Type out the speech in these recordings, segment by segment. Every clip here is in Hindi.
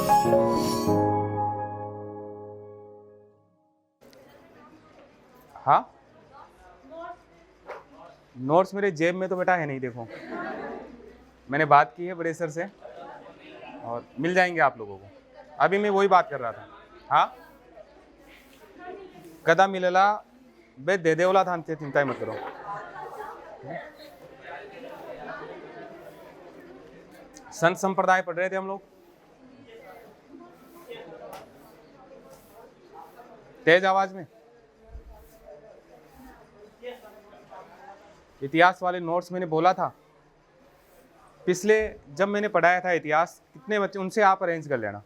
हाँ, नोट्स मेरे जेब में तो बेटा है नहीं, देखो मैंने बात की है बड़े सर से और मिल जाएंगे आप लोगों को। अभी मैं वही बात कर रहा था। हाँ, कदा मिलेला बे दे देवला था, अंते चिंता मत करो। संत संप्रदाय पढ़ रहे थे हम लोग, तेज आवाज में। इतिहास वाले नोट्स मैंने बोला था पिछले, जब मैंने पढ़ाया था इतिहास, कितने बच्चे उनसे आप अरेंज कर लेना,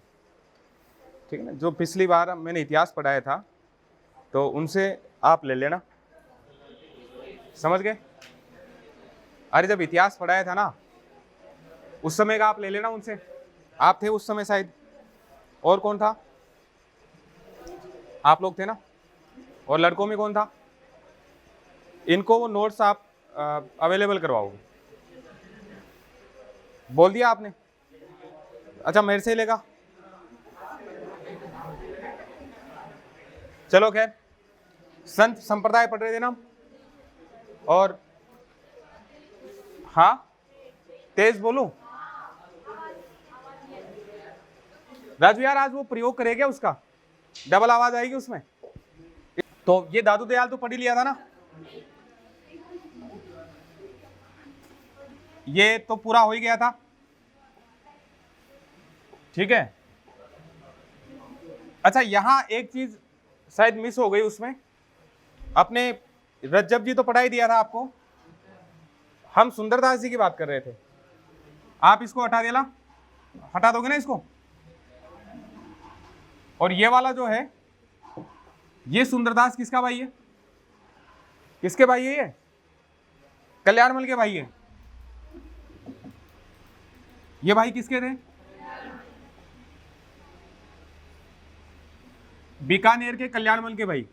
ठीक है ना। जो पिछली बार मैंने इतिहास पढ़ाया था तो उनसे आप ले लेना, समझ गए। अरे जब इतिहास पढ़ाया था ना उस समय का आप ले लेना उनसे, आप थे उस समय शायद, और कौन था, आप लोग थे ना। और लड़कों में कौन था, इनको वो नोट्स आप अवेलेबल करवाओगे, बोल दिया आपने। अच्छा, मेरे से लेगा, चलो खैर। संत संप्रदाय पढ़ रहे थे ना, और हाँ तेज बोलूं राजू यार, आज वो प्रयोग करेगा उसका, डबल आवाज आएगी उसमें। तो ये दादू दयाल तो पढ़ ही लिया था ना, ये तो पूरा हो ही गया था, ठीक है। अच्छा, यहां एक चीज शायद मिस हो गई उसमें, अपने रज्जब जी तो पढ़ा ही दिया था आपको, हम सुंदरदास जी की बात कर रहे थे। आप इसको हटा देना, हटा दोगे ना इसको। और ये वाला जो है, ये सुंदरदास किसका भाई है, किसके भाई है, ये कल्याणमल के भाई है। ये भाई किसके थे, बीकानेर के कल्याणमल के भाई।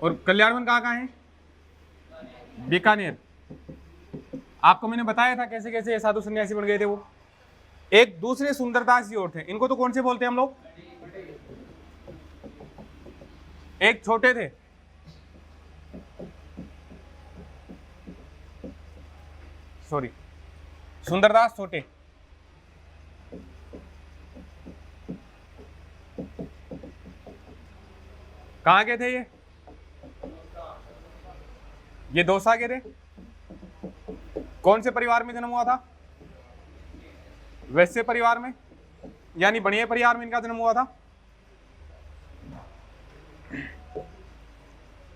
और कल्याणमल कहाँ है, बीकानेर। आपको मैंने बताया था कैसे कैसे ये साधु सन्यासी बन गए थे वो। एक दूसरे सुंदरदास जी और थे, इनको तो कौन से बोलते हैं हम लोग, एक छोटे थे, सॉरी सुंदरदास छोटे। कहां के थे ये दौसा के थे। कौन से परिवार में जन्म हुआ था, वैश्य परिवार में, यानी बढ़िया परिवार में इनका जन्म हुआ था।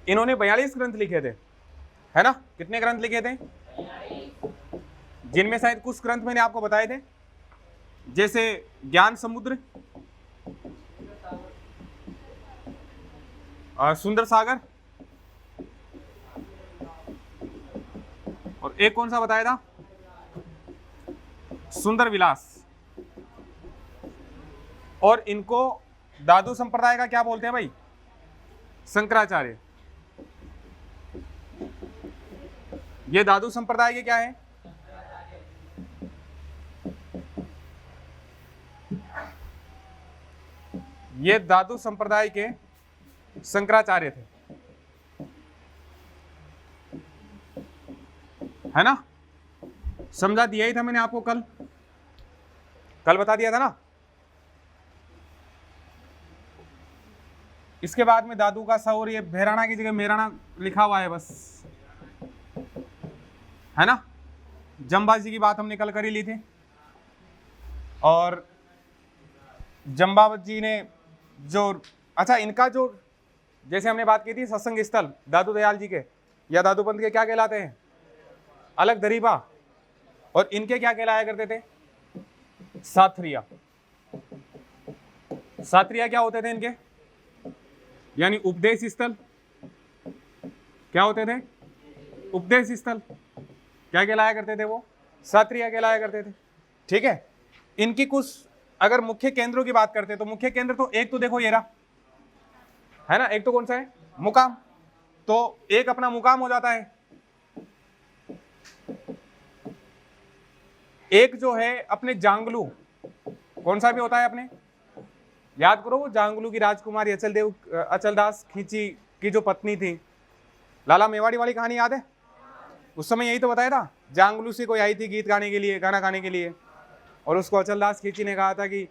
इन्होंने 42 ग्रंथ लिखे थे, है ना। कितने ग्रंथ लिखे थे, जिनमें शायद कुछ ग्रंथ मैंने आपको बताए थे, जैसे ज्ञान समुद्र, सुंदर सागर, और एक कौन सा बताया था, सुंदर विलास। और इनको दादू संप्रदाय का क्या बोलते हैं भाई, शंकराचार्य। ये दादू संप्रदाय के क्या है, ये दादू संप्रदाय के शंकराचार्य थे, है ना। समझा दिया ही था मैंने आपको, कल बता दिया था ना। इसके बाद में दादू का सा, और ये भैराना की जगह मेराना लिखा हुआ है बस, है ना। जम्बा जी की बात हमने कल कर ही ली थी, और जम्बा जी ने जो, अच्छा इनका जो, जैसे हमने बात की थी सत्संग स्थल दादू दयाल जी के या दादू पंथ के क्या कहलाते हैं, अलग दरीबा। और इनके क्या कहलाया करते थे, साथरिया। साथरिया क्या होते थे इनके, यानी उपदेश स्थल। क्या होते थे, उपदेश स्थल। क्या कहलाया करते थे वो, साथरिया कहलाया करते थे, ठीक है। इनकी कुछ अगर मुख्य केंद्रों की बात करते हैं तो मुख्य केंद्र तो एक तो देखो ये रहा, है ना। एक तो कौन सा है, मुकाम। तो एक अपना मुकाम हो जाता है, एक जो है अपने जांगलू, कौन सा भी होता है अपने, याद करो, वो जांगलू की राजकुमारी अचलदास खींची की जो पत्नी थी, लाला मेवाड़ी वाली कहानी याद है? उस समय यही तो बताया था, जांगलू से कोई आई थी गीत गाने के लिए, गाना गाने के लिए, और उसको अचलदास खींची ने कहा था कि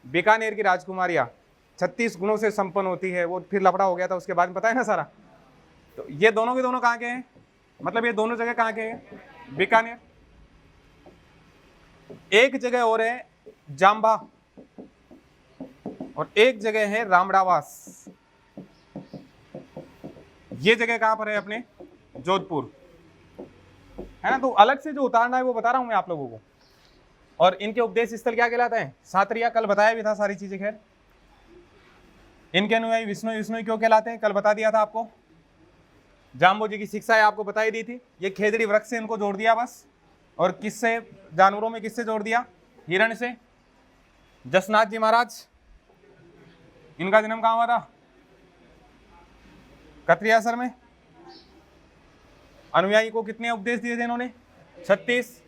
बीकानेर की राजकुमारियाँ 36 गुणों से संपन्न होती है। वो फिर लफड़ा हो गया था उसके बाद में, पता है ना सारा। तो ये दोनों के दोनों कहाँ के हैं, मतलब ये दोनों जगह कहाँ के हैं, बीकानेर। एक जगह और है जाम्बा, और एक जगह है रामड़ावास। ये जगह कहां पर है, अपने जोधपुर, है ना। तो अलग से जो उतारना है वो बता रहा हूं मैं आप लोगों को। और इनके उपदेश स्थल क्या कहलाते हैं, सातरिया, कल बताया भी था सारी चीजें। खैर, इनके अनुयायी विष्णु विष्णु क्यों कहलाते हैं, कल बता दिया था आपको। जाम्बो जी की शिक्षा है आपको बताई दी थी। ये खेजड़ी वृक्ष से इनको जोड़ दिया बस। और किससे, जानवरों में किससे जोड़ दिया, हिरण से। जसनाथ जी महाराज, इनका जन्म कहां हुआ था, कत्रियासर में। अनुयायी को कितने उपदेश दिए थे इन्होंने, 36।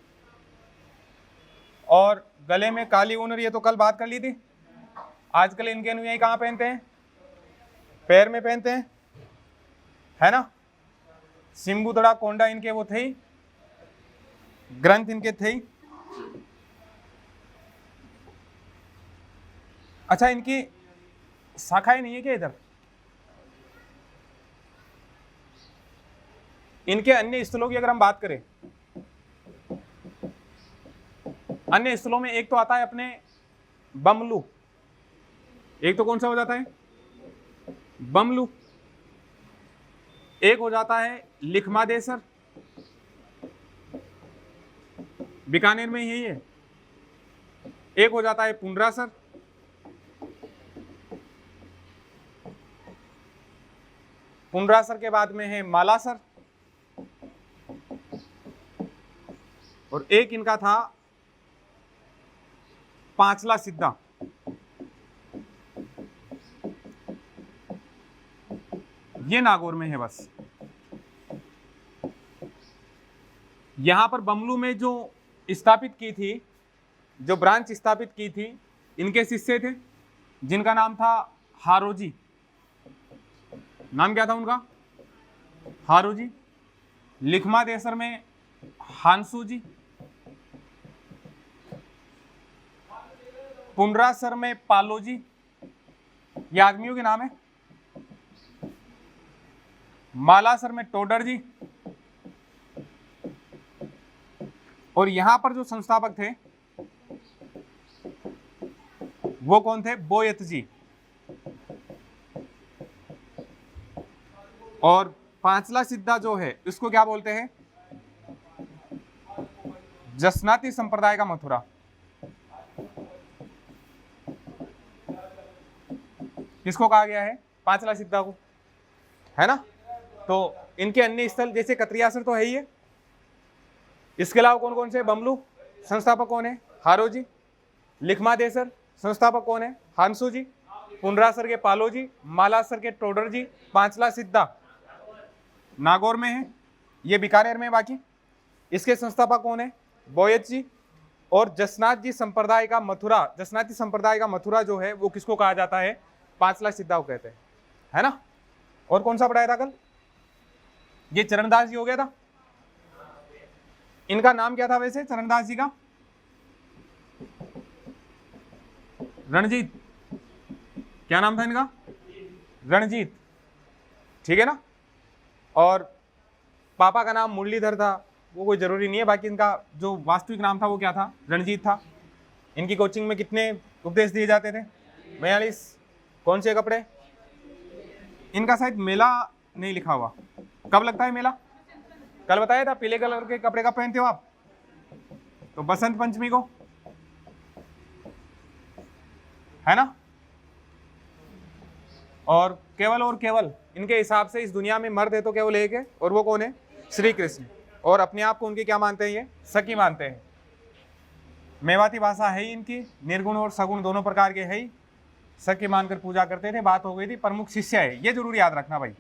और गले में काली ऊन, ये तो कल बात कर ली थी। आजकल इनके अनुयायी कहां पहनते हैं, पैर में पहनते हैं, है ना। सिंबुदड़ा कोंडा इनके वो थे, ग्रंथ इनके थे। अच्छा, इनकी शाखाएं नहीं है क्या इधर, इनके अन्य स्थलों की अगर हम बात करें, अन्य स्थलों में एक तो आता है अपने बमलू, एक तो कौन सा हो जाता है, बमलू। एक हो जाता है लिखमादेसर, बीकानेर में यही है। एक हो जाता है पुंडरासर, पुंडरासर के बाद में है मालासर, और एक इनका था पांचला सिद्धा। ये नागौर में है बस। यहां पर बमलू में जो स्थापित की थी, जो ब्रांच स्थापित की थी, इनके शिष्य थे जिनका नाम था हारोजी। नाम क्या था उनका, हारोजी। लिखमादेसर में हांसू जी, पुंडरासर में पालो जी, ये आदमियों के नाम है। मालासर में टोडर जी, और यहां पर जो संस्थापक थे वो कौन थे, बोयत जी। और पांचला सिद्धा जो है इसको क्या बोलते हैं, जसनाती संप्रदाय का मथुरा। किसको कहा गया है, पांचला सिद्धा को, है ना। तो इनके अन्य स्थल जैसे कत्रियासर तो है ही है, इसके अलावा कौन कौन से, बमलू संस्थापक कौन है, हारो जी। लिखमादेसर संस्थापक कौन है, हांसू जी। पुंडरासर के पालो जी, मालासर के टोडर जी। पांचला सिद्धा नागौर में है, ये बीकानेर में। बाकी इसके संस्थापक कौन है, बोयत जी। और जसनाथ जी संप्रदाय का मथुरा, जसनाती संप्रदाय का मथुरा जो है वो किसको कहा जाता है, पांचला सिद्धा को कहते हैं, है ना। और कौन सा पढ़ाया था कल, ये चरणदास जी हो गया था। इनका नाम क्या था वैसे, चरणदास जी का, रणजीत। क्या नाम था इनका, रणजीत, ठीक है ना। और पापा का नाम मुरलीधर था, वो कोई जरूरी नहीं है। बाकी इनका जो वास्तविक नाम था वो क्या था, रणजीत था। इनकी कोचिंग में कितने उपदेश दिए जाते थे, 42। कौन से कपड़े, इनका शायद मेला नहीं लिखा हुआ, कब लगता है मेला, कल बताया था। पीले कलर के कपड़े कब पहनते हो आप, तो बसंत पंचमी को, है ना। और केवल इनके हिसाब से इस दुनिया में मर्द है तो केवल एक है, और वो कौन है, श्री कृष्ण। और अपने आप को उनके क्या मानते हैं, ये सखी मानते हैं। मेवाती भाषा है ही इनकी, निर्गुण और सगुण दोनों प्रकार के है ही, सखी मानकर पूजा करते थे। बात हो गई थी प्रमुख शिष्य है, ये जरूर याद रखना भाई।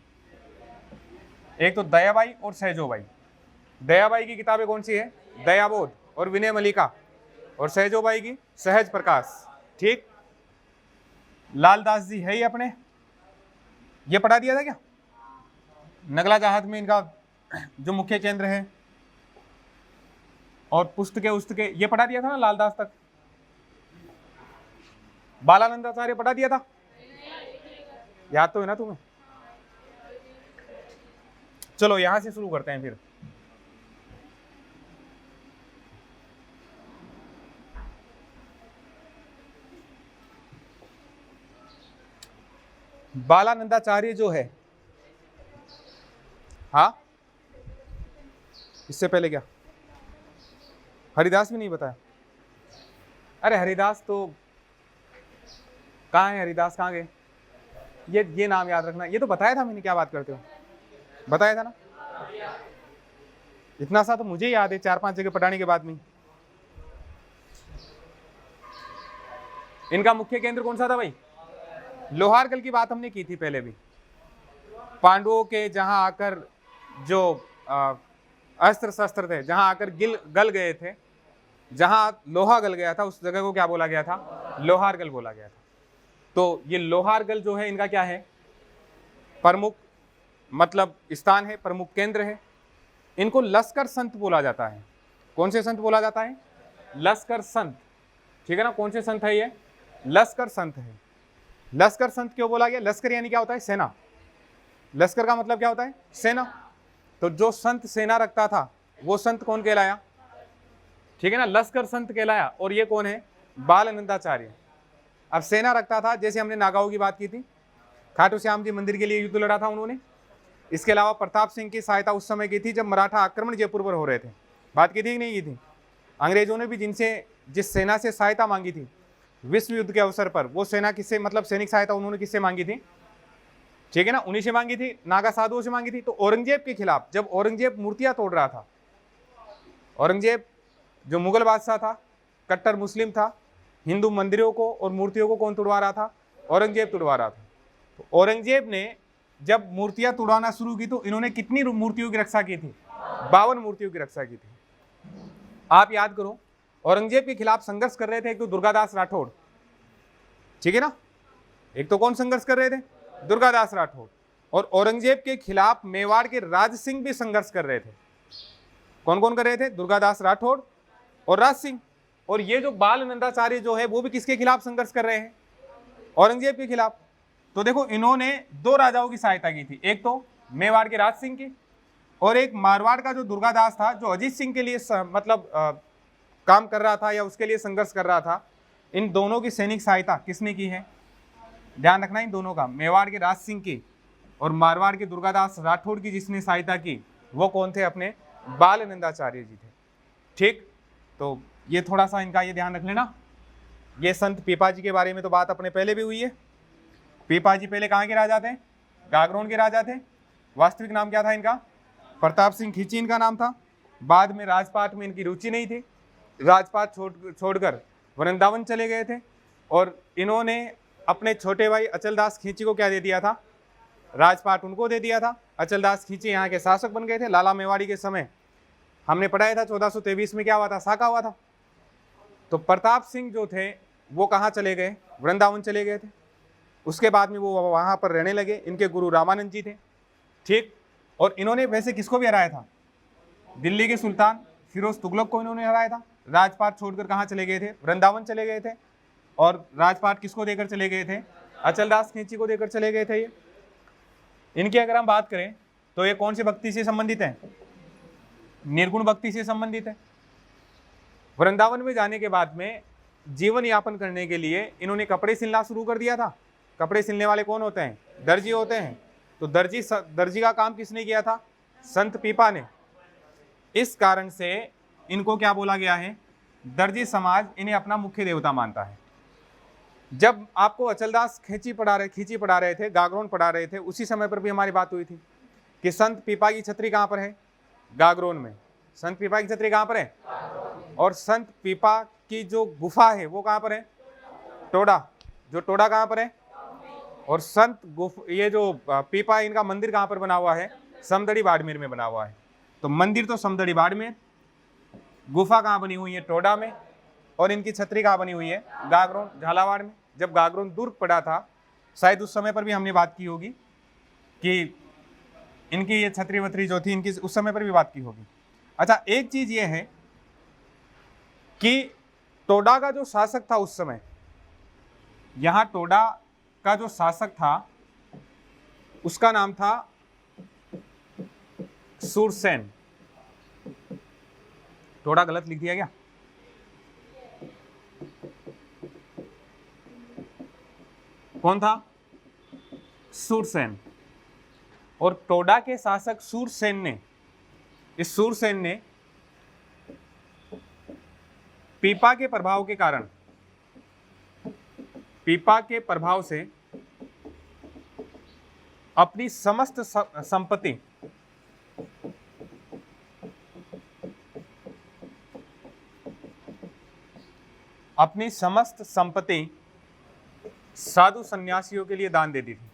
एक तो दयाबाई और सहजोबाई। दयाबाई की किताबें कौन सी है, दयाबोध और विनय मलिका। और सहजोबाई की सहज प्रकाश। ठीक, लालदास जी है ही अपने, ये पढ़ा दिया था क्या? नगला जाहत में इनका जो मुख्य केंद्र है, और पुस्तके उस्तके ये पढ़ा दिया था ना लालदास तक। बालानंदाचार्य पढ़ा दिया था, याद तो है ना तुम्हें? चलो यहां से शुरू करते हैं फिर। बालानंदाचार्य जो है, हाँ, इससे पहले क्या हरिदास भी नहीं बताया? अरे हरिदास तो कहाँ है? हरिदास कहाँ गए? ये नाम याद रखना, ये तो बताया था मैंने। क्या बात करते हो, बताया था ना। इतना सा तो मुझे याद है, 4-5 जगह पढ़ाने के बाद में। इनका मुख्य केंद्र कौन सा था भाई? लोहारगल की बात हमने की थी पहले भी। पांडवों के जहां आकर जो अस्त्र शस्त्र थे, जहां आकर गल गए थे, जहां लोहा गल गया था, उस जगह को क्या बोला गया था? लोहारगल बोला गया था। तो ये लोहारगल जो है इनका क्या है? प्रमुख मतलब स्थान है, प्रमुख केंद्र है। इनको लश्कर संत बोला जाता है। कौन से संत बोला जाता है? लश्कर संत। ठीक है ना, कौन से संत है ये? लश्कर संत है। लश्कर संत क्यों बोला गया? लश्कर यानी क्या होता है? सेना। लश्कर का मतलब क्या होता है? सेना। तो जो संत सेना रखता था वो संत कौन कहलाया? ठीक है ना, लश्कर संत कहलाया। और ये कौन है? बालानंदाचार्य। अब सेना रखता था, जैसे हमने नागाओं की बात की थी, खाटू श्याम जी मंदिर के लिए युद्ध लड़ा था उन्होंने। इसके अलावा प्रताप सिंह की सहायता उस समय की थी जब मराठा आक्रमण जयपुर पर हो रहे थे। बात की थी कि नहीं की थी? अंग्रेजों ने भी जिस सेना से सहायता मांगी थी विश्व युद्ध के अवसर पर, वो सेना किससे, मतलब सैनिक सहायता उन्होंने किससे मांगी थी? ठीक है ना, उन्हीं से मांगी थी, नागा साधुओं से मांगी थी। तो औरंगजेब के खिलाफ जब औरंगजेब मूर्तियां तोड़ रहा था, औरंगजेब जो मुगल बादशाह था, कट्टर मुस्लिम था, हिंदू मंदिरों को और मूर्तियों को कौन तुड़वा रहा था? औरंगजेब तुड़वा रहा था। तो औरंगजेब ने जब मूर्तियां तुड़वाना शुरू की तो इन्होंने कितनी मूर्तियों की रक्षा की थी? 52 मूर्तियों की रक्षा की थी। आप याद करो, औरंगजेब के खिलाफ संघर्ष कर रहे थे एक तो दुर्गादास राठौड़, ठीक है ना, एक तो कौन संघर्ष कर रहे थे? दुर्गादास राठौड़। और औरंगजेब के खिलाफ मेवाड़ के राज सिंह भी संघर्ष कर रहे थे। कौन कौन कर रहे थे? दुर्गादास राठौड़ और राज सिंह। और ये जो बालानंदाचार्य जो है वो भी किसके खिलाफ संघर्ष कर रहे हैं? औरंगजेब के खिलाफ। तो देखो, इन्होंने 2 राजाओं की सहायता की थी, एक तो मेवाड़ के राज सिंह की, और एक मारवाड़ का जो दुर्गादास था, जो अजीत सिंह के लिए मतलब काम कर रहा था या उसके लिए संघर्ष कर रहा था। इन दोनों की सैनिक सहायता किसने की है? ध्यान रखना इन दोनों का, मेवाड़ के राज सिंह की और मारवाड़ के दुर्गादास राठौड़ की जिसने सहायता की वो कौन थे? अपने बालानंदाचार्य जी थे। ठीक, तो ये थोड़ा सा इनका ये ध्यान रख लेना। ये संत पीपाजी के बारे में तो बात अपने पहले भी हुई है। पीपाजी पहले कहाँ के राजा थे? गागरोन के राजा थे। वास्तविक नाम क्या था इनका? प्रताप सिंह खींची इनका नाम था। बाद में राजपाट में इनकी रुचि नहीं थी, राजपाट छोड़कर वृंदावन चले गए थे। और इन्होंने अपने छोटे भाई अचलदास खींची को क्या दे दिया था? राजपाट उनको दे दिया था। अचलदास खींची यहाँ के शासक बन गए थे। लाला मेवाड़ी के समय हमने पढ़ाया था 1423 में क्या हुआ था? साका हुआ था। तो प्रताप सिंह जो थे वो कहाँ चले गए? वृंदावन चले गए थे। उसके बाद में वो वहाँ पर रहने लगे। इनके गुरु रामानंद जी थे। ठीक, और इन्होंने वैसे किसको भी हराया था? दिल्ली के सुल्तान फिरोज तुगलक को इन्होंने हराया था। राजपाट छोड़कर कहाँ चले गए थे? वृंदावन चले गए थे। और राजपाट किसको देकर चले गए थे? अचलदास खींची को देकर चले गए थे। ये इनकी अगर हम बात करें तो ये कौन सी भक्ति से संबंधित है? निर्गुण भक्ति से संबंधित है। वृंदावन में जाने के बाद में जीवन यापन करने के लिए इन्होंने कपड़े सिलना शुरू कर दिया था। कपड़े सिलने वाले कौन होते हैं? दर्जी होते हैं। तो दर्जी का काम किसने किया था? संत पीपा ने। इस कारण से इनको क्या बोला गया है? दर्जी समाज इन्हें अपना मुख्य देवता मानता है। जब आपको अचलदास खींची पढ़ा रहे थे, गागरोन पढ़ा रहे थे, उसी समय पर भी हमारी बात हुई थी कि संत पीपा की छतरी कहाँ पर है? गागरोन में। संत पीपा की छतरी कहाँ पर है? और संत पीपा की जो गुफा है वो कहाँ पर है? टोडा। जो टोडा कहाँ पर है? और ये जो पीपा इनका मंदिर कहाँ पर बना हुआ है? समदड़ी बाड़मेर में बना हुआ है। तो मंदिर तो समदड़ी बाड़मेर, गुफा कहाँ बनी हुई है? टोडा में। और इनकी छतरी कहाँ बनी हुई है? गागरोन, झालावाड़ में। जब गागरोन दुर्ग पड़ा था, शायद उस समय पर भी हमने बात की होगी कि इनकी ये छतरी वतरी जो थी, इनकी उस समय पर भी बात की होगी। अच्छा, एक चीज ये है कि टोडा का जो शासक था उस समय, यहां टोडा का जो शासक था उसका नाम था सूरसेन। टोडा गलत लिख दिया क्या? कौन था? सूरसेन। और टोडा के शासक सूरसेन ने, इस सूरसेन ने पीपा के प्रभाव के कारण, पीपा के प्रभाव से अपनी समस्त संपत्ति साधु सन्यासियों के लिए दान दे दी थी।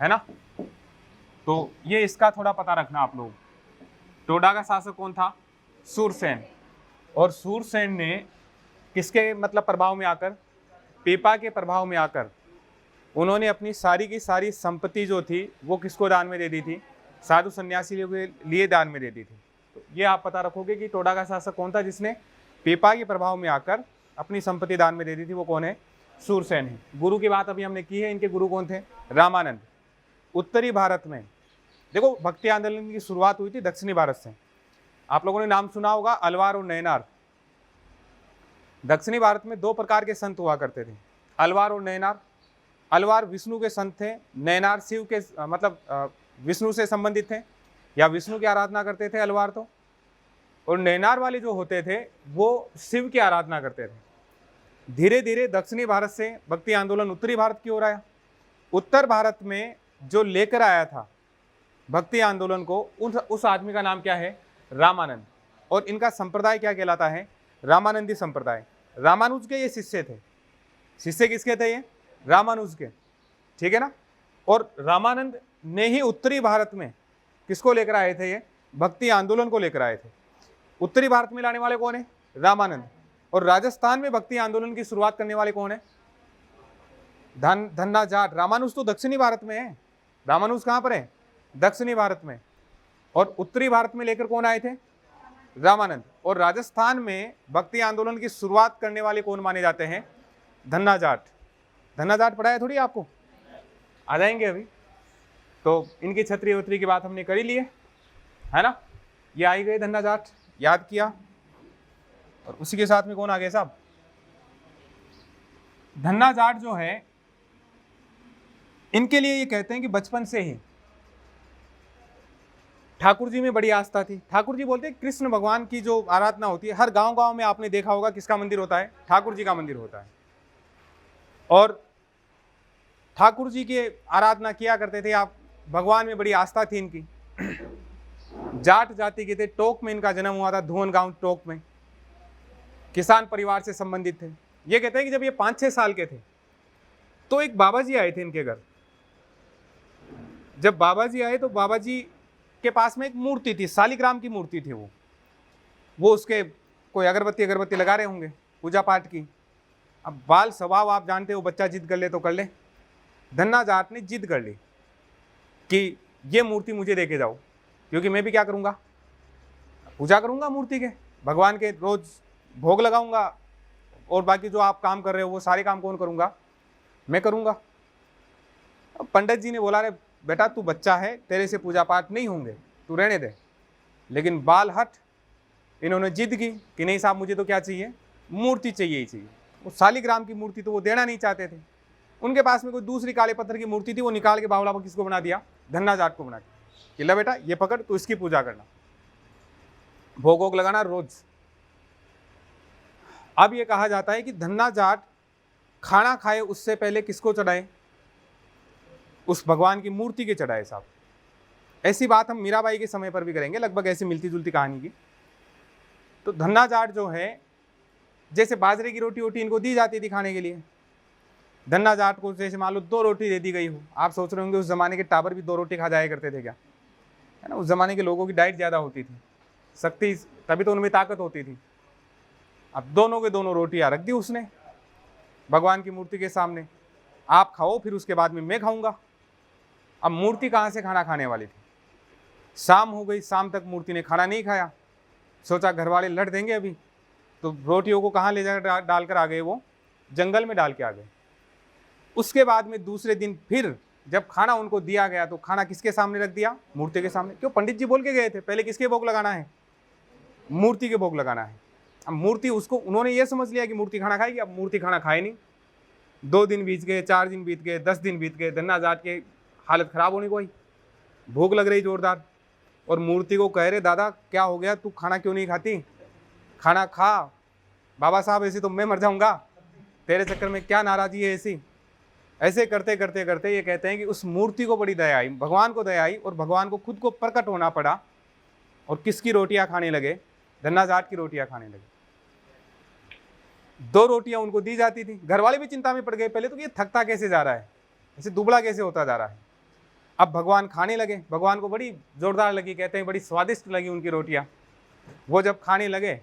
है ना? तो ये इसका थोड़ा पता रखना आप लोग। टोडा का शासक कौन था? सूरसेन। और सूरसेन ने किसके मतलब प्रभाव में आकर? पीपा के प्रभाव में आकर उन्होंने अपनी सारी की सारी संपत्ति जो थी वो किसको दान में दे दी थी? साधु सन्यासियों के लिए दान में दे दी थी। तो ये आप पता रखोगे कि टोडा का शासक कौन था जिसने पीपा के प्रभाव में आकर अपनी संपत्ति दान में दे दी थी? वो कौन है? सूरसेन है। गुरु की बात अभी हमने की है, इनके गुरु कौन थे? रामानंद। उत्तरी भारत में देखो, भक्ति आंदोलन की शुरुआत हुई थी दक्षिणी भारत से। आप लोगों ने नाम सुना होगा अलवार और नैनार। दक्षिणी भारत में दो प्रकार के संत हुआ करते थे, अलवार और नैनार। अलवार विष्णु के संत थे, नैनार शिव के मतलब विष्णु से संबंधित थे या विष्णु की आराधना करते थे अलवार तो, और नैनार वाले जो होते थे वो शिव की आराधना करते थे। धीरे धीरे दक्षिणी भारत से भक्ति आंदोलन उत्तरी भारत की ओर आया। उत्तर भारत में जो लेकर आया था भक्ति आंदोलन को, उस आदमी का नाम क्या है? रामानंद। और इनका संप्रदाय क्या कहलाता है? रामानंदी संप्रदाय। रामानुज के ये शिष्य थे। शिष्य किसके थे ये? रामानुज के। ठीक है ना? और रामानंद ने ही उत्तरी भारत में किसको लेकर आए थे? ये भक्ति आंदोलन को लेकर आए थे। उत्तरी भारत में लाने वाले कौन है? रामानंद। और राजस्थान में भक्ति आंदोलन की शुरुआत करने वाले कौन है? धन्ना जाट। रामानुज तो दक्षिणी भारत में है। रामानुज कहां पर है? दक्षिणी भारत में। और उत्तरी भारत में लेकर कौन आए थे? रामानंद। और राजस्थान में भक्ति आंदोलन की शुरुआत करने वाले कौन माने जाते हैं? धन्ना जाट। धन्ना जाट पढ़ा है थोड़ी आपको? आ जाएंगे अभी। तो इनकी छतरी वतरी की बात हमने कर ही ली है ना? ये आई गए धन्ना जाट, याद किया। और उसी के साथ में कौन आ गए साहब? धन्ना जाट जो है, इनके लिए ये कहते हैं कि बचपन से ही ठाकुर जी में बड़ी आस्था थी। ठाकुर जी बोलते हैं कृष्ण भगवान की जो आराधना होती है, हर गांव गांव में आपने देखा होगा किसका मंदिर होता है? ठाकुर जी का मंदिर होता है। और ठाकुर जी की आराधना किया करते थे आप, भगवान में बड़ी आस्था थी इनकी। जाट जाति के थे। टोक में इनका जन्म हुआ था, धुवन गांव टोक में। किसान परिवार से संबंधित थे। ये कहते हैं कि जब ये 5-6 साल के थे तो एक बाबा जी आए थे इनके घर। जब बाबा जी आए तो बाबा जी के पास में एक मूर्ति थी, शालिग्राम की मूर्ति थी। वो उसके कोई अगरबत्ती लगा रहे होंगे पूजा पाठ की। अब बाल स्वभाव आप जानते हो, बच्चा जिद कर ले तो कर ले। धन्ना जाट ने जिद कर ली कि ये मूर्ति मुझे दे के जाओ, क्योंकि मैं भी क्या करूँगा? पूजा करूँगा मूर्ति के, भगवान के रोज भोग लगाऊंगा, और बाकी जो आप काम कर रहे हो वो सारे काम कौन करूँगा? मैं करूँगा। अब पंडित जी ने बोला, रे बेटा तू बच्चा है, तेरे से पूजा पाठ नहीं होंगे, तू रहने दे। लेकिन बाल हट, इन्होंने जिद की कि नहीं साहब मुझे तो क्या चाहिए? मूर्ति चाहिए ही चाहिए। वो शालिग्राम की मूर्ति तो वो देना नहीं चाहते थे। उनके पास में कोई दूसरी काले पत्थर की मूर्ति थी, वो निकाल के बावला किसको बना दिया? धन्ना जाट को बना दिया कि ला बेटा ये पकड़, तू इसकी पूजा करना, भोग वोग लगाना रोज। अब ये कहा जाता है कि धन्ना जाट खाना खाए उससे पहले किसको चढ़ाए? उस भगवान की मूर्ति के चढ़ाए साहब। ऐसी बात हम मीराबाई के समय पर भी करेंगे, लगभग ऐसी मिलती जुलती कहानी की। तो धन्ना जाट जो है, जैसे बाजरे की रोटी वोटी इनको दी जाती थी खाने के लिए, धन्ना जाट को जैसे मान लो 2 रोटी दे दी गई हो, आप सोच रहे होंगे उस जमाने के टाबर भी 2 रोटी खा जाया करते थे क्या, है ना। उस जमाने के लोगों की डाइट ज़्यादा होती थी, शक्ति, तभी तो उनमें ताकत होती थी। अब दोनों के दोनों रोटियां रख दी उसने भगवान की मूर्ति के सामने, आप खाओ फिर उसके बाद में मैं खाऊंगा। अब मूर्ति कहाँ से खाना खाने वाली थी, शाम हो गई, शाम तक मूर्ति ने खाना नहीं खाया। सोचा घर वाले लड़ देंगे अभी, तो रोटियों को कहाँ ले जाकर डालकर आ गए, वो जंगल में डाल के आ गए। उसके बाद में दूसरे दिन फिर जब खाना उनको दिया गया तो खाना किसके सामने रख दिया, मूर्ति के सामने। क्यों, पंडित जी बोल के गए थे पहले किसके भोग लगाना है, मूर्ति के भोग लगाना है। अब मूर्ति, उसको उन्होंने ये समझ लिया कि मूर्ति खाना खाएगी, अब मूर्ति खाना खाए नहीं। 2 दिन बीत गए, 4 दिन बीत गए, 10 दिन बीत गए, धन्ना जाट के हालत खराब होने को आई, भूख लग रही जोरदार। और मूर्ति को कह रहे दादा क्या हो गया, तू खाना क्यों नहीं खाती, खाना खा। बाबा साहब ऐसे तो मैं मर जाऊंगा, तेरे चक्कर में क्या नाराजी है ऐसी। ऐसे करते करते करते ये कहते हैं कि उस मूर्ति को बड़ी दया आई, भगवान को दया आई, और भगवान को खुद को प्रकट होना पड़ा। और किसकी रोटियां खाने लगे, धन्ना जाट की रोटियां खाने लगे। 2 रोटियां उनको दी जाती थी। घर वाले भी चिंता में पड़ गए पहले तो, ये थकता कैसे जा रहा है, ऐसे दुबला कैसे होता जा रहा है। अब भगवान खाने लगे, भगवान को बड़ी जोरदार लगी, कहते हैं बड़ी स्वादिष्ट लगी उनकी रोटियां। वो जब खाने लगे,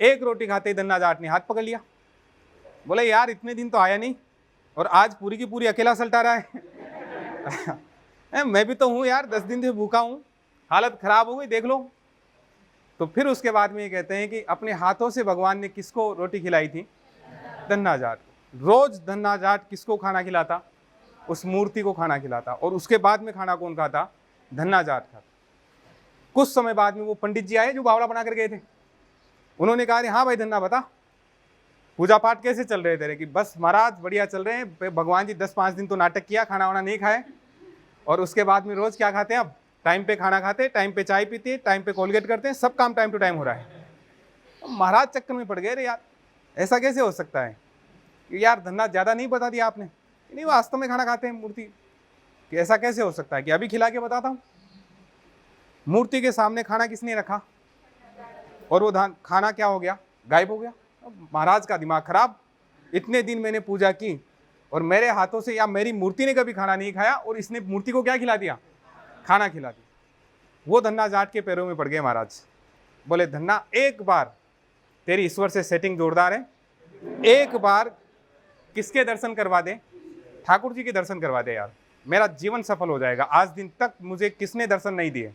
1 रोटी खाते ही धन्ना जाट ने हाथ पकड़ लिया, बोले यार इतने दिन तो आया नहीं और आज पूरी की पूरी अकेला सल्टा रहा है। मैं भी तो हूँ यार, 10 दिन से भूखा हूँ, हालत खराब हो गई, देख लो। तो फिर उसके बाद में ये कहते हैं कि अपने हाथों से भगवान ने किसको रोटी खिलाई थी, धन्ना जाट। रोज धन्ना जाट किसको खाना खिलाता, उस मूर्ति को खाना खिलाता। और उसके बाद में खाना कौन खाता, धन्ना जाट खाता। कुछ समय बाद में वो पंडित जी आए जो बावड़ा बना कर गए थे, उन्होंने कहा हाँ भाई धन्ना बता पूजा पाठ कैसे चल रहे तेरे, कि बस महाराज बढ़िया चल रहे हैं, भगवान जी 10-5 दिन तो नाटक किया, खाना वाना नहीं खाए, और उसके बाद में रोज क्या खाते हैं, अब टाइम पे खाना खाते, टाइम पे चाय पीते हैं, टाइम पे कोलगेट करते हैं, सब काम टाइम टू टाइम हो रहा है। महाराज चक्कर में पड़ गए, रे यार ऐसा कैसे हो सकता है कि यार धन्ना ज़्यादा नहीं बता दिया आपने, नहीं वास्तव में खाना खाते हैं मूर्ति, कि ऐसा कैसे हो सकता है, कि अभी खिला के बताता हूँ। मूर्ति के सामने खाना किसने रखा, और वो खाना क्या हो गया, गायब हो गया। महाराज का दिमाग खराब, इतने दिन मैंने पूजा की और मेरे हाथों से या मेरी मूर्ति ने कभी खाना नहीं खाया, और इसने मूर्ति को क्या खिला दिया, खाना खिला दिया। वो धन्ना जाट के पैरों में पड़ गए महाराज। बोले धन्ना एक बार तेरी ईश्वर से सेटिंग जोरदार है, एक बार किसके दर्शन करवा दे, ठाकुर जी के दर्शन करवा दे यार, मेरा जीवन सफल हो जाएगा। आज दिन तक मुझे किसने दर्शन नहीं दिए,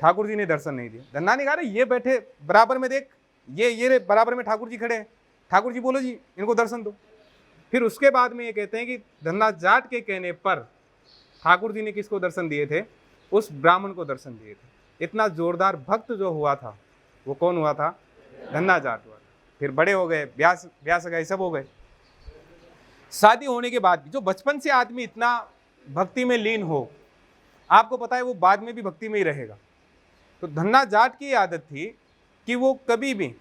ठाकुर जी ने दर्शन नहीं दिए। धन्ना ने कहा ये बैठे बराबर में देख, ये रे बराबर में ठाकुर जी खड़े हैं, ठाकुर जी बोलो जी इनको दर्शन दो। फिर उसके बाद में ये कहते हैं कि धन्ना जाट के कहने पर ठाकुर जी ने किसको दर्शन दिए थे, उस ब्राह्मण को दर्शन दिए थे। इतना जोरदार भक्त जो हुआ था वो कौन हुआ था, धन्ना जाट हुआ। फिर बड़े हो गए, ब्याह गए, सब हो गए। शादी होने के बाद भी जो बचपन से आदमी इतना भक्ति में लीन हो, आपको पता है वो बाद में भी भक्ति में ही रहेगा। तो धन्ना जाट की आदत थी कि वो कभी भी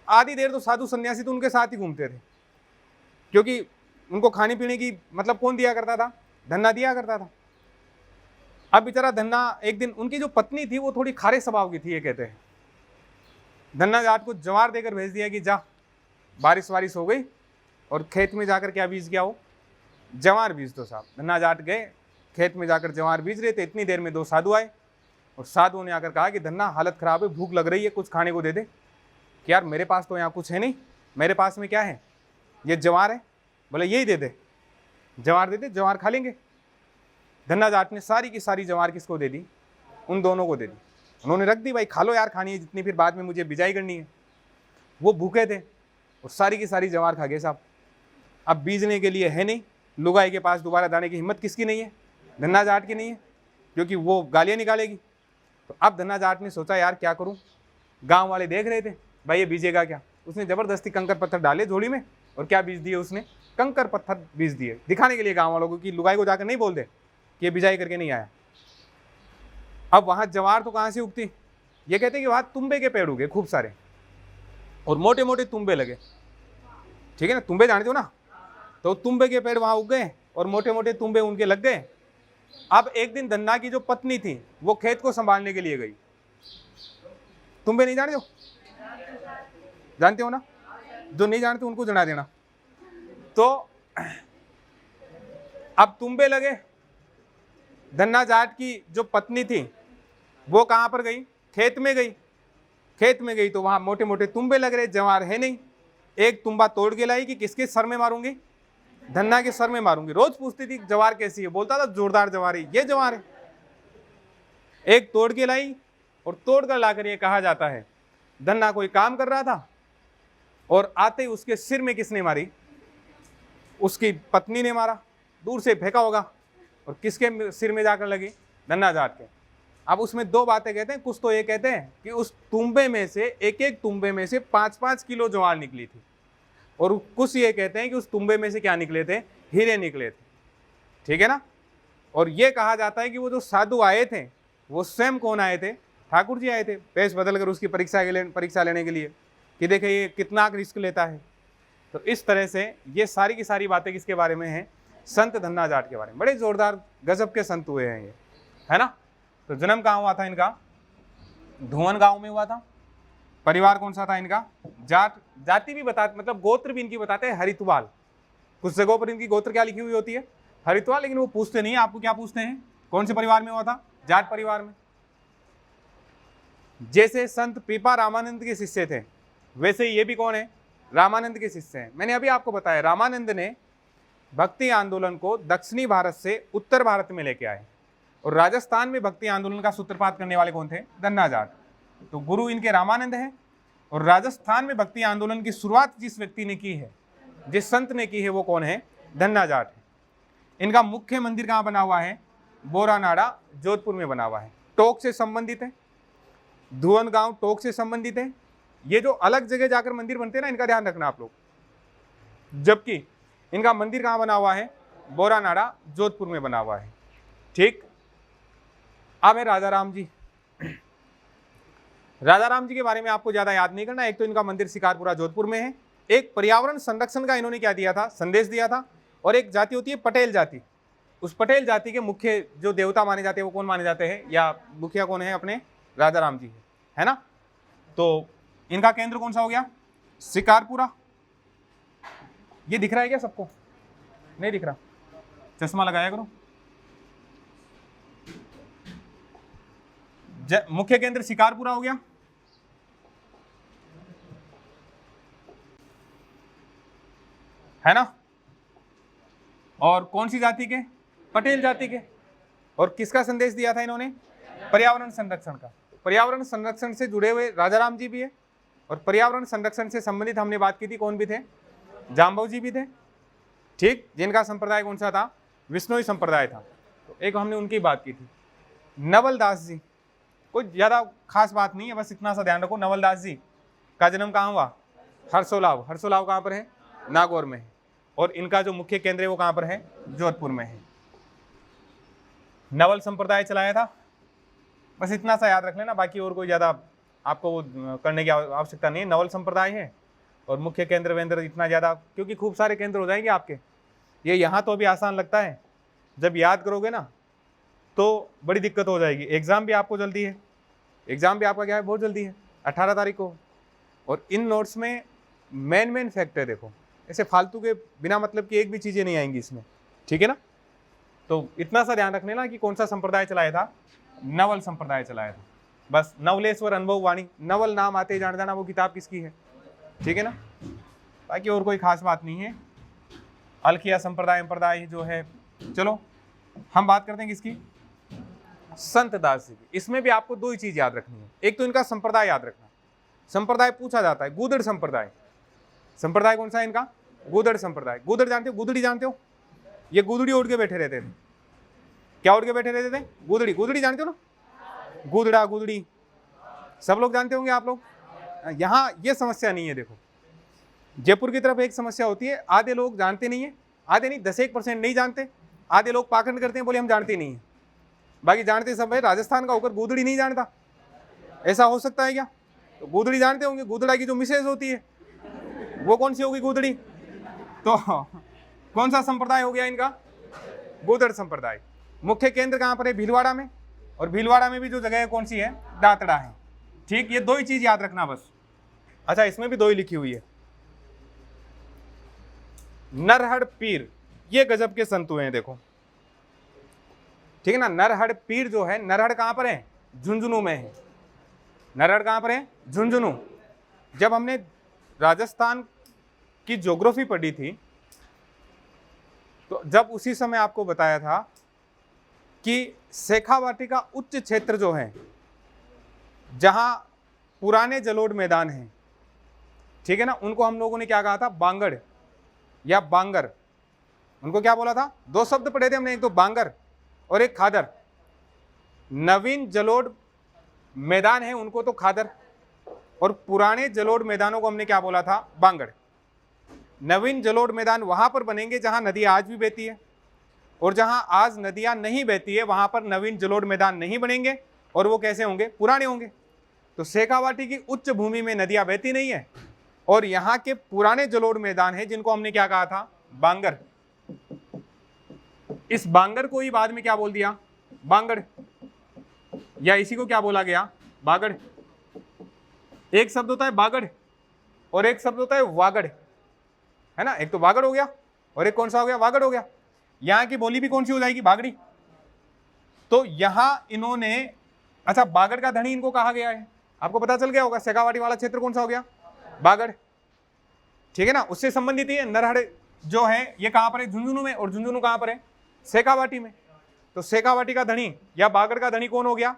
आधी देर तो साधु सन्यासी तो उनके साथ ही घूमते थे, क्योंकि उनको खाने पीने की मतलब कौन दिया करता था, धन्ना दिया करता था। अब बेचारा धन्ना, एक दिन उनकी जो पत्नी थी वो थोड़ी खारे स्वभाव की थी, ये कहते हैं। धन्ना जाट को जवार देकर भेज दिया कि जा बारिश वारिश हो गई और खेत में जाकर क्या बीज गया, हो जवार बीज दो साहब। धन्ना जाट गए खेत में जाकर जवार बीज रहे थे, इतनी देर में 2 साधु आए, और साधुओं ने आकर कहा कि धन्ना हालत खराब है, भूख लग रही है, कुछ खाने को दे दे। कि यार मेरे पास तो यहाँ कुछ है नहीं, मेरे पास में क्या है, ये जवार है। बोले यही दे दे, जवार दे दे, जवार खा लेंगे। धन्ना जाट ने सारी की सारी जवार किसको दे दी, उन दोनों को दे दी। उन्होंने रख दी, भाई खा लो यार, खानी है जितनी, फिर बाद में मुझे बिजाई करनी है। वो भूखे थे और सारी की सारी जवार खा गए साहब। अब बीजने के लिए है नहीं, लुगाई के पास दोबारा दाने की हिम्मत किसकी नहीं है, धन्ना जाट की नहीं है, क्योंकि वो गालियाँ निकालेगी। तो अब धन्ना जाट ने सोचा यार क्या करूं, गांव वाले देख रहे थे भाई ये बीजेगा क्या। उसने ज़बरदस्ती कंकर पत्थर डाले झोली में, और क्या बीज दिए उसने, कंकर पत्थर बीज दिए, दिखाने के लिए गांव वालों को कि लुगाई को जाकर नहीं बोल दे कि ये बिजाई करके नहीं आया। अब वहाँ जवार तो कहाँ से उगती, ये कहते हैं कि वहाँ तुम्बे के पेड़ उगे खूब सारे, और मोटे मोटे तुम्बे लगे, ठीक है ना, तुम्बे जानते हो ना, तो तुम्बे के पेड़ वहाँ उग गए और मोटे मोटे तुम्बे उनके लग गए। अब एक दिन धन्ना की जो पत्नी थी वो खेत को संभालने के लिए गई। तुम्बे नहीं जानते हो, जानते हो ना, जो नहीं जानते उनको जना देना। तो अब तुम्बे लगे। धन्ना जाट की जो पत्नी थी वो कहां पर गई? खेत में गई। खेत में गई तो वहां मोटे मोटे तुम्बे लग रहे, जवार है नहीं। एक तुम्बा तोड़ के लाई कि किसके सर में मारूंगी? धन्ना के सर में मारूंगी। रोज पूछती थी जवार कैसी है, बोलता था जोरदार जवार है, ये जवार है। एक तोड़ के लाई और तोड़ कर लाकर ये कहा जाता है धन्ना कोई काम कर रहा था और आते ही उसके सिर में किसने मारी? उसकी पत्नी ने मारा। दूर से फेंका होगा और किसके सिर में जाकर लगी? धन्ना जाट के। अब उसमें दो बातें कहते हैं। कुछ तो ये कहते हैं कि उस तुम्बे में से एक तुम्बे में से 5-5 किलो ज्वार निकली थी, और कुछ ये कहते हैं कि उस तुम्बे में से क्या निकले थे? हीरे निकले थे। ठीक है ना। और ये कहा जाता है कि वो जो साधु आए थे वो स्वयं कौन आए थे? ठाकुर जी आए थे, पेश बदल कर उसकी परीक्षा लेने के लिए कि देखे ये कितना रिस्क लेता है। तो इस तरह से ये सारी की सारी बातें किसके बारे में हैं? संत धन्ना जाट के बारे में। बड़े जोरदार गजब के संत हुए हैं ये, है ना। तो जन्म कहाँ हुआ था इनका? धुवन गांव में हुआ था। परिवार कौन सा था इनका? जाट। जाति भी बताते, मतलब गोत्र भी इनकी बताते हैं हरितवाल। कुछ जगहों पर इनकी गोत्र क्या लिखी हुई होती है? हरितवाल। लेकिन वो पूछते नहीं है। आपको क्या पूछते हैं? कौन से परिवार में हुआ था? जाट परिवार में। जैसे संत पीपा रामानंद के शिष्य थे, वैसे ये भी कौन है? रामानंद के शिष्य हैं। मैंने अभी आपको बताया रामानंद ने भक्ति आंदोलन को दक्षिणी भारत से उत्तर भारत में लेके आए, और राजस्थान में भक्ति आंदोलन का सूत्रपात करने वाले कौन थे? धन्ना जाट। तो गुरु इनके रामानंद है, और राजस्थान में भक्ति आंदोलन की शुरुआत जिस व्यक्ति ने की है, जिस संत ने की है, वो कौन है? धन्ना जाट है। इनका मुख्य मंदिर कहाँ बना हुआ है? बोरानाड़ा, जोधपुर में बना हुआ है। टोक से संबंधित है। धुवन गांव टोक से संबंधित है। ये जो अलग जगह जाकर मंदिर बनते हैं ना, इनका ध्यान रखना आप लोग। जबकि इनका मंदिर कहाँ बना हुआ है? बोरानाड़ा, जोधपुर में बना हुआ है। ठीक। अब है राजा राम जी। राजा राम जी के बारे में आपको ज्यादा याद नहीं करना। एक तो इनका मंदिर शिकारपुरा, जोधपुर में है। एक पर्यावरण संरक्षण का इन्होंने क्या दिया था? संदेश दिया था। और एक जाति होती है पटेल जाति। उस पटेल जाति के मुख्य जो देवता माने जाते हैं वो कौन माने जाते हैं, या मुखिया कौन है? अपने राजा राम जी है ना। तो इनका केंद्र कौन सा हो गया? शिकारपुरा। ये दिख रहा है क्या सबको? नहीं दिख रहा? चश्मा लगाया करो। मुख्य केंद्र शिकारपुरा हो गया। है ना। और कौन सी जाति के? पटेल जाति के। और किसका संदेश दिया था इन्होंने? पर्यावरण संरक्षण का। पर्यावरण संरक्षण से जुड़े हुए राजा राम जी भी है, और पर्यावरण संरक्षण से संबंधित हमने बात की थी, कौन भी थे? जाम्बव जी भी थे। ठीक। जिनका संप्रदाय कौन सा था? विष्णोई संप्रदाय था। तो एक हमने उनकी बात की थी। नवल दास जी, कोई ज़्यादा खास बात नहीं है, बस इतना सा ध्यान रखो। नवल दास जी का जन्म कहाँ हुआ? हरसोलाव। हरसोलाव कहाँ पर है? नागौर में है। और इनका जो मुख्य केंद्र है वो कहाँ पर है? जोधपुर में है। नवल संप्रदाय चलाया था। बस इतना सा याद रख लेना, बाकी और कोई ज़्यादा आपको वो करने की आवश्यकता नहीं है। नवल संप्रदाय है और मुख्य केंद्र वेंद्र इतना ज़्यादा, क्योंकि खूब सारे केंद्र हो जाएंगे आपके। ये यहाँ तो अभी आसान लगता है, जब याद करोगे ना तो बड़ी दिक्कत हो जाएगी। एग्ज़ाम भी आपको जल्दी है। एग्ज़ाम भी आपका क्या है? बहुत जल्दी है, 18 तारीख को। और इन नोट्स में मेन फैक्ट है। देखो, ऐसे फालतू के बिना मतलब की एक भी चीज़ें नहीं आएंगी इसमें। ठीक है ना। तो इतना सा ध्यान रखने ना कि कौन सा संप्रदाय चलाया था? नवल संप्रदाय चलाया था। बस नवलेश्वर अनुभव वाणी, नवल नाम आते ही जान जाना वो किताब किसकी है। ठीक है ना। बाकी और कोई खास बात नहीं है। अलखिया संप्रदाय जो है, चलो हम बात करते हैं किसकी? संत दास जी की। इसमें भी आपको दो ही चीज याद रखनी है। एक तो इनका संप्रदाय याद रखना। संप्रदाय पूछा जाता है, गूदड़ संप्रदाय। संप्रदाय कौन सा है इनका? गूदड़ संप्रदाय। गूदड़ जानते हो? गुदड़ी जानते हो? ये गुदड़ी उड़ के बैठे रहते थे। क्या उड़ के बैठे रहते थे? गुदड़ी। गुदड़ी जानते हो ना? गुदड़ा, गुदड़ी सब लोग जानते होंगे आप लोग। यहाँ ये समस्या नहीं है। देखो, जयपुर की तरफ एक समस्या होती है, आधे लोग जानते नहीं है, आधे नहीं 10-1% नहीं जानते, आधे लोग पाखंड करते हैं, बोले हम जानते नहीं है, बाकी जानते सब है। राजस्थान का होकर गुदड़ी नहीं जानता, ऐसा हो सकता है क्या? तो गुदड़ी जानते होंगे। गुदड़ा की जो मिसेज होती है वो कौन सी होगी? गुदड़ी। तो कौन सा संप्रदाय हो गया इनका? गूदड़ संप्रदाय। मुख्य केंद्र कहाँ पर है? भीलवाड़ा में। और भीलवाड़ा में भी जो जगह है कौन सी है? दातड़ा है। ठीक। ये दो ही चीज याद रखना बस। अच्छा, इसमें भी दो ही लिखी हुई है। नरहड़ पीर, ये गजब के संत हुए हैं देखो, ठीक है ना। नरहड़ पीर जो है, नरहड़ कहां पर है? झुंझुनू में है। नरहड़ कहां पर है? झुंझुनू। जब हमने राजस्थान की ज्योग्राफी पढ़ी थी तो जब उसी समय आपको बताया था कि शेखावाटी का उच्च क्षेत्र जो है, जहां पुराने जलोढ़ मैदान हैं, ठीक है ना, उनको हम लोगों ने क्या कहा था? बांगड़ या बांगर। उनको क्या बोला था? दो शब्द पढ़े थे हमने, एक तो बांगर और एक खादर। नवीन जलोढ़ मैदान है उनको तो खादर, और पुराने जलोढ़ मैदानों को हमने क्या बोला था? बांगड़। नवीन जलोढ़ मैदान वहां पर बनेंगे जहां नदी आज भी बहती है, और जहां आज नदियां नहीं बहती है वहां पर नवीन जलोढ़ मैदान नहीं बनेंगे, और वो कैसे होंगे? पुराने होंगे। तो शेखावाटी की उच्च भूमि में नदियां बहती नहीं है, और यहाँ के पुराने जलोढ़ मैदान है जिनको हमने क्या कहा था? बांगर। इस बांगर को ही बाद में क्या बोल दिया? बांगड़, या इसी को क्या बोला गया? बागड़। एक शब्द होता है बागड़ और एक शब्द होता है वागड़, है ना। एक तो बागड़ हो गया और एक कौन सा हो गया? वागड़ हो गया। यहां की बोली भी कौन सी हो जाएगी? बागड़ी। तो यहां इन्होंने, अच्छा, बागड़ का धनी इनको कहा गया है, आपको पता चल गया होगा। शेखावाटी वाला क्षेत्र कौन सा हो गया? बागड़, ठीक है ना। उससे संबंधित है नरहड़ जो है, ये कहां पर है? झुंझुनू में। और झुंझुनू कहां पर है? शेखावाटी में। तो शेखावाटी का धनी या बागड़ का धनी कौन हो गया?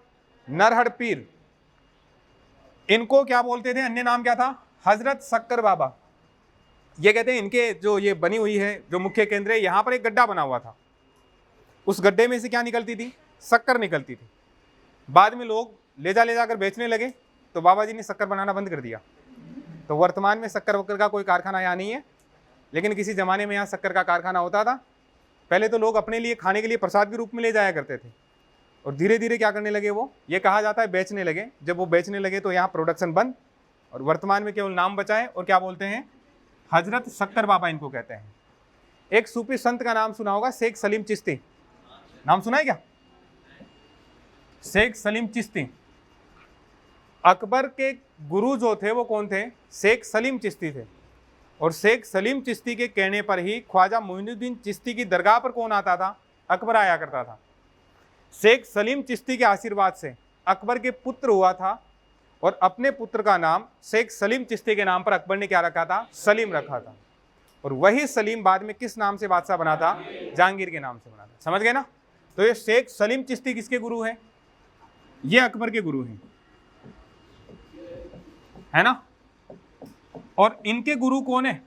नरहड़ पीर। इनको क्या बोलते थे? अन्य नाम क्या था? हजरत शक्कर बाबा। ये कहते हैं इनके जो ये बनी हुई है जो मुख्य केंद्र है, यहां पर एक गड्ढा बना हुआ था, उस गड्ढे में से क्या निकलती थी? शक्कर निकलती थी। बाद में लोग ले जाकर बेचने लगे, तो बाबा जी ने शक्कर बनाना बंद कर दिया। तो वर्तमान में शक्कर वक्कर का कोई कारखाना यहाँ नहीं है, लेकिन किसी जमाने में यहाँ शक्कर का कारखाना होता था। पहले तो लोग अपने लिए खाने के लिए प्रसाद के रूप में ले जाया करते थे, और धीरे धीरे क्या करने लगे? वो, ये कहा जाता है, बेचने लगे। जब वो बेचने लगे तो यहाँ प्रोडक्शन बंद, और वर्तमान में केवल नाम बचा है, और क्या बोलते हैं? हजरत शक्कर बाबा इनको कहते हैं। एक सूफी संत का नाम सुना होगा, शेख सलीम चिश्ती। नाम सुना है क्या? शेख सलीम चिश्ती। अकबर के गुरु जो थे वो कौन थे? शेख सलीम चिश्ती थे। और शेख सलीम चिश्ती के कहने पर ही ख्वाजा मोइनुद्दीन चिश्ती की दरगाह पर कौन आता था? अकबर आया करता था। शेख सलीम चिश्ती के आशीर्वाद से अकबर के पुत्र हुआ था, और अपने पुत्र का नाम शेख सलीम चिश्ती के नाम पर अकबर ने क्या रखा था? सलीम रखा था। और वही सलीम बाद में किस नाम से बादशाह बना था? जहांगीर के नाम से बना था। समझ गए ना? तो ये शेख सलीम चिश्ती किसके गुरु हैं? ये अकबर के गुरु हैं, है ना। और इनके गुरु कौन है?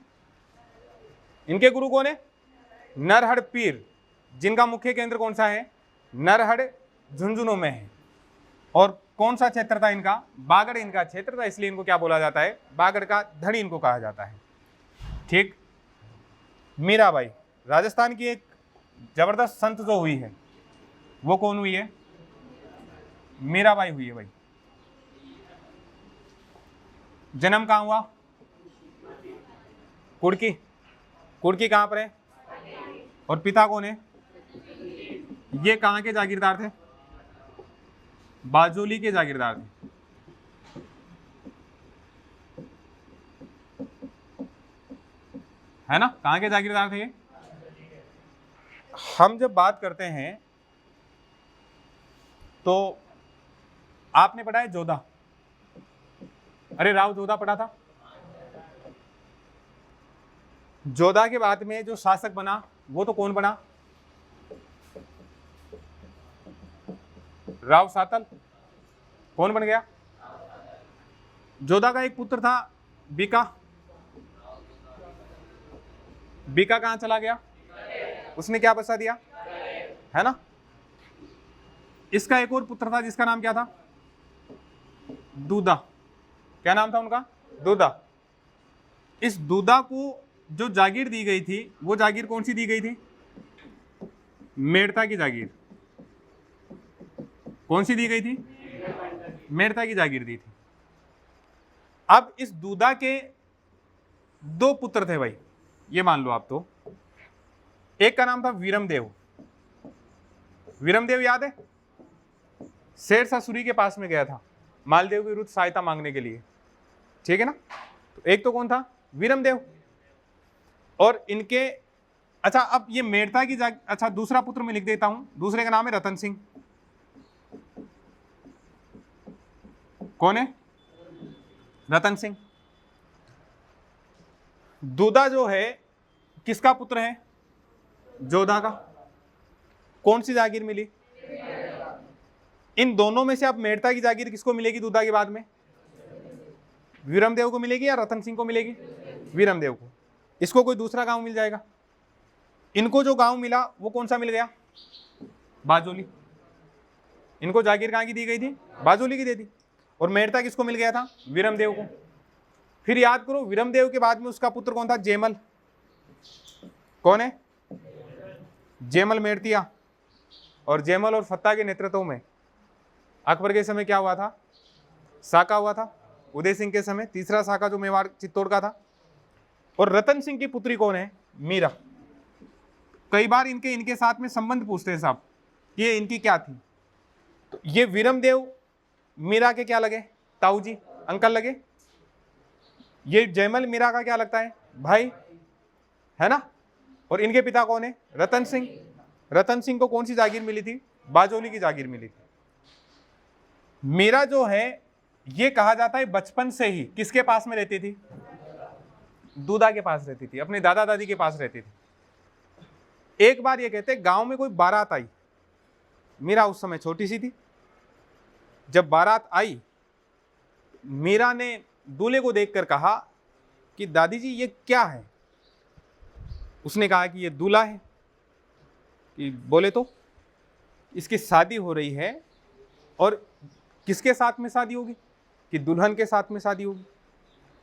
इनके गुरु कौन है? नरहड़ पीर, जिनका मुख्य केंद्र कौन सा है? नरहड़ झुंझुनू में है। और कौन सा क्षेत्र था इनका? बागड़ इनका क्षेत्र था, इसलिए इनको क्या बोला जाता है? बागड़ का धनी इनको कहा जाता है। ठीक। मीराबाई, राजस्थान की एक जबरदस्त संत जो हुई है वो कौन हुई है? मीराबाई हुई है भाई। जन्म कहां हुआ? कुड़की। कुड़की कहां पर है? और पिता कौन है? ये कहां के जागीरदार थे? बाजोली के जागीरदार थे, है ना। कहां के जागीरदार थे ये? हम जब बात करते हैं तो आपने पढ़ा है जोधा? अरे राव जोधा पढ़ा था? जोधा के बाद में जो शासक बना वो तो कौन बना? राव सातल। कौन बन गया? जोधा का एक पुत्र था बीका। बीका कहां चला गया? उसने क्या बसा दिया, है ना। इसका एक और पुत्र था जिसका नाम क्या था? दूधा। क्या नाम था उनका? दूधा। इस दूधा को जो जागीर दी गई थी वो जागीर कौन सी दी गई थी? मेड़ता की जागीर। कौन सी दी गई थी? मेड़ता की जागीर दी थी। अब इस दूधा के दो पुत्र थे भाई, ये मान लो आप। तो एक का नाम था वीरमदेव। वीरमदेव याद है? शेरशाह सूरी के पास में गया था मालदेव के विरुद्ध सहायता मांगने के लिए, ठीक है ना। तो एक तो कौन था? वीरमदेव। और इनके, अच्छा अब ये मेड़ता की अच्छा दूसरा पुत्र मैं लिख देता हूं, दूसरे का नाम है रतन सिंह। कौन है? रतन सिंह। दूधा जो है किसका पुत्र है? जोधा का। कौन सी जागीर मिली? इन दोनों में से अब मेड़ता की जागीर किसको मिलेगी दूधा के बाद में? वीरमदेव को मिलेगी या रतन सिंह को मिलेगी? वीरमदेव को। इसको कोई दूसरा गांव मिल जाएगा। इनको जो गांव मिला वो कौन सा मिल गया? बाजोली। इनको जागीर कहां की दी गई थी? बाजोली की दे दी। और मेड़ता किसको मिल गया था? वीरमदेव को। फिर याद करो, वीरमदेव के बाद में उसका पुत्र कौन था? जेमल। कौन है? जेमल मेड़तिया। और जेमल और फत्ता के नेतृत्व में अकबर के समय क्या हुआ था? साका हुआ था। उदय सिंह के समय तीसरा साका जो मेवाड़ चित्तौड़ का था। और रतन सिंह की पुत्री कौन है? मीरा। कई बार इनके साथ में संबंध पूछते हैं साहब, ये इनकी क्या थी? तो ये वीरमदेव मीरा के क्या लगे? ताऊ जी, अंकल लगे। ये जयमल मीरा का क्या लगता है? भाई, है ना। और इनके पिता कौन है? रतन सिंह। रतन सिंह को कौन सी जागीर मिली थी? बाजोली की जागीर मिली थी। मीरा जो है ये कहा जाता है बचपन से ही किसके पास में रहती थी? दूधा के पास रहती थी, अपने दादा दादी के पास रहती थी। एक बार ये कहते गांव में कोई बारात आई। मीरा उस समय छोटी सी थी। जब बारात आई, मीरा ने दूल्हे को देखकर कहा कि दादी जी ये क्या है? उसने कहा कि ये दूल्हा है। कि बोले तो इसकी शादी हो रही है। और किसके साथ में शादी होगी? कि दुल्हन के साथ में शादी होगी।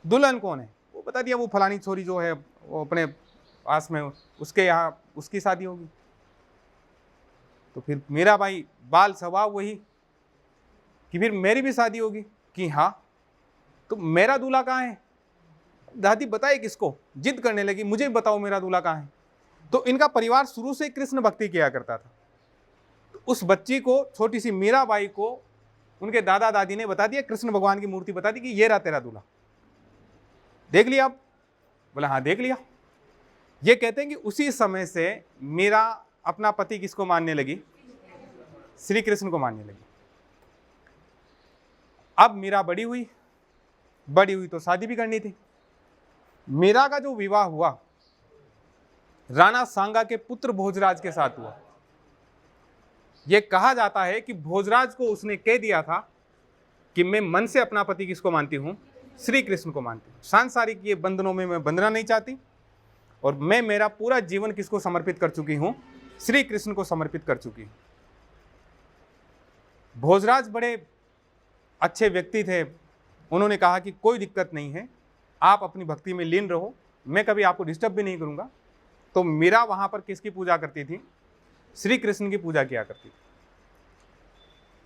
दुल्हन कौन है? वो बता दिया, वो फलानी छोरी जो है वो अपने पास में, उसके यहाँ उसकी शादी होगी। तो फिर मेरा भाई बाल स्वभाव वही कि फिर मेरी भी शादी होगी। कि हाँ, तो मेरा दूल्हा कहाँ है? दादी बताए किसको? जिद करने लगी, मुझे बताओ मेरा दूल्हा कहाँ है। तो इनका परिवार शुरू से कृष्ण भक्ति किया करता था। तो उस बच्ची को, छोटी सी मीरा बाई को, उनके दादा दादी ने बता दिया, कृष्ण भगवान की मूर्ति बता दी कि ये रहा तेरा दूल्हा, देख लिया आप? बोला हाँ देख लिया। ये कहते हैं कि उसी समय से मीरा अपना पति किसको मानने लगी? श्री कृष्ण को मानने लगी। अब मीरा बड़ी हुई तो शादी भी करनी थी। मीरा का जो विवाह हुआ राणा सांगा के पुत्र भोजराज के साथ हुआ। यह कहा जाता है कि भोजराज को उसने कह दिया था कि मैं मन से अपना पति किसको मानती हूं? श्री कृष्ण को मानती हूं। सांसारिक ये बंधनों में मैं बंधना नहीं चाहती, और मैं मेरा पूरा जीवन किसको समर्पित कर चुकी हूं? श्री कृष्ण को समर्पित कर चुकी हूं। भोजराज बड़े अच्छे व्यक्ति थे। उन्होंने कहा कि कोई दिक्कत नहीं है, आप अपनी भक्ति में लीन रहो, मैं कभी आपको डिस्टर्ब भी नहीं करूंगा। तो मीरा वहां पर किसकी पूजा करती थी? श्री कृष्ण की पूजा किया करती थी।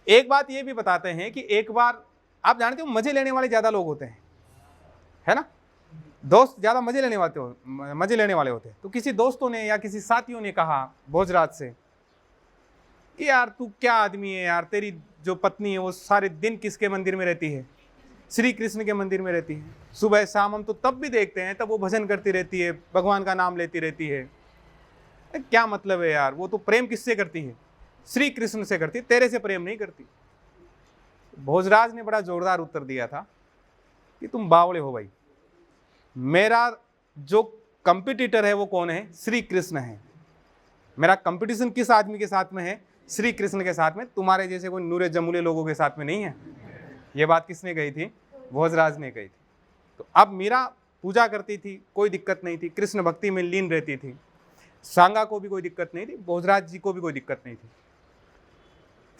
एक बात ये भी बताते हैं कि एक बार, आप जानते हो मजे लेने वाले ज्यादा लोग होते हैं, है ना। दोस्त ज्यादा मजे लेने वाले होते हैं। तो किसी दोस्तों ने या किसी साथियों ने कहा भोजराज से कि यार तू क्या आदमी है यार, तेरी जो पत्नी है वो सारे दिन किसके मंदिर में रहती है? श्री कृष्ण के मंदिर में रहती है। सुबह शाम हम तो तब भी देखते हैं, तब वो भजन करती रहती है, भगवान का नाम लेती रहती है। क्या मतलब है यार, वो तो प्रेम किससे करती है? श्री कृष्ण से करती, तेरे से प्रेम नहीं करती। भोजराज ने बड़ा जोरदार उत्तर दिया था कि तुम बावड़े हो भाई, मेरा जो कंपटीटर है वो कौन है? श्री कृष्ण है। मेरा कंपटीशन किस आदमी के साथ में है? श्री कृष्ण के साथ में, तुम्हारे जैसे कोई नूरे जमूले लोगों के साथ में नहीं है। ये बात किसने कही थी? भोजराज ने कही थी। तो अब मीरा पूजा करती थी, कोई दिक्कत नहीं थी, कृष्ण भक्ति में लीन रहती थी। सांगा को भी कोई दिक्कत नहीं थी, भोजराज जी को भी कोई दिक्कत नहीं थी।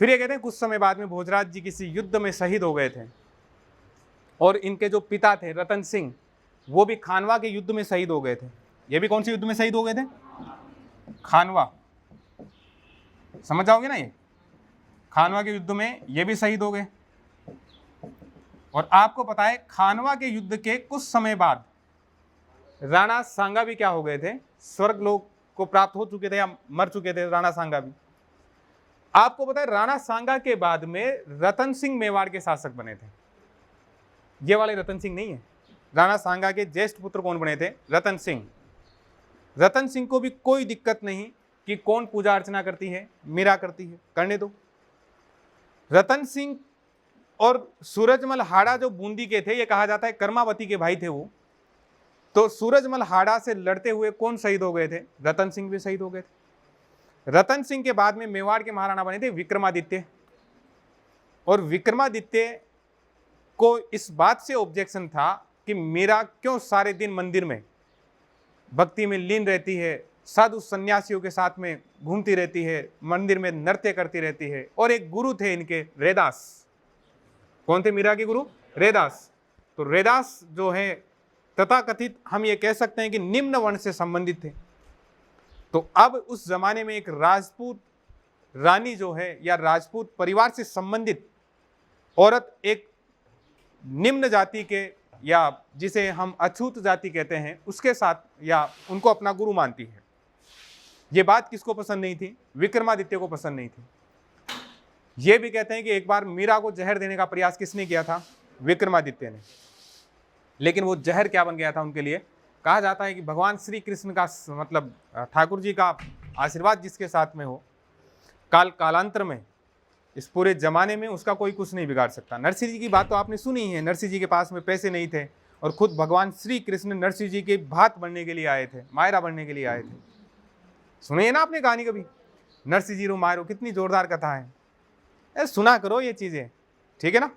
फिर ये कहते हैं कुछ समय बाद में भोजराज जी किसी युद्ध में शहीद हो गए थे, और इनके जो पिता थे रतन सिंह, वो भी खानवा के युद्ध में शहीद हो गए थे। ये भी कौन से युद्ध में शहीद हो गए थे? खानवा। समझ जाओगे ना, ये खानवा के युद्ध में ये भी शहीद हो गए। और आपको पता है खानवा के युद्ध के कुछ समय बाद राणा सांगा भी क्या हो गए थे? स्वर्ग लोक को प्राप्त हो चुके थे या मर चुके थे राणा सांगा भी। आपको पता है राणा सांगा के बाद में रतन सिंह मेवाड़ के शासक बने थे। ये वाले रतन सिंह नहीं है। राणा सांगा के ज्येष्ठ पुत्र कौन बने थे? रतन सिंह। रतन सिंह को भी कोई दिक्कत नहीं कि कौन पूजा अर्चना करती है, मीरा करती है, करने दो। रतन सिंह और सूरजमल हाड़ा जो बूंदी के थे, ये कहा जाता है कर्मावती के भाई थे वो। तो सूरजमल हाड़ा से लड़ते हुए कौन शहीद हो गए थे? रतन सिंह भी शहीद हो गए थे। रतन सिंह के बाद में मेवाड़ के महाराणा बने थे विक्रमादित्य, और विक्रमादित्य को इस बात से ऑब्जेक्शन था कि मीरा क्यों सारे दिन मंदिर में भक्ति में लीन रहती है, साधु सन्यासियों के साथ में घूमती रहती है, मंदिर में नृत्य करती रहती है। और एक गुरु थे इनके, रैदास। कौन थे मीरा के गुरु? रैदास। तो रैदास जो है तथाकथित हम ये कह सकते हैं कि निम्न वर्ण से संबंधित थे। तो अब उस जमाने में एक राजपूत रानी जो है या राजपूत परिवार से संबंधित औरत एक निम्न जाति के या जिसे हम अछूत जाति कहते हैं उसके साथ या उनको अपना गुरु मानती है। ये बात किसको पसंद नहीं थी? विक्रमादित्य को पसंद नहीं थी। ये भी कहते हैं कि एक बार मीरा को जहर देने का प्रयास किसने किया था? विक्रमादित्य ने। लेकिन वो जहर क्या बन गया था उनके लिए? कहा जाता है कि भगवान श्री कृष्ण का मतलब ठाकुर जी का आशीर्वाद जिसके साथ में हो, कालांतर में इस पूरे जमाने में उसका कोई कुछ नहीं बिगाड़ सकता। नरसिंह जी की बात तो आपने सुनी ही है। नरसिंह जी के पास में पैसे नहीं थे और खुद भगवान श्री कृष्ण नरसिंह जी के भात बनने के लिए आए थे, मायरा बनने के लिए आए थे। सुनिए ना आपने कहानी कभी? नरसिंह जी रो मायरो, कितनी जोरदार कथा है, सुना करो ये चीजें, ठीक है ना।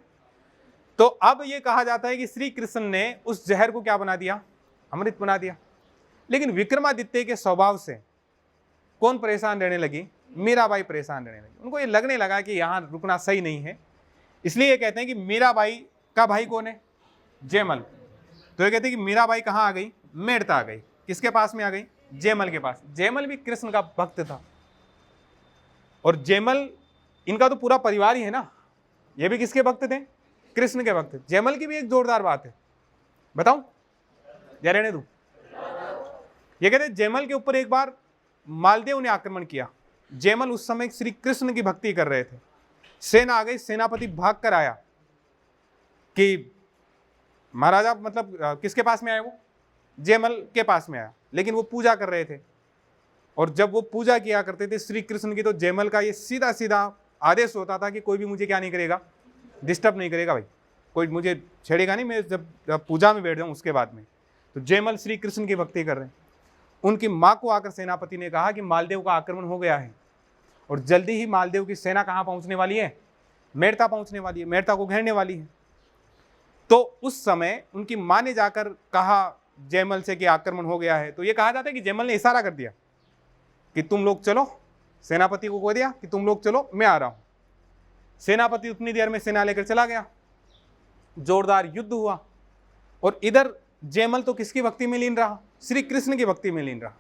तो अब ये कहा जाता है कि श्री कृष्ण ने उस जहर को क्या बना दिया? अमृत बना दिया। लेकिन विक्रमादित्य के स्वभाव से कौन परेशान रहने लगी? मीराबाई परेशान रहने लगी। उनको ये लगने लगा कि यहाँ रुकना सही नहीं है, इसलिए ये कहते हैं कि मीराबाई का भाई कौन है? जयमल। तो ये कहते हैं कि मीराबाई कहाँ आ गई? मेड़ता आ गई। किसके पास में आ गई? जयमल के पास। जयमल भी कृष्ण का भक्त था, और जयमल इनका तो पूरा परिवार ही है ना, ये भी किसके भक्त थे? कृष्ण के भक्त। जयमल की भी एक जोरदार बात है, बताऊं या रहने दूं? ये कहते हैं जयमल के ऊपर एक बार मालदेव ने आक्रमण किया। जयमल उस समय श्री कृष्ण की भक्ति कर रहे थे। सेना आ गई, सेनापति भाग कर आया कि महाराजा मतलब किसके पास में आए? वो जयमल के पास में आया, लेकिन वो पूजा कर रहे थे। और जब वो पूजा किया करते थे श्री कृष्ण की, तो जयमल का ये सीधा सीधा आदेश होता था कि कोई भी मुझे क्या नहीं करेगा? डिस्टर्ब नहीं करेगा भाई, कोई मुझे छेड़ेगा नहीं, मैं जब पूजा में बैठ जाऊं उसके बाद में। तो जयमल श्री कृष्ण की भक्ति कर रहे हैं। उनकी माँ को आकर सेनापति ने कहा कि मालदेव का आक्रमण हो गया है और जल्दी ही मालदेव की सेना कहाँ पहुंचने वाली है? मेड़ता पहुंचने वाली है, मेड़ता को घेरने वाली है। तो उस समय उनकी माँ ने जाकर कहा जयमल से कि आक्रमण हो गया है। तो ये कहा जाता है कि जयमल ने इशारा कर दिया कि तुम लोग चलो, सेनापति को कह दिया कि तुम लोग चलो, मैं आ रहा हूं। सेनापति उतनी देर में सेना लेकर चला गया। जोरदार युद्ध हुआ, और इधर जयमल तो किसकी भक्ति में लीन रहा? श्री कृष्ण की भक्ति में लीन रहा।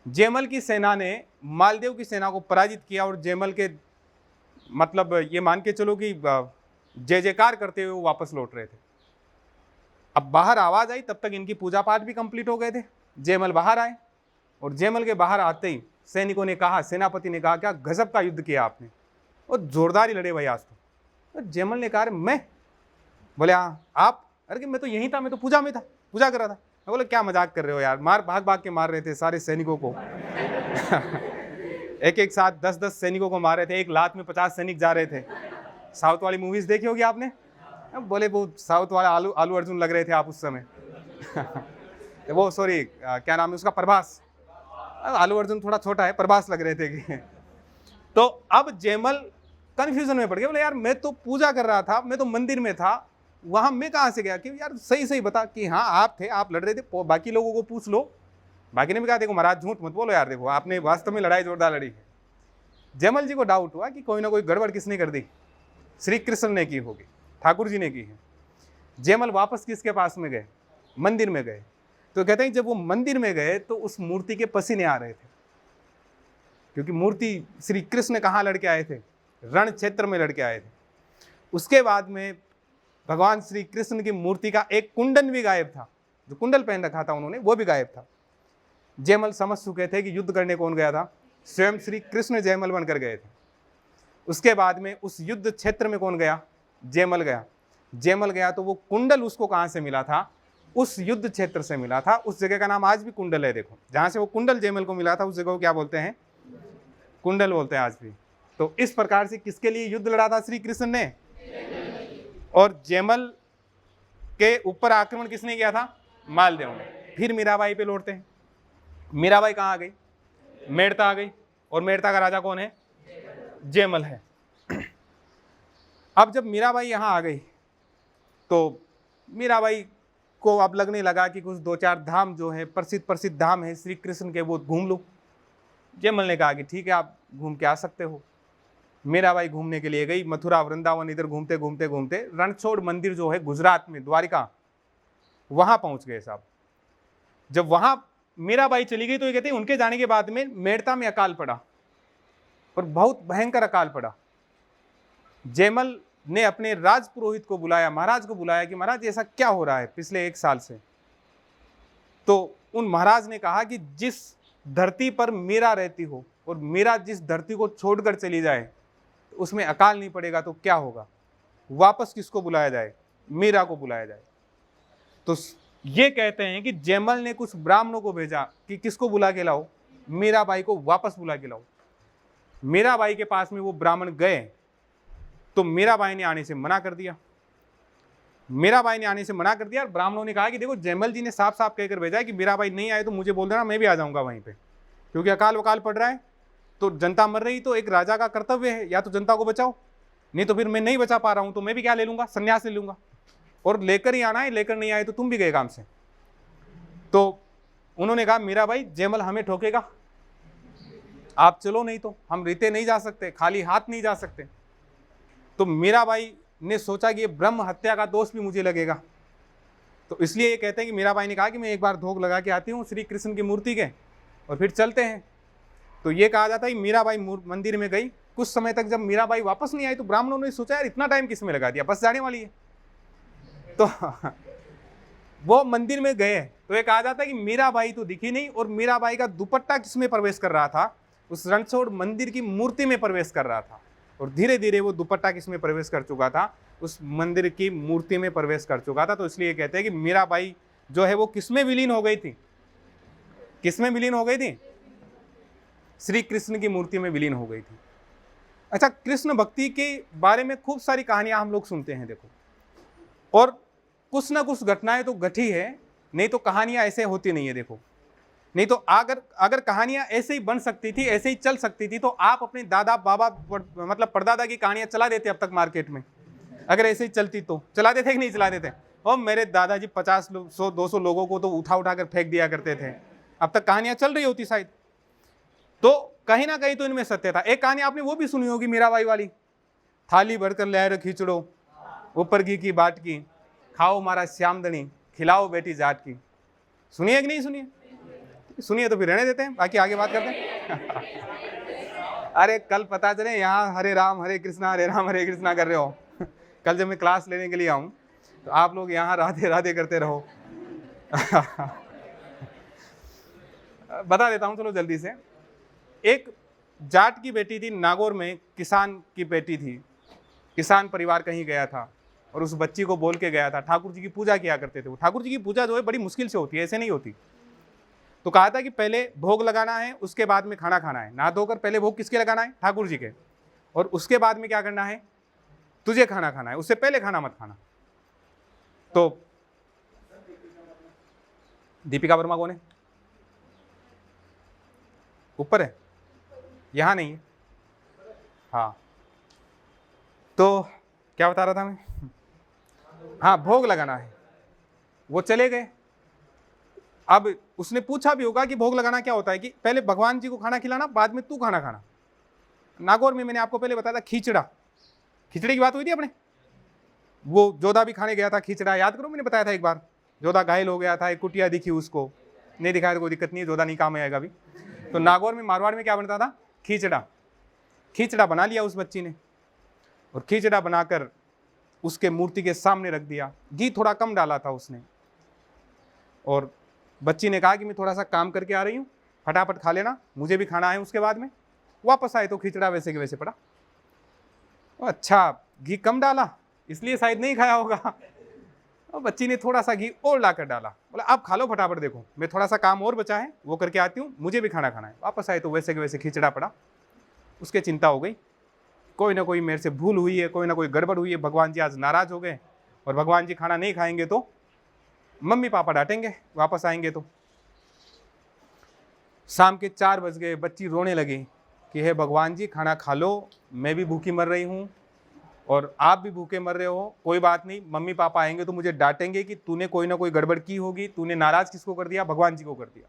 जयमल की सेना ने मालदेव की सेना को पराजित किया, और जयमल के मतलब ये मान के चलो कि जय जयकार करते हुए वो वापस लौट रहे थे। अब बाहर आवाज आई, तब तक इनकी पूजा पाठ भी कंप्लीट हो गए थे। जयमल बाहर आए, और जयमल के बाहर आते ही सैनिकों ने कहा, सेनापति ने कहा, क्या गजब का युद्ध किया आपने, और जोरदार ही लड़े भाई आज तो। जयमल ने कहा, मैं? बोले हाँ आप? अरे कि मैं तो यहीं था, मैं तो पूजा में था, पूजा कर रहा था। मैं बोले क्या मजाक कर रहे हो यार, मार भाग भाग के मार रहे थे सारे सैनिकों को एक एक साथ 10-10 सैनिकों को मार रहे थे, एक लात में 50 सैनिक जा रहे थे। साउथ वाली मूवीज देखी होगी आपने? बोले वो साउथ वाले आलू अर्जुन लग रहे थे आप उस समय वो सॉरी क्या नाम है उसका, प्रभास। आलू अर्जुन थोड़ा छोटा है, प्रभास लग रहे थे कि तो अब जयमल कंफ्यूजन में पड़ गया। बोले यार मैं तो पूजा कर रहा था, मैं तो मंदिर में था, वहां मैं कहां से गया? कि यार सही सही बता कि हाँ आप थे, आप लड़ रहे थे, बाकी लोगों को पूछ लो। बाकी ने भी कहा देखो महाराज झूठ मत बोलो यार, देखो आपने वास्तव में लड़ाई जोरदार लड़ी है। जयमल जी को डाउट हुआ कि कोई ना कोई गड़बड़ किसने कर दी, श्री कृष्ण ने की होगी, ठाकुर जी ने की है। जयमल वापस किसके पास में गए? मंदिर में गए। तो कहते हैं जब वो मंदिर में गए तो उस मूर्ति के पसीने आ रहे थे, क्योंकि मूर्ति श्री कृष्ण कहाँ लड़के आए थे? रण क्षेत्र में लड़के आए थे। उसके बाद में भगवान श्री कृष्ण की मूर्ति का एक कुंडल भी गायब था, जो कुंडल पहन रखा था उन्होंने वो भी गायब था। जयमल समझ चुके थे कि युद्ध करने कौन गया था? स्वयं श्री कृष्ण जयमल बनकर गए थे। उसके बाद में उस युद्ध क्षेत्र में कौन गया? जयमल गया। जयमल गया तो वो कुंडल उसको कहाँ से मिला था? उस युद्ध क्षेत्र से मिला था। उस जगह का नाम आज भी कुंडल है। देखो, जहां से वो कुंडल जयमल को मिला था उस जगह को क्या बोलते हैं? कुंडल बोलते हैं आज भी। तो इस प्रकार से किसके लिए युद्ध लड़ा था श्री कृष्ण ने? और जयमल के ऊपर आक्रमण किसने किया था? मालदेव ने। फिर मीराबाई पे लौटते हैं। मीराबाई कहाँ आ गई? मेड़ता आ गई। और मेड़ता का राजा कौन है? जयमल है। अब जब मीराबाई यहाँ आ गई तो मीराबाई को अब लगने लगा कि कुछ 2-4 धाम जो है प्रसिद्ध धाम है श्री कृष्ण के, वो घूम लूँ। जयमल ने कहा कि ठीक है, आप घूम के आ सकते हो। मीराबाई घूमने के लिए गई, मथुरा वृंदावन इधर घूमते घूमते घूमते रणछोड़ मंदिर जो है गुजरात में, द्वारिका, वहां पहुंच गए साहब। जब वहां मीराबाई चली गई तो ये कहते हैं उनके जाने के बाद में मेड़ता में अकाल पड़ा, और बहुत भयंकर अकाल पड़ा। जयमल ने अपने राज पुरोहित को बुलाया, महाराज को बुलाया कि महाराज ऐसा क्या हो रहा है पिछले 1 साल से। तो उन महाराज ने कहा कि जिस धरती पर मीरा रहती हो और मीरा जिस धरती को छोड़कर चली जाए तो उसमें अकाल नहीं पड़ेगा तो क्या होगा? वापस किसको बुलाया जाए? मीरा को बुलाया जाए। तो ये कहते हैं कि जयमल ने कुछ ब्राह्मणों को भेजा कि किसको बुला के लाओ? मीराबाई को वापस बुला के लाओ। मीराबाई के पास में वो ब्राह्मण गए तो मीराबाई ने आने से मना कर दिया। मीराबाई ने आने से मना कर दिया और ब्राह्मणों ने कहा कि देखो, जयमल जी ने साफ साफ कहकर भेजा है कि मीराबाई नहीं आए तो मुझे बोल देना, मैं भी आ जाऊंगा वहीं पे, क्योंकि अकाल वकाल पड़ रहा है, तो जनता मर रही, तो एक राजा का कर्तव्य है या तो जनता को बचाओ, नहीं तो फिर मैं नहीं बचा पा रहा हूं तो मैं भी क्या ले लूंगा? संन्यास ले लूंगा, और लेकर ही आना है, लेकर नहीं आए तो तुम भी गए काम से। तो उन्होंने कहा मीराबाई, जयमल हमें ठोकेगा, आप चलो, नहीं तो हम रीते नहीं जा सकते, खाली हाथ नहीं जा सकते। तो मीराबाई ने सोचा कि ये ब्रह्म हत्या का दोष भी मुझे लगेगा, तो इसलिए ये कहते हैं कि मीराबाई ने कहा कि मैं एक बार धोख लगा के आती हूँ श्री कृष्ण की मूर्ति के और फिर चलते हैं। तो ये कहा जाता है कि मीराबाई मंदिर में गई। कुछ समय तक जब मीराबाई वापस नहीं आई तो ब्राह्मणों ने सोचा यार इतना टाइम किसमें लगा दिया, बस जाने वाली है। तो वो मंदिर में गए तो ये कहा जाता है कि मीराबाई तो दिखी नहीं, और मीराबाई का दुपट्टा किसमें प्रवेश कर रहा था? उस रणछोड़ मंदिर की मूर्ति में प्रवेश कर रहा था, और धीरे धीरे वो दुपट्टा किसमें प्रवेश कर चुका था? उस मंदिर की मूर्ति में प्रवेश कर चुका था। तो इसलिए कहते हैं कि मीराबाई जो है वो किसमें विलीन हो गई थी? किसमें विलीन हो गई थी? श्री कृष्ण की मूर्ति में विलीन हो गई थी। अच्छा, कृष्ण भक्ति के बारे में खूब सारी कहानियां हम लोग सुनते हैं, देखो, और कुछ ना कुछ घटनाएं तो घटी है, नहीं तो कहानियां ऐसे होती नहीं है। देखो, नहीं तो अगर कहानियां ऐसे ही बन सकती थी, ऐसे ही चल सकती थी, तो आप अपने दादा बाबा मतलब परदादा की कहानियां चला देते अब तक मार्केट में। अगर ऐसे ही चलती तो चला देते कि नहीं चला देते? और मेरे दादाजी 50 100 200 लोगों को तो उठा उठा कर फेंक दिया करते थे, अब तक कहानियां चल रही होती शायद। तो कहीं ना कहीं तो इनमें सत्य था। एक कहानी आपने वो भी सुनी होगी मीराबाई वाली, थाली भरकर लहर खींचड़ो, ऊपर घी की बाट की, खाओ मारा श्यामदनी, खिलाओ बेटी जाट की। सुनिए कि नहीं सुनिए? सुनिए तो फिर रहने देते हैं, बाकी आगे बात करते हैं। अरे कल पता चले यहाँ हरे राम हरे कृष्णा कर रहे हो। कल जब मैं क्लास लेने के लिए आऊँ तो आप लोग यहाँ राधे राधे करते रहो। बता देता हूँ चलो जल्दी से। एक जाट की बेटी थी, नागौर में किसान की बेटी थी, किसान परिवार कहीं गया था और उस बच्ची को बोल के गया था, ठाकुर जी की पूजा किया करते थे वो। ठाकुर जी की पूजा जो है बड़ी मुश्किल से होती है, ऐसे नहीं होती। तो कहा था कि पहले भोग लगाना है, उसके बाद में खाना खाना है। नहा धोकर पहले भोग किसके लगाना है? ठाकुर जी के। और उसके बाद में क्या करना है? तुझे खाना खाना है, उससे पहले खाना मत खाना। तो दीपिका वर्मा कौन है? ऊपर है, यहाँ नहीं है। हाँ, तो क्या बता रहा था मैं? हाँ, भोग लगाना है। वो चले गए। अब उसने पूछा भी होगा कि भोग लगाना क्या होता है, कि पहले भगवान जी को खाना खिलाना, बाद में तू खाना खाना। नागौर में मैंने आपको पहले बताया था खिचड़ा, खिचड़ी की बात हुई थी अपने। वो जोधा भी खाने गया था खिचड़ा, याद करो, मैंने बताया था एक बार। जोधा घायल हो गया था, एक कुटिया दिखी उसको, नहीं दिखाया तो कोई दिक्कत नहीं है, जोधा नहीं काम आएगा अभी। तो नागौर में मारवाड़ में क्या बनता था? खिचड़ा। खिचड़ा बना लिया उस बच्ची ने, और खिचड़ा बनाकर उसके मूर्ति के सामने रख दिया। घी थोड़ा कम डाला था उसने, और बच्ची ने कहा कि मैं थोड़ा सा काम करके आ रही हूँ, फटाफट खा लेना, मुझे भी खाना है उसके बाद में। वापस आए तो खिचड़ा वैसे के वैसे पड़ा। अच्छा, घी कम डाला इसलिए शायद नहीं खाया होगा। और बच्ची ने थोड़ा सा घी और ला कर डाला, बोला आप खा लो फटाफट, देखो मैं थोड़ा सा काम और बचा है वो करके आती हूँ, मुझे भी खाना खाना है। वापस आए तो वैसे के वैसे खिचड़ा पड़ा। उसके चिंता हो गई, कोई ना कोई मेरे से भूल हुई है, कोई ना कोई गड़बड़ हुई है, भगवान जी आज नाराज हो गए और भगवान जी खाना नहीं खाएंगे तो मम्मी पापा डांटेंगे वापस आएंगे तो। शाम के 4 बज गए, बच्ची रोने लगी कि हे भगवान जी खाना खा लो, मैं भी भूखी मर रही हूँ और आप भी भूखे मर रहे हो, कोई बात नहीं, मम्मी पापा आएंगे तो मुझे डांटेंगे कि तूने कोई ना कोई गड़बड़ की होगी, तूने नाराज किसको कर दिया, भगवान जी को कर दिया।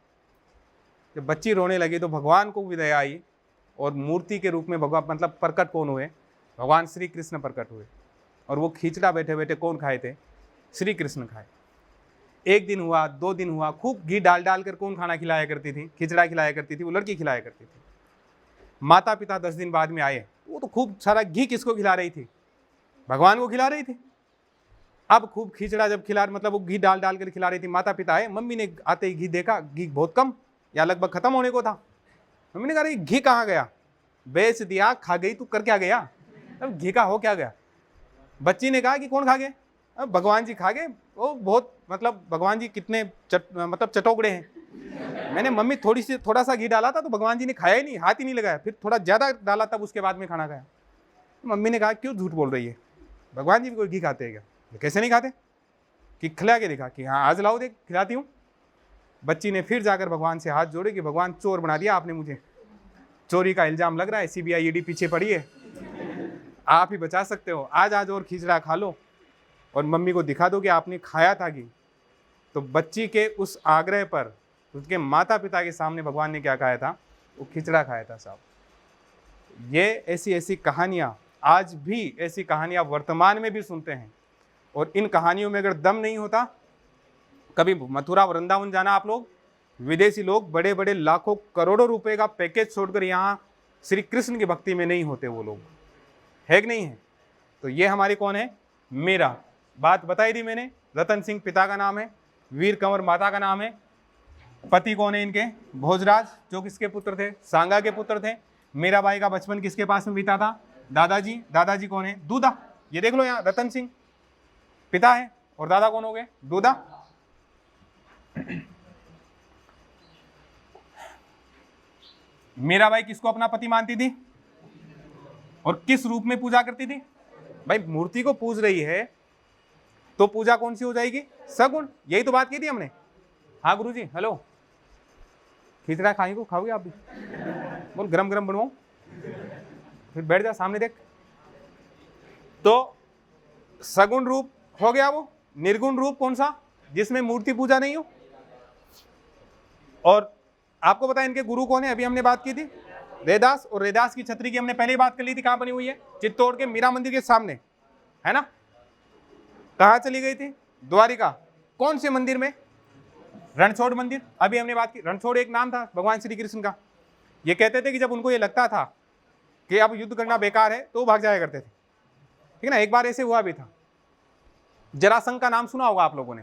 जब बच्ची रोने लगी तो भगवान को भी दया आई और मूर्ति के रूप में भगवान, मतलब प्रकट कौन हुए, भगवान श्री कृष्ण प्रकट हुए। और वो खिचड़ा बैठे बैठे कौन खाए थे, श्री कृष्ण खाए। 1 दिन हुआ, 2 दिन हुआ, खूब घी डाल डाल कर कौन खाना खिलाया करती थी, खिचड़ा खिलाया करती थी, वो लड़की खिलाया करती थी। माता पिता 10 दिन बाद में आए, वो तो खूब सारा घी किसको खिला रही थी, भगवान को खिला रही थी। अब खूब खिचड़ा जब खिला, मतलब वो घी डाल डाल कर खिला रही थी, माता पिता आए, मम्मी ने आते ही घी देखा, घी बहुत कम या लगभग खत्म होने को था। मम्मी ने कहा घी कहाँ गया, बेच दिया, खा गई, तू कर क्या गया, अब घी का हो क्या गया। बच्ची ने कहा कि कौन खा गए, अब भगवान जी खा गए, वो बहुत, मतलब भगवान जी कितने मतलब चटोकड़े हैं। मैंने मम्मी थोड़ा सा घी डाला था तो भगवान जी ने खाया ही नहीं, हाथ ही नहीं लगाया, फिर थोड़ा ज़्यादा डाला तब उसके बाद में खाना खाया। मम्मी ने कहा क्यों झूठ बोल रही है, भगवान जी भी कोई घी खाते हैं क्या, कैसे नहीं खाते, कि खिला के दिखा कि हाँ आज लाओ देख खिलाती हूँ। बच्ची ने फिर जाकर भगवान से हाथ जोड़े कि भगवान चोर बना दिया आपने मुझे, चोरी का इल्ज़ाम लग रहा है, CBI ED पीछे पड़ी है, आप ही बचा सकते हो, आज और खिचड़ा खा लो और मम्मी को दिखा दो कि आपने खाया था घी। तो बच्ची के उस आग्रह पर उसके माता पिता के सामने भगवान ने क्या खाया था, वो खिचड़ा खाया था साहब। ये ऐसी ऐसी कहानियाँ, आज भी ऐसी कहानियाँ वर्तमान में भी सुनते हैं। और इन कहानियों में अगर दम नहीं होता, कभी मथुरा वृंदावन जाना आप लोग, विदेशी लोग बड़े बड़े लाखों करोड़ों रुपए का पैकेज छोड़कर यहाँ श्री कृष्ण की भक्ति में नहीं होते, वो लोग है कि नहीं है। तो ये हमारी कौन है, मीरा, बात बताई थी मैंने। रतन सिंह पिता का नाम है, वीर कंवर माता का नाम है। पति कौन है इनके, भोजराज, जो किसके पुत्र थे, सांगा के पुत्र थे। मीराबाई का बचपन किसके पास में बीता था, दादाजी। दादाजी कौन है, दूधा। ये देख लो यहाँ रतन सिंह पिता है और दादा कौन हो गए, दूधा। मीराबाई किसको अपना पति मानती थी और किस रूप में पूजा करती थी। भाई मूर्ति को पूज रही है तो पूजा कौन सी हो जाएगी, सगुण। यही तो बात की थी हमने। हाँ गुरुजी हेलो, खिचड़ा खाएंगे, खाओगे आप भी, बोल गरम गरम बनवाओ, फिर बैठ जा सामने देख। तो सगुण रूप हो गया वो। निर्गुण रूप कौन सा, जिसमें मूर्ति पूजा नहीं हो। और आपको पता है इनके गुरु कौन है, अभी हमने बात की थी रैदास। और रैदास की छतरी की हमने पहले ही बात कर ली थी, कहां बनी हुई है, चित्तौड़ के मीरा मंदिर के सामने, है ना। कहां चली गई थी, द्वारिका। कौन से मंदिर में, रणछोड़ मंदिर। अभी हमने बात की, रणछोड़ एक नाम था भगवान श्री कृष्ण का। ये कहते थे कि जब उनको ये लगता था कि अब युद्ध करना बेकार है तो भाग जाया करते थे, ठीक है ना। एक बार ऐसे हुआ भी था, जरासंध का नाम सुना होगा आप लोगों ने,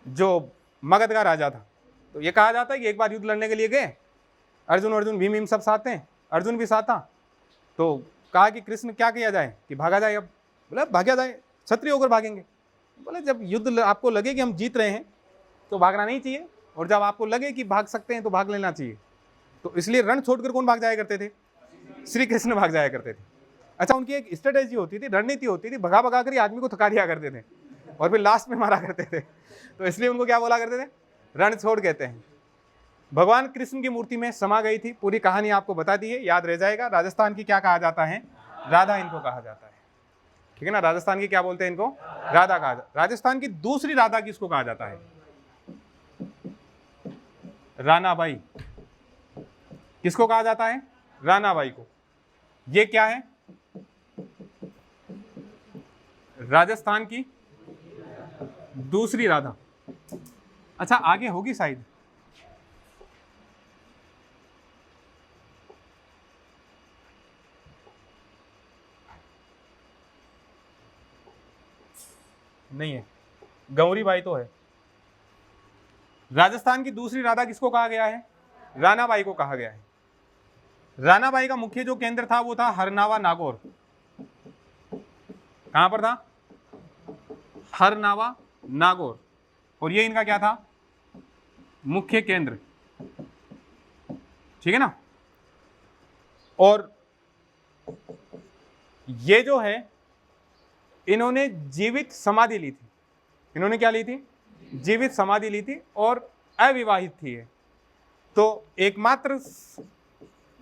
जो मगध का राजा था। तो ये कहा जाता है कि एक बार युद्ध लड़ने के लिए गए, अर्जुन भीम सब साथ हैं, अर्जुन भी साथ था। तो कहा कि कृष्ण क्या किया जाए कि भागा जाए। अब बोला भागा जाए, क्षत्रिय होकर भागेंगे। बोले जब युद्ध आपको लगे कि हम जीत रहे हैं तो भागना नहीं चाहिए, और जब आपको लगे कि भाग सकते हैं तो भाग लेना चाहिए। तो इसलिए रण छोड़कर कौन भाग जाया करते थे, श्री कृष्ण भाग जाया करते थे। अच्छा, उनकी एक स्ट्रेटेजी होती थी, रणनीति होती थी, भगा भगा कर आदमी को थका दिया करते थे और फिर लास्ट में मारा करते थे। तो इसलिए उनको क्या बोला करते थे, रणछोड़ कहते हैं। भगवान कृष्ण की मूर्ति में समा गई थी, पूरी कहानी आपको बता दी है, याद रह जाएगा। राजस्थान की क्या कहा जाता है, राधा इनको कहा जाता है, ठीक है ना। राजस्थान की क्या बोलते हैं इनको, राधा कहा जाता है। राजस्थान की दूसरी राधा किसको कहा जाता है, रानाबाई। किसको कहा जाता है, रानाबाई को। ये क्या है, राजस्थान की दूसरी राधा। अच्छा आगे होगी शायद, नहीं है, गौरीबाई तो है। राजस्थान की दूसरी राधा किसको कहा गया है, रानाबाई को कहा गया है। रानाबाई का मुख्य जो केंद्र था वो था हरनावा नागौर। कहां पर था, हरनावा, नागौर, और ये इनका क्या था, मुख्य केंद्र, ठीक है ना। और ये जो है इन्होंने जीवित समाधि ली थी, इन्होंने क्या ली थी, जीवित समाधि ली थी, और अविवाहित थी ये। तो एकमात्र,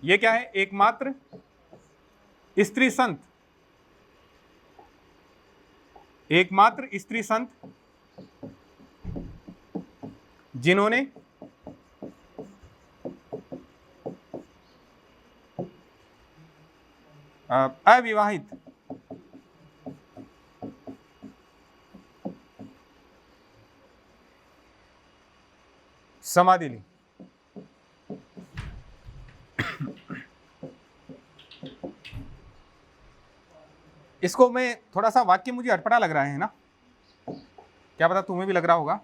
ये क्या है, एकमात्र स्त्री संत, एकमात्र स्त्री संत जिन्होंने अविवाहित समाधि ली। इसको मैं थोड़ा सा, वाक्य मुझे अटपटा लग रहा है ना, क्या पता तुम्हें भी लग रहा होगा।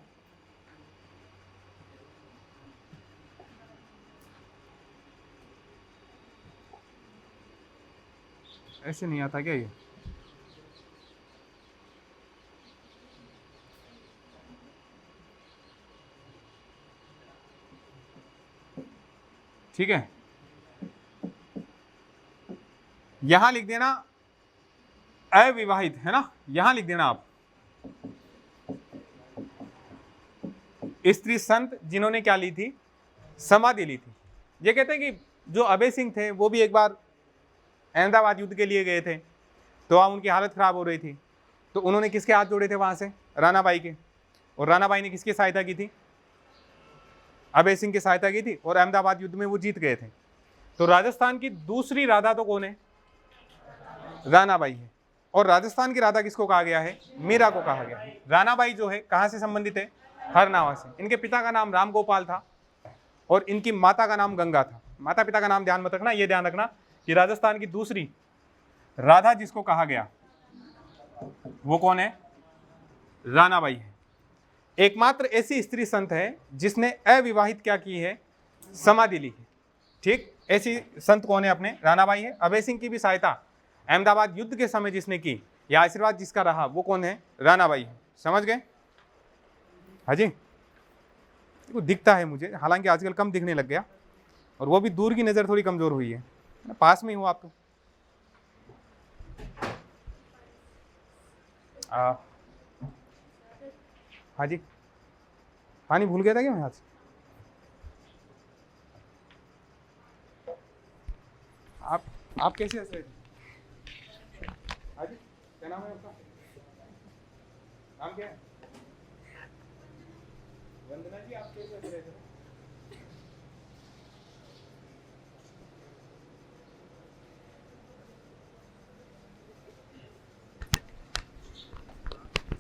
ऐसे नहीं आता क्या ये, ठीक है। यहां लिख देना अविवाहित, है ना, यहां लिख देना आप स्त्री संत जिन्होंने क्या ली थी, समाधि ली थी। ये कहते हैं कि जो अभय सिंह थे वो भी एक बार अहमदाबाद युद्ध के लिए गए थे, तो वहाँ उनकी हालत खराब हो रही थी, तो उन्होंने किसके हाथ जोड़े थे वहां से, रानाबाई के, और रानाबाई ने किसकी सहायता की थी, अभय सिंह की सहायता की थी, और अहमदाबाद युद्ध में वो जीत गए थे। तो राजस्थान की दूसरी राधा तो कौन है, रानाबाई है। और राजस्थान की राधा किसको कहा गया है, मीरा को कहा गया है। रानाबाई जो है कहाँ से संबंधित है, हरनावा से। इनके पिता का नाम राम गोपाल था और इनकी माता का नाम गंगा था। माता पिता का नाम ध्यान मत रखना, ये ध्यान रखना कि राजस्थान की दूसरी राधा जिसको कहा गया वो कौन है, रानाबाई है। एकमात्र ऐसी स्त्री संत है जिसने अविवाहित क्या की है, समाधि ली है। ठीक, ऐसी संत कौन है, अपने रानाबाई है। अभय सिंह की भी सहायता अहमदाबाद युद्ध के समय जिसने की, या आशीर्वाद जिसका रहा, वो कौन है, रानाबाई है। समझ गए हाजी। वो दिखता है मुझे, हालांकि आजकल कम दिखने लग गया, और वो भी दूर की नज़र थोड़ी कमज़ोर हुई है, पास में ही हो आप तो। हाजी, पानी भूल गया था क्या मैं आज? आप कैसे हंस रहे थे हाजी? क्या नाम है आपका? नाम क्या है? वंदना जी, आप कैसे हंस रहे थे?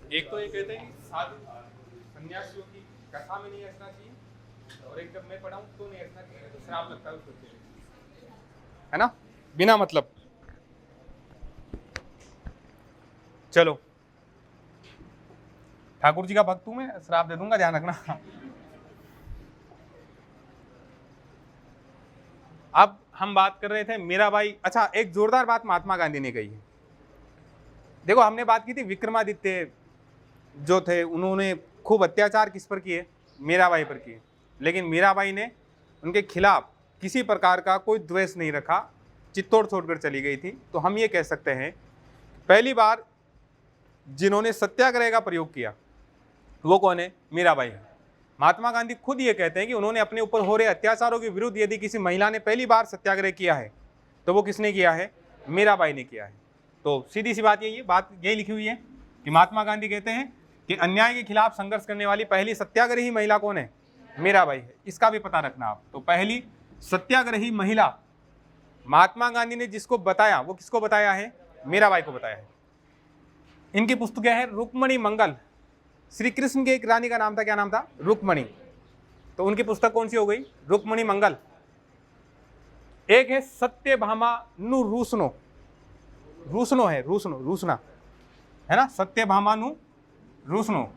एक तो ये कहते हैं कि साधु सन्यासियों की कथा में नहीं हंसना चाहिए, और एक जब मैं पढ़ाऊं तो नहीं हंसना चाहिए, तो श्राप लगता है उसको, है ना, बिना मतलब। चलो, ठाकुर जी का भक्त हूं मैं, श्राप दे दूंगा, ध्यान रखना। अब हम बात कर रहे थे मीराबाई। अच्छा, एक जोरदार बात महात्मा गांधी ने कही है। देखो, हमने बात की थी विक्रमादित्य जो थे, उन्होंने खूब अत्याचार किस पर किए, मीराबाई पर किए, लेकिन मीराबाई ने उनके खिलाफ किसी प्रकार का कोई द्वेष नहीं रखा, चित्तौड़ छोड़कर चली गई थी। तो हम ये कह सकते हैं पहली बार जिन्होंने सत्याग्रह का प्रयोग किया वो कौन है, मीराबाई है। महात्मा गांधी खुद ये कहते हैं कि उन्होंने अपने ऊपर हो रहे अत्याचारों के विरुद्ध यदि किसी महिला ने पहली बार सत्याग्रह किया है तो वो किसने किया है, मीराबाई ने किया है। तो सीधी सी बात यही है, बात यही लिखी हुई है कि महात्मा गांधी कहते हैं कि अन्याय के खिलाफ संघर्ष करने वाली पहली सत्याग्रही महिला कौन है, मीराबाई है। इसका भी पता रखना आप। तो पहली सत्याग्रही महिला महात्मा गांधी ने जिसको बताया वो किसको बताया है, मीराबाई को बताया है। इनकी पुस्तकें हैं रुक्मणी मंगल। श्री कृष्ण के एक रानी का नाम था, क्या नाम था, रुक्मणी। तो उनकी पुस्तक कौन सी हो गई, रुक्मणी मंगल। एक है सत्यभामा नु रूसनो, रूसनो है, रूसनो, रूसना है ना, सत्यभामा नु रूसनो।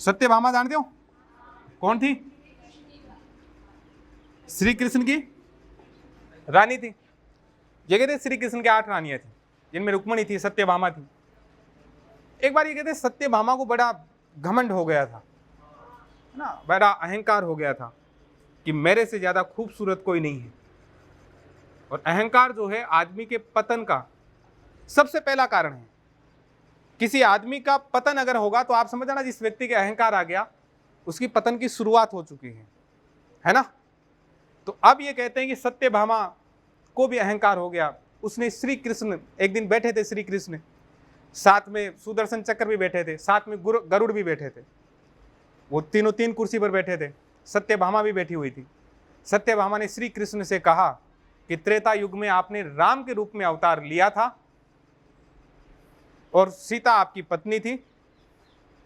सत्यभामा जानते हो कौन थी, श्री कृष्ण की रानी थी। ये कहते श्री कृष्ण की 8 रानियां थी, जिनमें रुक्मणी थी, सत्यभामा थी। एक बार ये कहते हैं सत्यभामा को बड़ा घमंड हो गया था ना, बड़ा अहंकार हो गया था कि मेरे से ज्यादा खूबसूरत कोई नहीं है। और अहंकार जो है आदमी के पतन का सबसे पहला कारण है। किसी आदमी का पतन अगर होगा तो आप समझ जाना, जिस व्यक्ति के अहंकार आ गया उसकी पतन की शुरुआत हो चुकी है ना। तो अब ये कहते हैं कि सत्यभामा को भी अहंकार हो गया। उसने श्री कृष्ण, एक दिन बैठे थे श्री कृष्ण, साथ में सुदर्शन चक्र भी बैठे थे, साथ में गरुड़ भी बैठे थे। वो तीनों तीन कुर्सी पर बैठे थे, सत्यभामा भी बैठी हुई थी। सत्यभामा ने श्री कृष्ण से कहा कि त्रेता युग में आपने राम के रूप में अवतार लिया था और सीता आपकी पत्नी थी,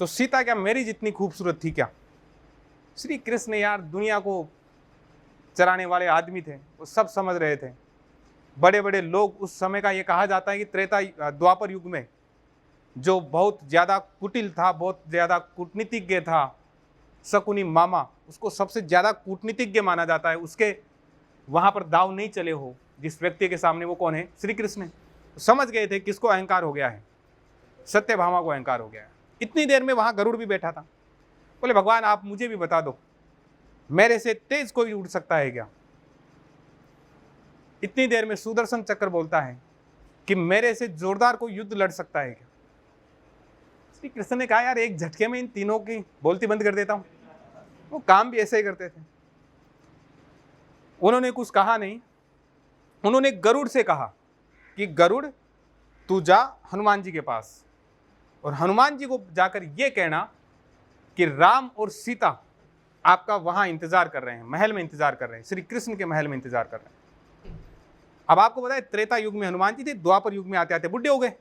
तो सीता क्या मेरी जितनी खूबसूरत थी क्या? श्री कृष्ण यार दुनिया को चराने वाले आदमी थे, वो सब समझ रहे थे। बड़े बड़े लोग उस समय का, ये कहा जाता है कि त्रेता द्वापर युग में जो बहुत ज़्यादा कुटिल था, बहुत ज़्यादा कूटनीतिज्ञ था, शकुनी मामा, उसको सबसे ज़्यादा कूटनीतिज्ञ माना जाता है। उसके वहाँ पर दाव नहीं चले हो जिस व्यक्ति के सामने, वो कौन है? श्री कृष्ण। समझ गए थे किसको अहंकार हो गया है, सत्यभामा को अहंकार हो गया है। इतनी देर में वहाँ गरुड़ भी बैठा था। बोले भगवान आप मुझे भी बता दो, मेरे से तेज कोई उड़ सकता है क्या? इतनी देर में सुदर्शन चक्र बोलता है कि मेरे से जोरदार कोई युद्ध लड़ सकता है क्या? श्री कृष्ण ने कहा यार एक झटके में इन तीनों की बोलती बंद कर देता हूं। वो काम भी ऐसे ही करते थे। उन्होंने कुछ कहा नहीं। उन्होंने गरुड़ से कहा कि गरुड़ तू जा हनुमान जी के पास और हनुमान जी को जाकर ये कहना कि राम और सीता आपका वहां इंतजार कर रहे हैं, महल में इंतजार कर रहे हैं, श्री कृष्ण के महल में इंतजार कर रहे हैं। अब आपको पता है त्रेता युग में हनुमान जी थे, द्वापर युग में आते आते बुढ़े हो गए,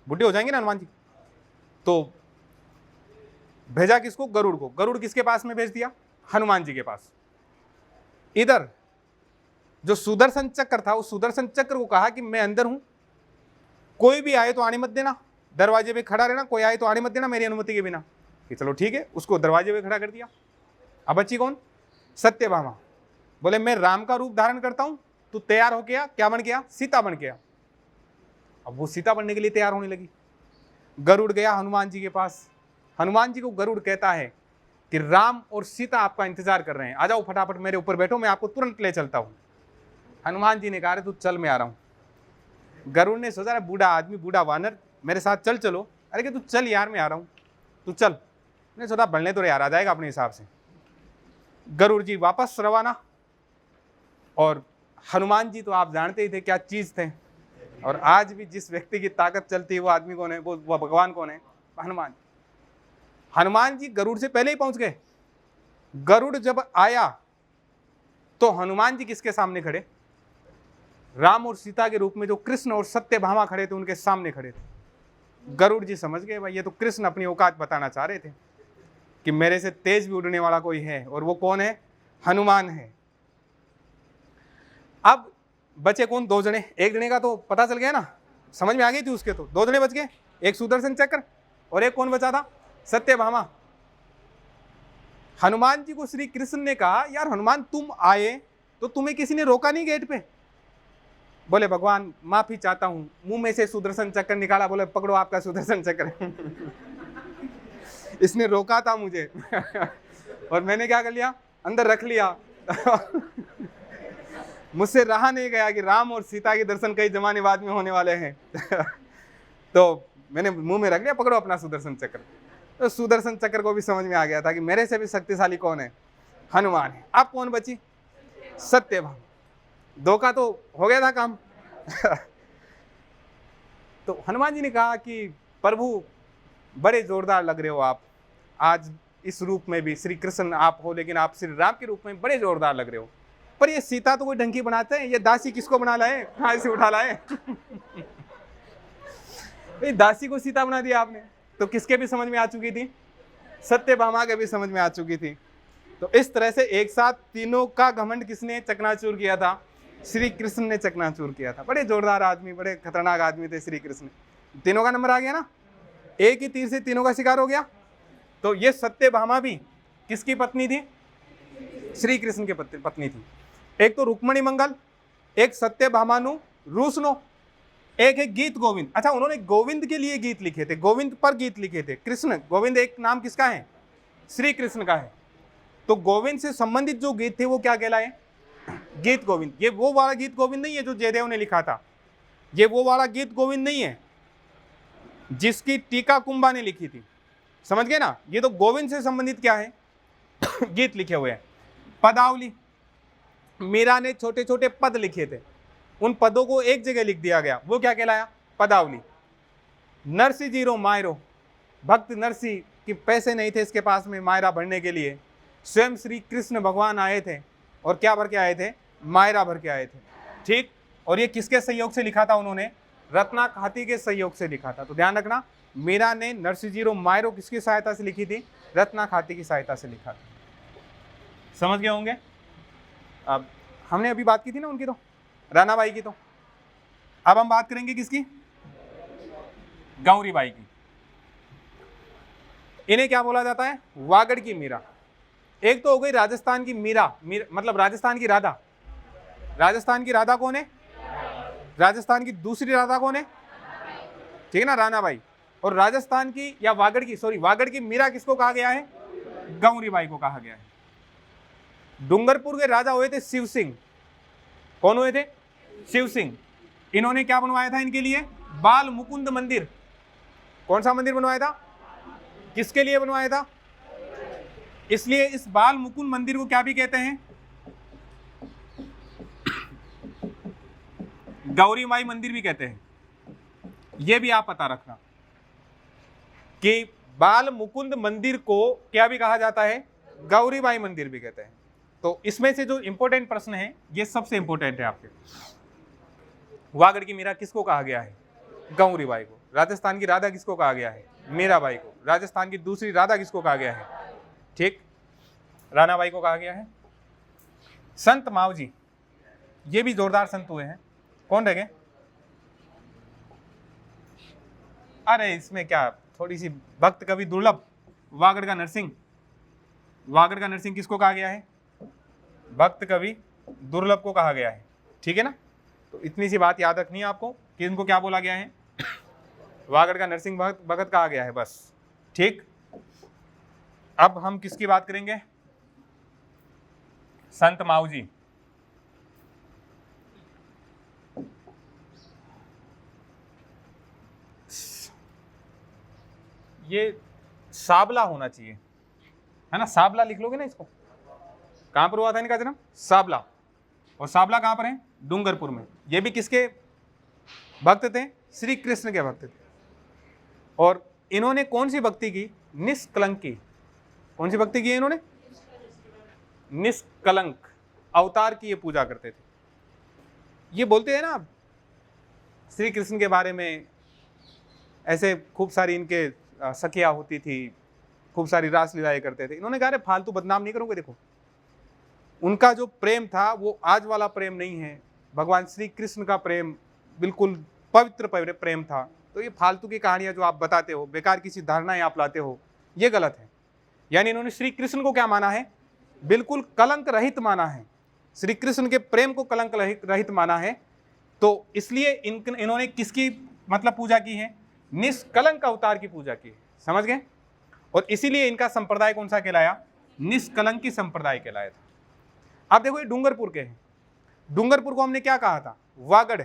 बुढ़े हो जाएंगे ना हनुमान जी। तो भेजा किसको? गरुड़ को। गरुड़ किसके पास में भेज दिया? हनुमान जी के पास। इधर जो सुदर्शन चक्र था, उस सुदर्शन चक्र को कहा कि मैं अंदर हूं, कोई भी आए तो आने मत देना, दरवाजे पे खड़ा रहना, कोई आए तो आने मत देना मेरी अनुमति के बिना। कि चलो ठीक है, उसको दरवाजे पे खड़ा कर दिया। अब बच्ची कौन? सत्यभामा। बोले मैं राम का रूप धारण करता हूं, तू तैयार हो गया, क्या बन गया? सीता बन गया। अब वो सीता बनने के लिए तैयार होने लगी। गरुड़ गया हनुमान जी के पास। हनुमान जी को गरुड़ कहता है कि राम और सीता आपका इंतजार कर रहे हैं, आ जाओ फटाफट मेरे ऊपर बैठो, मैं आपको तुरंत ले चलता हूं। हनुमान जी ने कहा तू चल, मैं आ रहा हूं। गरुड़ ने सोचा बूढ़ा आदमी, बूढ़ा वानर, मेरे साथ चल चलो। अरे कि तू चल यार, मैं आ रहा हूं, तू चल। मैंने सोचा बढ़ने तो यार आ जाएगा अपने हिसाब से। गरुड़ जी वापस रवाना। और हनुमान जी तो आप जानते ही थे क्या चीज थे। और आज भी जिस व्यक्ति की ताकत चलती है वो आदमी कौन है? वो भगवान कौन है? हनुमान। हनुमान जी गरुड़ से पहले ही पहुंच गए। गरुड़ जब आया तो हनुमान जी किसके सामने खड़े? राम और सीता के रूप में जो कृष्ण और सत्यभामा खड़े थे उनके सामने खड़े थे। गरुड़ जी समझ गए भाई ये तो कृष्ण अपनी औकात बताना चाह रहे थे कि मेरे से तेज भी उड़ने वाला कोई है, और वो कौन है? हनुमान है। अब बचे कौन? दो जने। एक जने का तो पता चल गया ना, समझ में आ गई थी उसके, तो दो जने बच गए, एक सुदर्शन चक्र और एक कौन बचा था? सत्यभामा। हनुमान जी को श्री कृष्ण ने कहा यार हनुमान तुम आए तो तुम्हें किसी ने रोका नहीं गेट पे? बोले भगवान माफी चाहता हूं। मुंह में से सुदर्शन चक्र निकाला, बोले पकड़ो आपका सुदर्शन चक्र। इसने रोका था मुझे और मैंने क्या कर लिया? अंदर रख लिया। मुझसे रहा नहीं गया कि राम और सीता के दर्शन कई जमाने बाद में होने वाले हैं। तो मैंने मुंह में रख लिया, पकड़ो अपना सुदर्शन चक्र। तो सुदर्शन चक्र को भी समझ में आ गया था कि मेरे से भी शक्तिशाली कौन है? हनुमान है। अब कौन बची? सत्यभामा। दो का तो हो गया था काम। तो हनुमान जी ने कहा कि प्रभु बड़े जोरदार लग रहे हो आप, आज इस रूप में भी श्री कृष्ण आप हो, लेकिन आप श्री राम के रूप में बड़े जोरदार लग रहे हो। पर ये सीता तो कोई ढंग की बनाते हैं, ये दासी किसको बना लाए? कहां से उठा लाए? दासी को सीता बना दिया आपने। तो किसके भी समझ में आ चुकी थी? सत्यभामा के भी समझ में आ चुकी थी। तो इस तरह से एक साथ तीनों का घमंड किसने चकनाचूर किया था? श्री कृष्ण ने चकनाचूर किया था। बड़े जोरदार आदमी, बड़े खतरनाक आदमी थे श्री कृष्ण। तीनों का नंबर आ गया ना, एक ही तीर से तीनों का शिकार हो गया। तो ये सत्यभामा भी किसकी पत्नी थी? श्री कृष्ण की पत्नी थी। एक तो रुक्मणी मंगल, एक सत्यभामानु रूसनो। एक है गीत गोविंद। अच्छा, उन्होंने गोविंद के लिए गीत लिखे थे, गोविंद पर गीत लिखे थे। कृष्ण गोविंद एक नाम किसका है? श्री कृष्ण का है। तो गोविंद से संबंधित जो गीत थे वो क्या कहलाए? गीत गोविंद। ये वो वाला गीत गोविंद नहीं है जो जयदेव ने लिखा था, ये वो वाला गीत गोविंद नहीं है जिसकी टीका कुंभा ने लिखी थी। समझ गए ना? ये तो गोविंद से संबंधित क्या है? गीत लिखे हुए हैं। पदावली, मीरा ने छोटे छोटे पद लिखे थे, उन पदों को एक जगह लिख दिया गया, वो क्या कहलाया? पदावली। नरसी जीरो मायरो, भक्त नरसी कि पैसे नहीं थे इसके पास में मायरा भरने के लिए, स्वयं श्री कृष्ण भगवान आए थे और क्या भर के आए थे? मायरा भर के आए थे। ठीक, और ये किसके सहयोग से लिखा था उन्होंने? रत्ना खाती के सहयोग से लिखा था। तो ध्यान रखना, मीरा ने नरसी जीरो मायरो किसकी सहायता से लिखी थी? रत्ना खाती की सहायता से लिखा था। समझ गए होंगे? अब हमने अभी बात की थी ना उनकी, तो रानाबाई की। तो अब हम बात करेंगे किसकी? गौरीबाई की। इन्हें क्या बोला जाता है? वागड़ की मीरा। एक तो हो गई राजस्थान की मीरा, मतलब राजस्थान की राधा। राजस्थान की राधा कौन है? राजस्थान की दूसरी राधा कौन है? ठीक है ना, रानाबाई। और राजस्थान की या वागड़ की, सॉरी वागड़ की मीरा किसको कहा गया है? गौरीबाई को कहा गया है। डूंगरपुर के राजा हुए थे शिव सिंह। कौन हुए थे? शिव सिंह। इन्होंने क्या बनवाया था इनके लिए? बाल मुकुंद मंदिर। कौन सा मंदिर बनवाया था? किसके लिए बनवाया था? इसलिए इस बाल मुकुंद मंदिर को क्या भी कहते हैं? गौरीबाई मंदिर भी कहते हैं। यह भी आप पता रखना कि बाल मुकुंद मंदिर को क्या भी कहा जाता है? गौरीबाई मंदिर भी कहते हैं। तो इसमें से जो इंपॉर्टेंट प्रश्न है, ये सबसे इंपॉर्टेंट है आपके। वागड़ की मीरा किसको कहा गया है? गौरीबाई को। राजस्थान की राधा किसको कहा गया है? मीराबाई को। राजस्थान की दूसरी राधा किसको कहा गया है? ठीक, रानाबाई को कहा गया है। संत मावजी, ये भी जोरदार संत हुए हैं। कौन रह गए? अरे इसमें क्या, थोड़ी सी भक्त कवि दुर्लभ, वागड़ का नरसिंह। वागड़ का नरसिंह किसको कहा गया है? भक्त कवि दुर्लभ को कहा गया है। ठीक है ना? तो इतनी सी बात याद रखनी है आपको कि इनको क्या बोला गया है? वागड़ का नरसिंह भगत कहा गया है, बस। ठीक, अब हम किसकी बात करेंगे? संत मावजी। ये साबला होना चाहिए, है ना? साबला लिख लोगे ना इसको। कहां पर हुआ था इनका जन्म? साबला। और साबला कहां पर है? डूंगरपुर में। ये भी किसके भक्त थे? श्री कृष्ण के भक्त थे। और इन्होंने कौन सी भक्ति की? निष्कलंक की। कौन सी भक्ति की है इन्होंने? निष्कलंक अवतार की ये पूजा करते थे। ये बोलते हैं ना श्री कृष्ण के बारे में, ऐसे खूब सारी इनके सखियां होती थी, खूब सारी रास लीलाएं करते थे। इन्होंने कहा फालतू बदनाम नहीं करोगे, देखो उनका जो प्रेम था वो आज वाला प्रेम नहीं है। भगवान श्री कृष्ण का प्रेम बिल्कुल पवित्र प्रेम था। तो ये फालतू की कहानियां जो आप बताते हो, बेकार किसी धारणाएं आप लाते हो, ये गलत है। यानी इन्होंने श्री कृष्ण को क्या माना है? बिल्कुल कलंक रहित माना है। श्री कृष्ण के प्रेम को कलंक रहित माना है। तो इसलिए इन्होंने किसकी मतलब पूजा की है? निष्कलंक अवतार की पूजा की है। समझ गए? और इसीलिए इनका संप्रदाय कौन सा कहलाया? निष्कलंकी संप्रदाय कहलाया था। अब देखो ये डूंगरपुर के हैं। डूंगरपुर को हमने क्या कहा था? वागड़।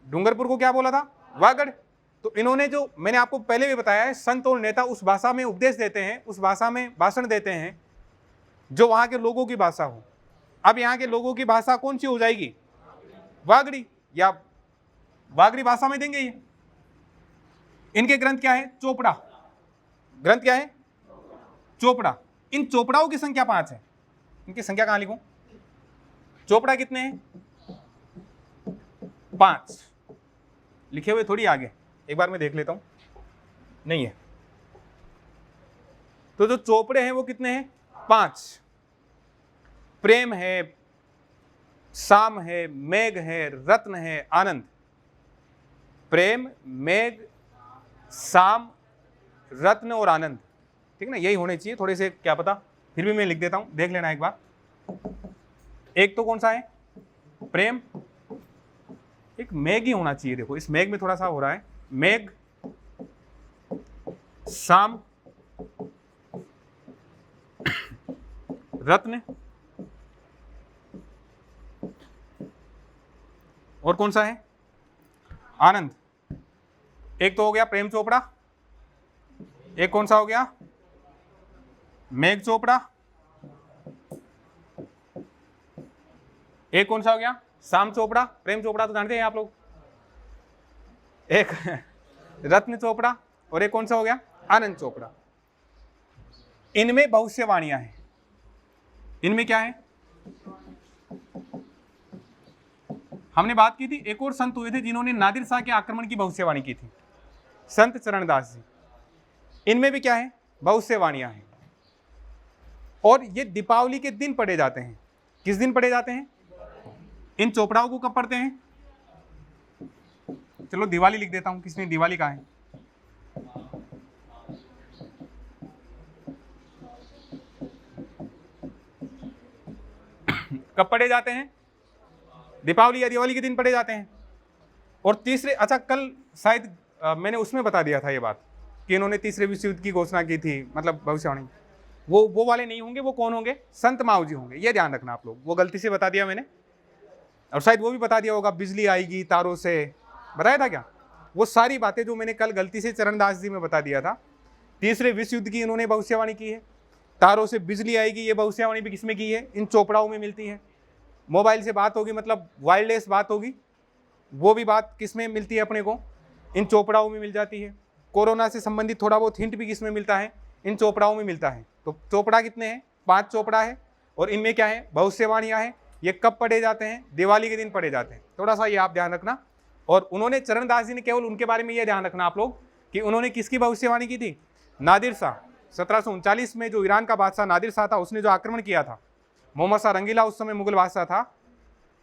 डूंगरपुर को क्या बोला था? वागड़। तो इन्होंने जो मैंने आपको पहले भी बताया है, संत और नेता उस भाषा में उपदेश देते हैं, उस भाषा में भाषण देते हैं जो वहां के लोगों की भाषा हो। अब यहाँ के लोगों की भाषा कौन सी हो जाएगी? वागड़ी, या वागड़ी भाषा में देंगे ये। इनके ग्रंथ क्या है? चोपड़ा। ग्रंथ क्या है? चोपड़ा। इन चोपड़ाओं की संख्या 5 है। इनकी संख्या कहां लिखूं? चोपड़ा कितने हैं? 5 लिखे हुए, थोड़ी आगे एक बार मैं देख लेता हूं, नहीं है। तो जो चोपड़े हैं वो कितने हैं? 5। प्रेम है, साम है, मेघ है, रत्न है, आनंद। प्रेम, मेघ, साम, रत्न और आनंद। ठीक ना? यही होने चाहिए। थोड़े से क्या पता, फिर भी मैं लिख देता हूं, देख लेना एक बार। एक तो कौन सा है? प्रेम, एक मेघ ही होना चाहिए। देखो इस मेघ में थोड़ा सा हो रहा है, मेघ, साम, रत्न, और कौन सा है, आनंद। एक तो हो गया प्रेम चोपड़ा, एक कौन सा हो गया, मेघ चोपड़ा, एक कौन सा हो गया, शाम चोपड़ा। प्रेम चोपड़ा तो जानते हैं आप लोग। एक रत्न चोपड़ा, और एक कौन सा हो गया, आनंद चोपड़ा। इनमें भविष्यवाणियां हैं। इनमें क्या है, हमने बात की थी, एक और संत हुए थे जिन्होंने नादिर शाह के आक्रमण की भविष्यवाणी की थी, संत चरणदास जी। इनमें भी क्या है, भविष्यवाणियां हैं। और ये दीपावली के दिन पढ़े जाते हैं। किस दिन पढ़े जाते हैं, इन चोपड़ाओं को कब पढ़ते हैं, चलो दिवाली लिख देता हूं, किसने दिवाली कहा है, कब पढ़े जाते हैं, दीपावली या दिवाली के दिन पढ़े जाते हैं। और तीसरे, अच्छा कल शायद मैंने उसमें बता दिया था ये बात कि इन्होंने तीसरे विश्व युद्ध की घोषणा की थी, मतलब भविष्यवाणी। वो वाले नहीं होंगे, वो कौन होंगे, संत माऊ जी होंगे, ये ध्यान रखना आप लोग। वो गलती से बता दिया मैंने, और शायद वो भी बता दिया होगा बिजली आएगी तारों से, बताया था क्या। वो सारी बातें जो मैंने कल गलती से चरणदास जी में बता दिया था, तीसरे विश्व युद्ध की इन्होंने भविष्यवाणी की है, तारों से बिजली आएगी, ये भविष्यवाणी भी किसमें की है, इन चोपड़ाओं में मिलती है। मोबाइल से बात होगी, मतलब वायरलेस बात होगी, वो भी बात किसमें मिलती है अपने को, इन चोपड़ाओं में मिल जाती है। कोरोना से संबंधित थोड़ा बहुत हिंट भी किसमें मिलता है, इन चोपड़ाओं में मिलता है। तो चोपड़ा कितने हैं, 5 चोपड़ा है, और इनमें क्या है, भविष्यवाणियां हैं। ये कब पढ़े जाते हैं, दिवाली के दिन पढ़े जाते हैं, थोड़ा सा ये आप ध्यान रखना। और उन्होंने, चरणदास जी ने केवल उनके बारे में ये ध्यान रखना आप लोग कि उन्होंने किसकी भविष्यवाणी की थी, नादिर शाह। 1739 में जो ईरान का बादशाह नादिर शाह था, उसने जो आक्रमण किया था, मोहम्मद शाह रंगीला उस समय मुगल बादशाह था,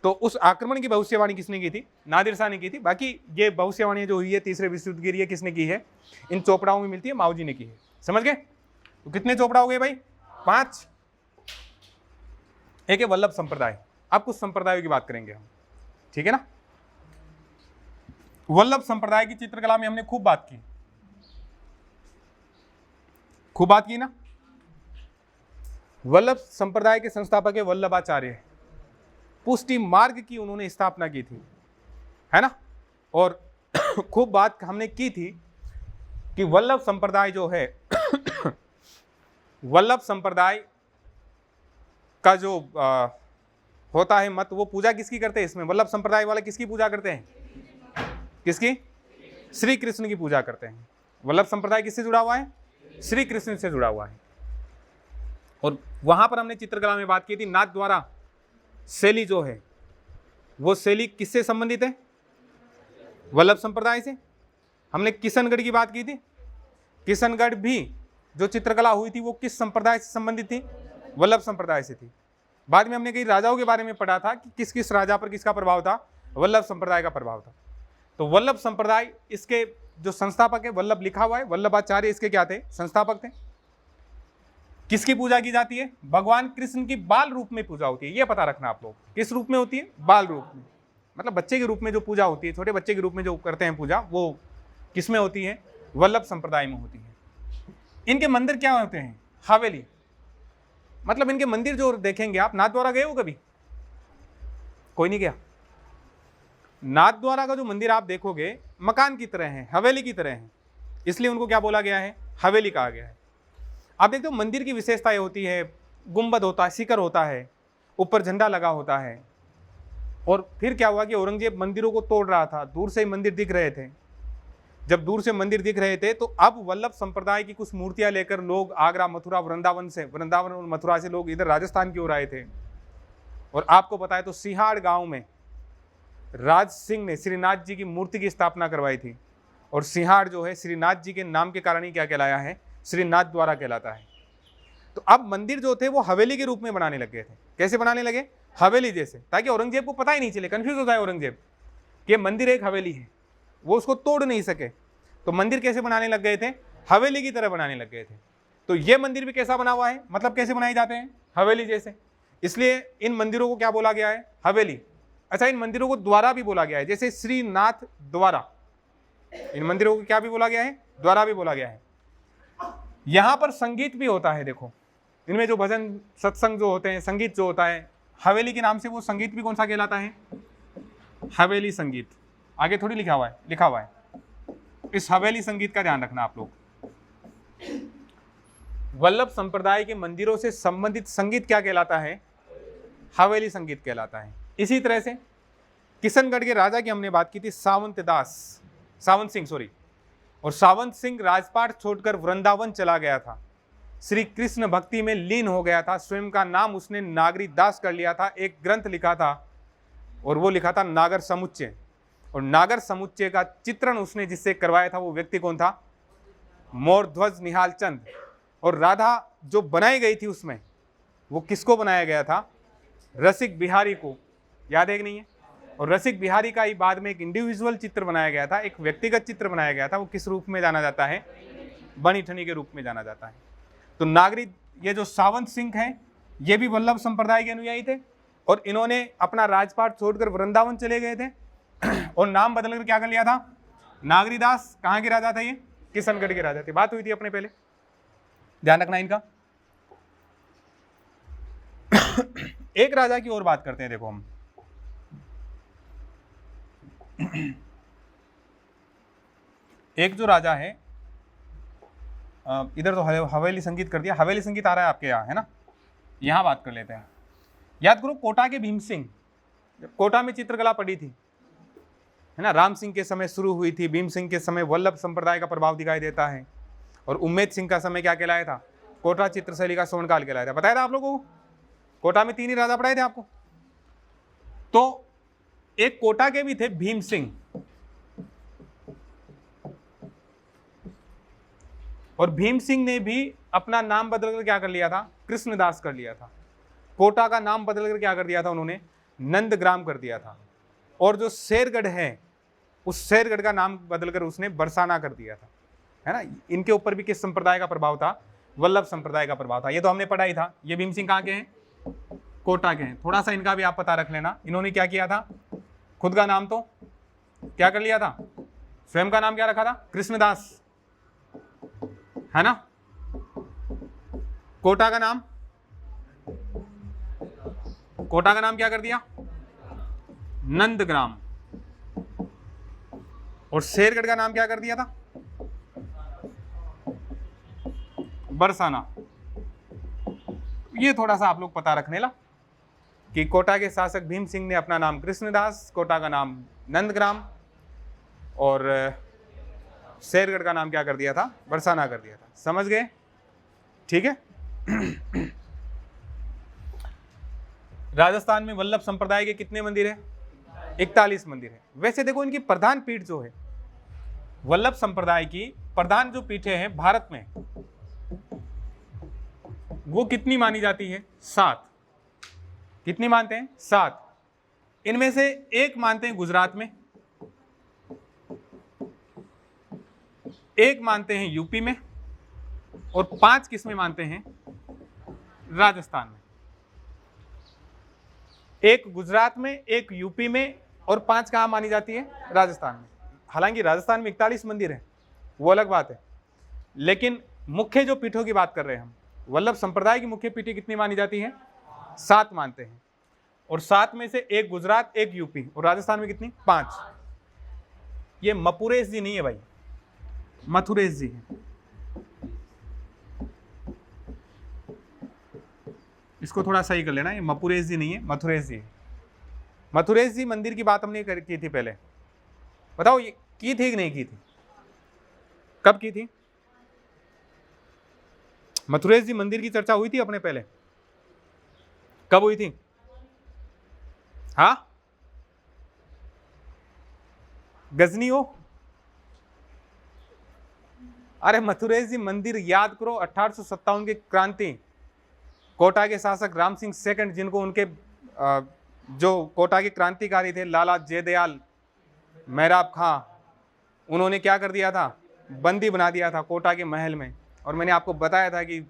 तो उस आक्रमण की भविष्यवाणी किसने की थी, नादिर शाह ने की थी। बाकी ये भविष्यवाणी जो हुई है तीसरे विश्व युद्ध के लिए, किसने की है, इन चोपड़ाओं में मिलती है, माऊ जी ने की है। समझ गए। तो कितने चोपड़ा हो गए भाई, 5। एक है वल्लभ संप्रदाय। अब कुछ संप्रदायों की बात करेंगे हम, ठीक है ना। वल्लभ संप्रदाय की चित्रकला में हमने खूब बात की ना। वल्लभ संप्रदाय के संस्थापक है वल्लभाचार्य। पुष्टि मार्ग की उन्होंने स्थापना की थी, है ना। और खूब बात हमने की थी कि वल्लभ संप्रदाय जो है वल्लभ संप्रदाय का जो होता है मत, वो पूजा किसकी करते हैं इसमें, वल्लभ संप्रदाय वाले किसकी पूजा करते हैं, किसकी, श्री कृष्ण की पूजा करते हैं। वल्लभ संप्रदाय किससे जुड़ा हुआ है, श्री कृष्ण से जुड़ा हुआ है। और वहां पर हमने चित्रकला में बात की थी, नाथ द्वारा शैली जो है वो शैली किससे संबंधित है, वल्लभ संप्रदाय से। हमने किशनगढ़ की बात की थी, किशनगढ़ भी जो चित्रकला हुई थी वो किस संप्रदाय से संबंधित थी, वल्लभ संप्रदाय से थी। बाद में हमने कई राजाओं के बारे में पढ़ा था कि किस किस राजा पर किसका प्रभाव था, वल्लभ संप्रदाय का प्रभाव था। तो वल्लभ संप्रदाय, इसके जो संस्थापक है, वल्लभ लिखा हुआ है, वल्लभाचार्य इसके क्या थे, संस्थापक थे। किसकी पूजा की जाती है, भगवान कृष्ण की बाल रूप में पूजा होती है, ये पता रखना आप लोग। किस रूप में होती है, बाल रूप में, मतलब बच्चे के रूप में जो पूजा होती है, छोटे बच्चे के रूप में जो करते हैं पूजा, वो किसमें होती है, वल्लभ संप्रदाय में होती है। इनके मंदिर क्या होते हैं, हवेली। मतलब इनके मंदिर जो देखेंगे आप, नाथ द्वारा गए हो कभी, कोई नहीं गया। नाथ द्वारा का जो मंदिर आप देखोगे मकान की तरह है, हवेली की तरह है, इसलिए उनको क्या बोला गया है, हवेली कहा गया है। आप देखते हो मंदिर की विशेषताएं होती है, गुंबद होता है, शिखर होता है, ऊपर झंडा लगा होता है। और फिर क्या हुआ कि औरंगजेब मंदिरों को तोड़ रहा था, दूर से ही मंदिर दिख रहे थे। जब दूर से मंदिर दिख रहे थे तो अब वल्लभ संप्रदाय की कुछ मूर्तियां लेकर लोग आगरा, मथुरा, वृंदावन और मथुरा से लोग इधर राजस्थान की ओर आए थे। और आपको पता है तो सिहाड़ गांव में राज सिंह ने श्रीनाथ जी की मूर्ति की स्थापना करवाई थी। और सिहाड़ जो है श्रीनाथ जी के नाम के कारण ही क्या कहलाया है, श्रीनाथ द्वारा कहलाता है। तो अब मंदिर जो थे वो हवेली के रूप में बनाने लग गए थे। कैसे बनाने लगे, हवेली जैसे, ताकि औरंगजेब को पता ही नहीं चले, कंफ्यूज हो जाए औरंगजेब कि मंदिर एक हवेली है, वो उसको तोड़ नहीं सके। तो मंदिर कैसे बनाने लग गए थे, हवेली की तरह बनाने लग गए थे। तो ये मंदिर भी कैसा बना हुआ है, मतलब कैसे बनाए जाते हैं, हवेली जैसे, इसलिए इन मंदिरों को क्या बोला गया है, हवेली। अच्छा, इन मंदिरों को द्वारा भी बोला गया है, जैसे श्रीनाथ द्वारा, इन मंदिरों को क्या भी बोला गया है? द्वारा भी बोला गया है। यहां पर संगीत भी होता है, देखो इनमें जो भजन सत्संग जो होते हैं, संगीत जो होता है, हवेली के नाम से वो संगीत भी कौन सा कहलाता है? हवेली संगीत। आगे थोड़ी लिखा हुआ है। इस हवेली संगीत का ध्यान रखना आप लोग। वल्लभ संप्रदाय के मंदिरों से संबंधित संगीत क्या कहलाता है? हवेली संगीत कहलाता है। इसी तरह से किशनगढ़ के राजा की हमने बात की थी, सावंत सिंह, और सावंत सिंह राजपाट छोड़कर वृंदावन चला गया था, श्री कृष्ण भक्ति में लीन हो गया था, स्वयं का नाम उसने नागरी दास कर लिया था, एक ग्रंथ लिखा था और वो लिखा था नागर समुच्चय, और नागर समुच्चय का चित्रण उसने जिससे करवाया था वो व्यक्ति कौन था? मोरध्वज निहाल चंद। और राधा जो बनाई गई थी उसमें वो किसको बनाया गया था? रसिक बिहारी को। याद है कि नहीं है? और रसिक बिहारी का ही बाद में एक इंडिविजुअल चित्र बनाया गया था, एक व्यक्तिगत चित्र बनाया गया था। वो किस रूप में जाना जाता है? बनी ठनी के रूप में जाना जाता है। तो नागरी, ये जो सावंत सिंह हैं, ये भी वल्लभ संप्रदाय के अनुयायी थे और इन्होंने अपना राजपाट छोड़कर वृंदावन चले गए थे और नाम बदलकर क्या कर लिया था? नागरीदास। कहाँ के राजा थे ये? किशनगढ़ के राजा थे। बात हुई थी अपने पहले, ध्यान रखना इनका। एक राजा की और बात करते हैं, देखो हम एक जो राजा है, इधर तो हवेली संगीत कर दिया, हवेली संगीत आ रहा है आपके यहाँ, है ना? यहाँ बात कर लेते हैं। याद करो कोटा के भीम सिंह, कोटा में चित्रकला पड़ी थी, है ना? राम सिंह के समय शुरू हुई थी, भीम सिंह के समय वल्लभ संप्रदाय का प्रभाव दिखाई देता है, और उम्मेद सिंह का समय क्या कहलाया था? कोटा चित्रशैली का स्वर्णकाल कहलाया था। बताया था आप लोगों को? कोटा में 3 ही राजा पढ़ाए थे आपको। तो एक कोटा के भी थे भीम सिंह, और भीम सिंह ने भी अपना नाम बदलकर क्या कर लिया था? कृष्णदास कर लिया था। कोटा का नाम बदलकर क्या कर दिया था उन्होंने? नंदग्राम कर दिया था। और जो शेरगढ़ है, उस शेरगढ़ का नाम बदलकर उसने बरसाना कर दिया था, है ना? इनके ऊपर भी किस संप्रदाय का प्रभाव था? वल्लभ संप्रदाय का प्रभाव था। ये तो हमने पढ़ा ही था। ये भीम सिंह कहाँ के हैं? कोटा के हैं। थोड़ा सा इनका भी आप पता रख लेना। इन्होंने क्या किया था? खुद का नाम तो क्या कर लिया था? स्वयं का नाम क्या रखा था? कृष्णदास, है ना? कोटा का नाम क्या कर दिया? नंदग्राम। और शेरगढ़ का नाम क्या कर दिया था? बरसाना। ये थोड़ा सा आप लोग पता रखने ला कि कोटा के शासक भीम सिंह ने अपना नाम कृष्णदास, कोटा का नाम नंदग्राम, और शेरगढ़ का नाम क्या कर दिया था? बरसाना कर दिया था। समझ गए? ठीक है। राजस्थान में वल्लभ संप्रदाय के कितने मंदिर है? 41 मंदिर है। वैसे देखो इनकी प्रधान पीठ जो है, वल्लभ संप्रदाय की प्रधान जो पीठें हैं भारत में, वो कितनी मानी जाती है? 7। कितनी मानते हैं? 7। इनमें से एक मानते हैं गुजरात में, एक मानते हैं यूपी में, और 5 किस्में मानते हैं राजस्थान में। एक गुजरात में, एक यूपी में, और 5 कहाँ मानी जाती है? राजस्थान में। हालांकि राजस्थान में 41 मंदिर हैं, वो अलग बात है, लेकिन मुख्य जो पीठों की बात कर रहे हैं हम, वल्लभ संप्रदाय की मुख्य पीठें कितनी मानी जाती हैं? 7 मानते हैं। और 7 में से एक गुजरात, एक यूपी, और राजस्थान में कितनी? 5। ये मपुरेश जी नहीं है भाई, मथुरेश जी है। इसको थोड़ा सही कर लेना, ये मपुरेश जी नहीं है, मथुरेश जी है। मथुरेश जी मंदिर की बात हमने की थी पहले। बताओ ये की थी कि नहीं की थी? कब की थी? मथुरेश जी मंदिर की चर्चा हुई थी अपने पहले? कब हुई थी? हाँ, गजनी हो? अरे मथुरेश जी मंदिर याद करो, 1857 की क्रांति, कोटा के शासक राम सिंह सेकंड, जिनको उनके जो कोटा के क्रांतिकारी थे लाला जयदयाल मेहराब खां, उन्होंने क्या कर दिया था? बंदी बना दिया था कोटा के महल में। और मैंने आपको बताया था कि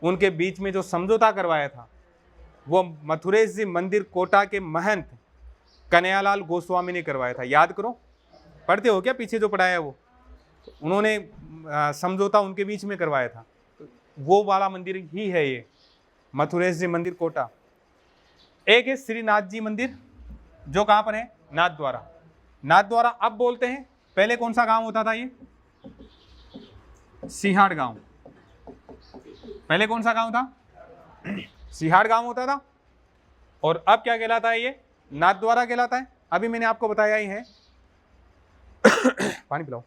उनके बीच में जो समझौता करवाया था, वो मथुरेश जी मंदिर कोटा के महंत कन्हैयालाल गोस्वामी ने करवाया था। याद करो, पढ़ते हो क्या पीछे जो पढ़ाया है वो? उन्होंने समझौता उनके बीच में करवाया था। वो वाला मंदिर ही है ये, मथुरेश जी मंदिर कोटा। एक है श्रीनाथ जी मंदिर, जो कहाँ पर है? नाथद्वारा। नाथद्वारा अब बोलते हैं, पहले कौन सा गांव होता था ये? सिहाड़ गांव। पहले कौन सा गांव था? सिहाड़ गांव होता था। और अब क्या कहलाता है ये? नाथद्वारा कहलाता है। अभी मैंने आपको बताया ही है। पानी पिलाओ।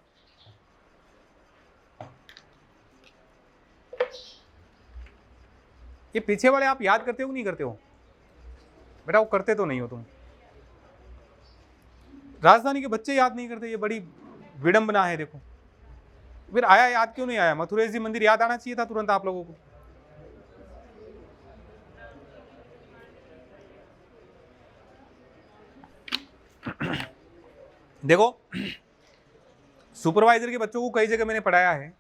ये पीछे वाले आप याद करते हो कि नहीं करते हो? बेटा वो करते तो नहीं हो तुम। राजधानी के बच्चे याद नहीं करते, ये बड़ी विडंबना है। देखो फिर आया, याद क्यों नहीं आया? मथुरेश जी मंदिर याद आना चाहिए था तुरंत आप लोगों को। देखो सुपरवाइजर के बच्चों को कई जगह मैंने पढ़ाया है,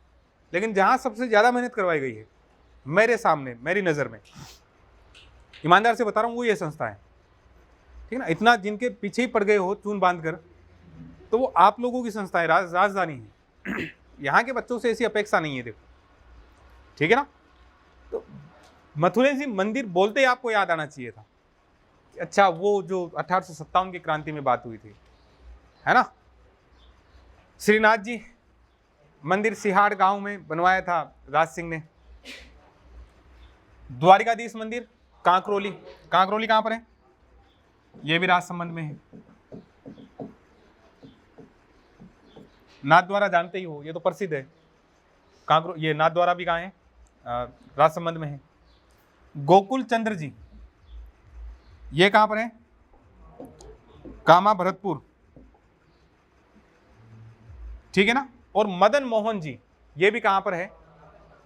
लेकिन जहां सबसे ज्यादा मेहनत करवाई गई है मेरे सामने, मेरी नजर में, ईमानदार से बता रहा हूं, वो ये संस्था है। ठीक है ना? इतना जिनके पीछे ही पड़ गए हो चून बांधकर, तो वो आप लोगों की संस्था है, राजधानी है। यहाँ के बच्चों से ऐसी अपेक्षा नहीं है। देखो ठीक है ना? तो मथुरेश जी मंदिर बोलते ही आपको याद आना चाहिए था। अच्छा वो जो 1857 की क्रांति में बात हुई थी, है ना? श्रीनाथ जी मंदिर सिहाड़ गांव में बनवाया था राज सिंह ने। द्वारिकाधीश मंदिर कांकरोली। कांकरोली कहां पर है? यह भी राजसमंद में है। नाथद्वारा जानते ही हो, ये तो प्रसिद्ध है। ये नाथद्वारा भी कहाँ है? राजसमंद में है। गोकुल चंद्र जी, ये कहां पर है? कामा भरतपुर। ठीक है ना? और मदन मोहन जी, ये भी कहां पर है?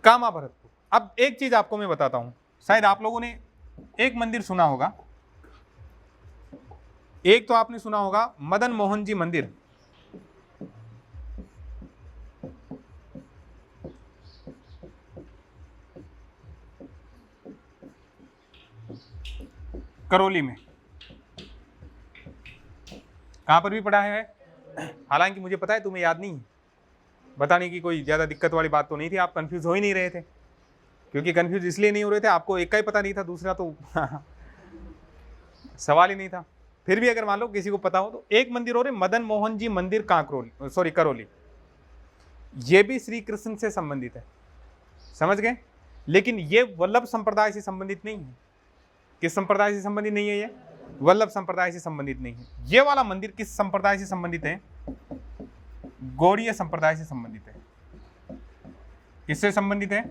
कामा भरतपुर। अब एक चीज आपको मैं बताता हूं, शायद आप लोगों ने एक मंदिर सुना होगा। एक तो आपने सुना होगा मदन मोहन जी मंदिर। करौली में। कहां पर भी पढ़ा है? हालांकि मुझे पता है तुम्हें याद नहीं है, बताने की कोई ज्यादा दिक्कत वाली बात तो नहीं थी। आप कंफ्यूज हो ही नहीं रहे थे, क्योंकि कंफ्यूज इसलिए नहीं हो रहे थे, आपको एक का ही पता नहीं था, दूसरा तो सवाल ही नहीं था। फिर भी अगर मान लो किसी को पता हो तो एक मंदिर और है, मदन मोहन जी मंदिर कांकरोली, सॉरी करौली। ये भी श्री कृष्ण से संबंधित है, समझ गए? लेकिन ये वल्लभ संप्रदाय से संबंधित नहीं है। किस संप्रदाय से संबंधित नहीं है? ये वल्लभ संप्रदाय से संबंधित नहीं है। ये वाला मंदिर किस संप्रदाय से संबंधित है? गौड़ीय संप्रदाय से संबंधित है। किससे संबंधित है?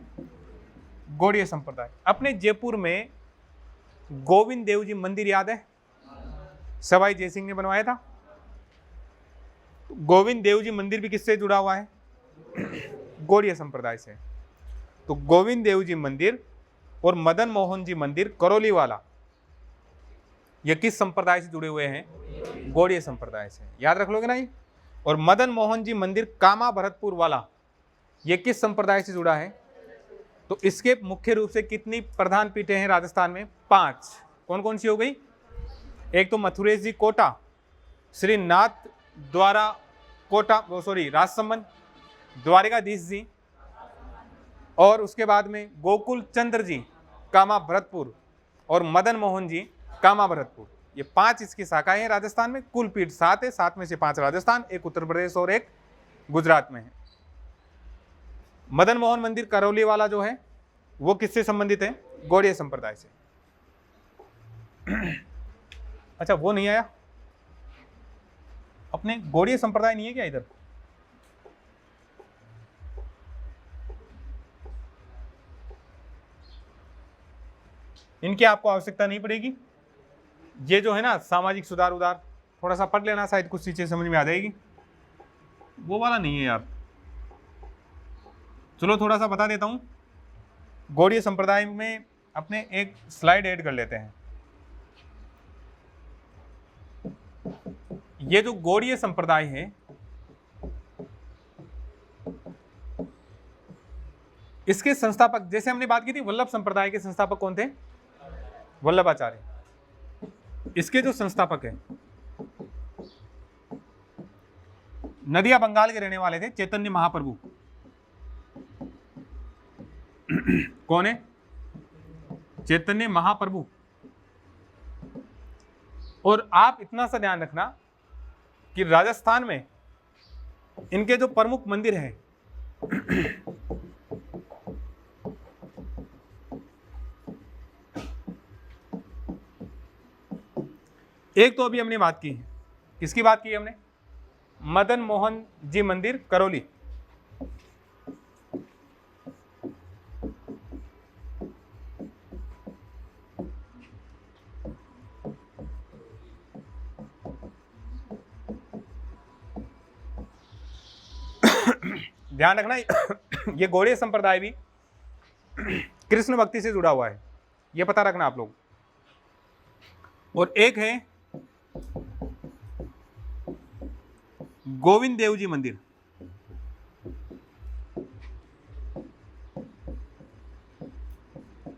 गौड़ीय संप्रदाय। अपने जयपुर में गोविंद देव जी मंदिर याद है? सवाई जयसिंह ने बनवाया था। गोविंद देव जी मंदिर भी किससे जुड़ा हुआ है? गौड़ीय संप्रदाय से। तो गोविंद देव जी मंदिर और मदन मोहन जी मंदिर करौली वाला, ये किस संप्रदाय से जुड़े हुए हैं? गौड़ीय संप्रदाय से। याद रख लोगे ना ये? और मदन मोहन जी मंदिर कामा भरतपुर वाला, ये किस संप्रदाय से जुड़ा है? तो इसके मुख्य रूप से कितनी प्रधान पीठें हैं राजस्थान में? 5। कौन कौन सी हो गई? एक तो मथुरेश जी कोटा, श्रीनाथ द्वारा कोटा, सॉरी राजसमंद, द्वारिकाधीश जी, और उसके बाद में गोकुल चंद्र जी कामा भरतपुर और मदन मोहन जी कामा भरतपुर। ये 5 इसकी शाखाएं हैं राजस्थान में। कुल पीठ 7 है, 7 में से 5 राजस्थान, एक उत्तर प्रदेश और एक गुजरात में है। मदन मोहन मंदिर करौली वाला जो है वो किससे संबंधित है? गौड़ीय संप्रदाय से। अच्छा वो नहीं आया, अपने गौड़ीय संप्रदाय नहीं है क्या इधर? इनकी आपको आवश्यकता नहीं पड़ेगी। ये जो है ना सामाजिक सुधार उधार, थोड़ा सा पढ़ लेना, शायद कुछ चीजें समझ में आ जाएगी। वो वाला नहीं है यार। चलो थोड़ा सा बता देता हूं। गौड़ीय संप्रदाय में अपने एक स्लाइड ऐड कर लेते हैं। ये जो गौड़ीय संप्रदाय है, इसके संस्थापक, जैसे हमने बात की थी वल्लभ संप्रदाय के संस्थापक कौन थे? वल्लभाचार्य। इसके जो संस्थापक हैं नदिया बंगाल के रहने वाले थे, चैतन्य महाप्रभु। कौन है? चैतन्य महाप्रभु। और आप इतना सा ध्यान रखना कि राजस्थान में इनके जो प्रमुख मंदिर हैं, एक तो अभी हमने बात की है, किसकी बात की है हमने? मदन मोहन जी मंदिर करौली। ध्यान रखना ये गौड़ीय संप्रदाय भी कृष्ण भक्ति से जुड़ा हुआ है, ये पता रखना आप लोग। और एक है गोविंद देव जी मंदिर।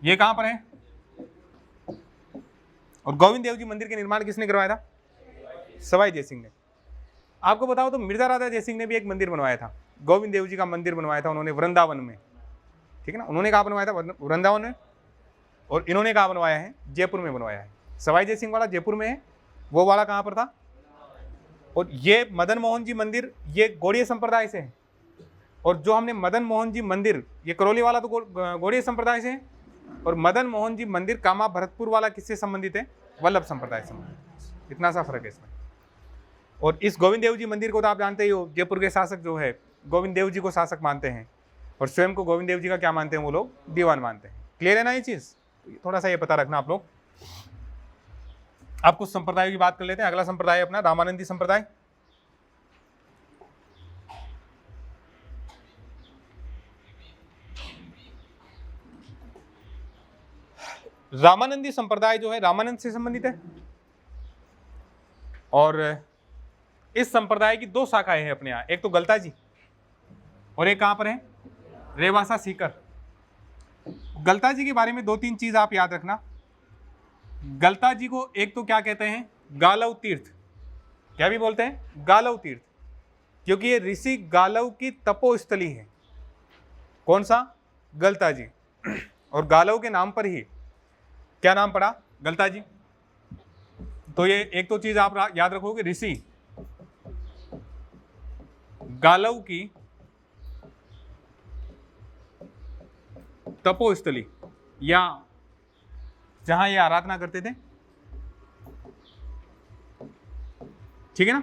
ये कहां पर है? और गोविंद देव जी मंदिर के निर्माण किसने करवाया था? सवाई जयसिंह ने। आपको बताओ तो मिर्जा राजा जयसिंह ने भी एक मंदिर बनवाया था, गोविंद देव जी का मंदिर बनवाया था उन्होंने वृंदावन में, ठीक है ना। उन्होंने कहाँ बनवाया था? वृंदावन में। और इन्होंने कहाँ बनवाया है? जयपुर में बनवाया है। सवाई जयसिंह वाला जयपुर में है, वो वाला कहाँ पर था? और ये मदन मोहन जी मंदिर ये गौड़ीय संप्रदाय से है। और जो हमने मदन मोहन जी मंदिर, ये करौली वाला तो गौड़ीय संप्रदाय से है, और मदन मोहन जी मंदिर कामा भरतपुर वाला किससे संबंधित है? वल्लभ संप्रदाय से संबंधित। इतना सा फर्क है इसमें। और इस गोविंद देव जी मंदिर को तो आप जानते ही हो, जयपुर के शासक जो है गोविंद देव जी को शासक मानते हैं, और स्वयं को गोविंद देव जी का क्या मानते हैं? वो लोग दीवान मानते हैं। क्लियर है ना ये चीज? थोड़ा सा ये पता रखना आप लोग। आप कुछ संप्रदायों की बात कर लेते हैं। अगला संप्रदाय अपना रामानंदी संप्रदाय। रामानंदी संप्रदाय जो है रामानंद से संबंधित है, और इस संप्रदाय की दो शाखाएं हैं अपने यहाँ। एक तो गलता जी और एक कहां पर है? रेवासा सीकर। गलता जी के बारे में दो तीन चीज आप याद रखना। गलता जी को एक तो क्या कहते हैं? गालव तीर्थ। क्या भी बोलते हैं? गालव तीर्थ, क्योंकि ये ऋषि गालव की तपोस्थली है। कौन सा? गलता जी। और गालव के नाम पर ही क्या नाम पड़ा? गलता जी। तो ये एक तो चीज आप याद रखोगे, ऋषि गालव की तपोस्थली, या जहां ये आराधना करते थे, ठीक है ना।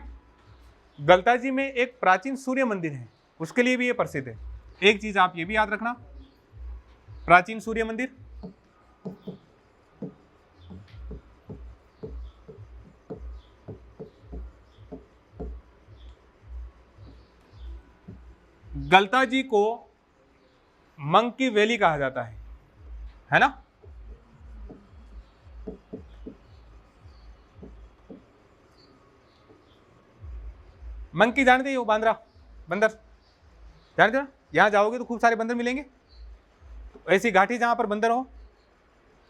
गलता जी में एक प्राचीन सूर्य मंदिर है, उसके लिए भी ये प्रसिद्ध है। एक चीज आप ये भी याद रखना, प्राचीन सूर्य मंदिर। गलता जी को मंकी वैली कहा जाता है ना। मंकी जानते हो? बंदर जानते हो? यहां जाओगे तो खूब सारे बंदर मिलेंगे। तो ऐसी घाटी जहां पर बंदर हो,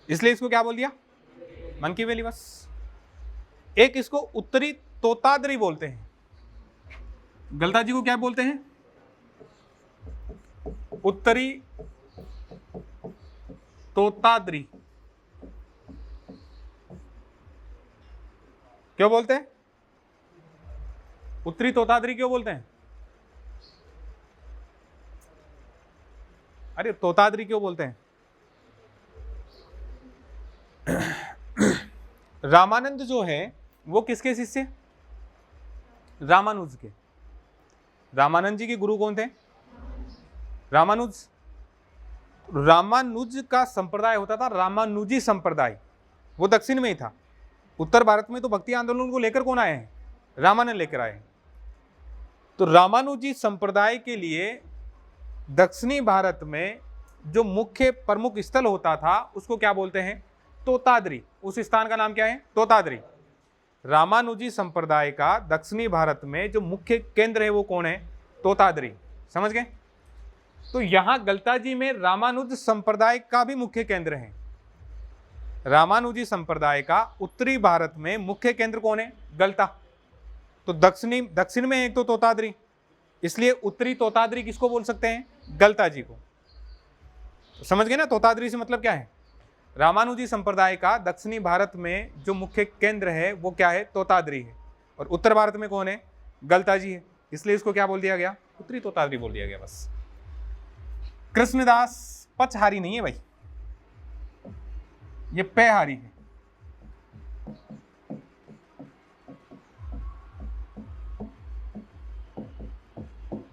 इसलिए इसको क्या बोल दिया? Monkey valley. बस एक इसको उत्तरी तोताद्री बोलते हैं। गलता जी को क्या बोलते हैं? उत्तरी तोताद्री। क्यों बोलते हैं उत्तरी तोताद्री? क्यों बोलते हैं? अरे तोताद्री क्यों बोलते हैं? रामानंद जो है वो किसके शिष्य? रामानुज के। रामानंद जी के गुरु कौन थे? रामानुज। रामानुज का संप्रदाय होता था रामानुजी संप्रदाय, वो दक्षिण में ही था। उत्तर भारत में तो भक्ति आंदोलन को लेकर कौन आए हैं? रामानंद लेकर आए। तो रामानुजी संप्रदाय के लिए दक्षिणी भारत में जो मुख्य प्रमुख स्थल होता था उसको क्या बोलते हैं? तोताद्री। उस स्थान का नाम क्या है? तोताद्री। रामानुजी संप्रदाय का दक्षिणी भारत में जो मुख्य केंद्र है वो कौन है? तोताद्री। समझ गए? तो यहां गलता जी में रामानुज संप्रदाय का भी मुख्य केंद्र है। रामानुजी संप्रदाय का उत्तरी भारत में मुख्य केंद्र कौन है? गलता। तो दक्षिण में एक तो तोताद्री इसलिए उत्तरी तोताद्री किसको बोल सकते हैं? गलता जी को। तो समझ गए ना, तोताद्री से मतलब क्या है? रामानुजी संप्रदाय का दक्षिणी भारत में जो मुख्य केंद्र है वो क्या है? तोताद्री है। और उत्तर भारत में कौन है? गलता जी है। इसलिए इसको क्या बोल दिया गया? उत्तरी तोताद्री बोल दिया गया बस। कृष्णदास पचहारी नहीं है भाई, ये पेहारी है।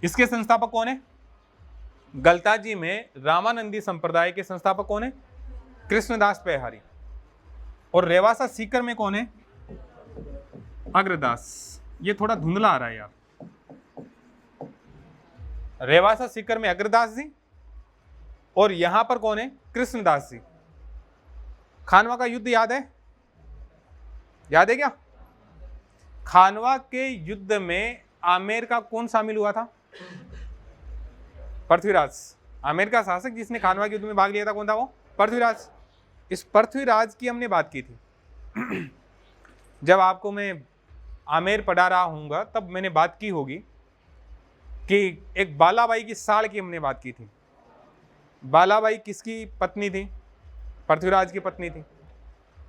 इसके संस्थापक कौन है? गलता जी में रामानंदी संप्रदाय के संस्थापक कौन है? कृष्णदास पेहारी। और रेवासा सीकर में कौन है? अग्रदास। ये थोड़ा धुंधला आ रहा है यार। रेवासा सीकर में अग्रदास जी और यहां पर कौन है? कृष्णदास जी। खानवा का युद्ध याद है? याद है क्या? खानवा के युद्ध में आमेर का कौन शामिल हुआ था? पृथ्वीराज। आमेर का शासक जिसने खानवा के युद्ध में भाग लिया था कौन था? वो पृथ्वीराज। इस पृथ्वीराज की हमने बात की थी। जब आपको मैं आमेर पढ़ा रहा हूँगा तब मैंने बात की होगी कि एक बालाबाई की साल की हमने बात की थी। बालाबाई किसकी पत्नी थी? पृथ्वीराज की पत्नी थी।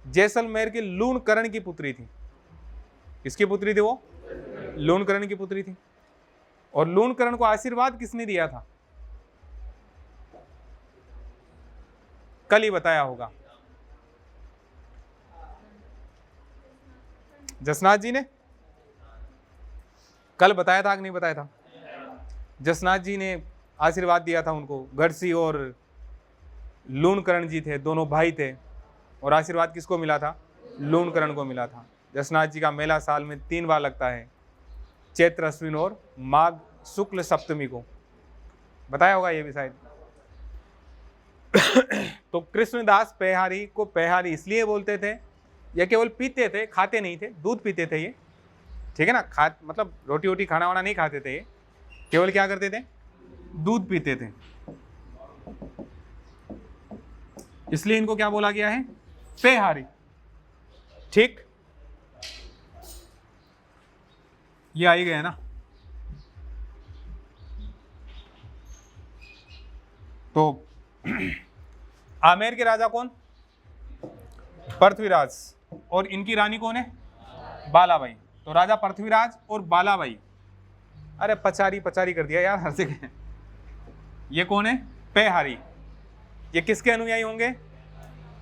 जैसलमेर के लूणकरण की पुत्री थी। किसकी पुत्री थी वो? लूणकरण की पुत्री थी। और लूणकरण को आशीर्वाद किसने दिया था? कल ही बताया होगा, जसनाथ जी ने। कल बताया था कि नहीं बताया था? जसनाथ जी ने आशीर्वाद दिया था उनको। गढ़सी और लूणकरण जी थे, दोनों भाई थे। और आशीर्वाद किसको मिला था? लूणकरण को मिला था। जसनाथ जी का मेला साल में 3 बार लगता है, चैत्र अश्विन और माघ शुक्ल सप्तमी को। बताया होगा ये भी शायद। तो कृष्णदास पेहारी को पेहारी इसलिए बोलते थे, ये केवल पीते थे, खाते नहीं थे। दूध पीते थे ये, ठीक है ना। मतलब रोटी वोटी खाना वाना नहीं खाते थे ये, केवल क्या करते थे? दूध पीते थे। इसलिए इनको क्या बोला गया है? पेहारी। ठीक, ये आ ही गया ना। तो आमेर के राजा कौन? पृथ्वीराज। और इनकी रानी कौन है? बालाबाई। तो राजा पृथ्वीराज और बालाबाई। अरे पचारी पचारी कर दिया यार हर जगह। ये कौन है? पेहारी। ये किसके अनुयायी होंगे?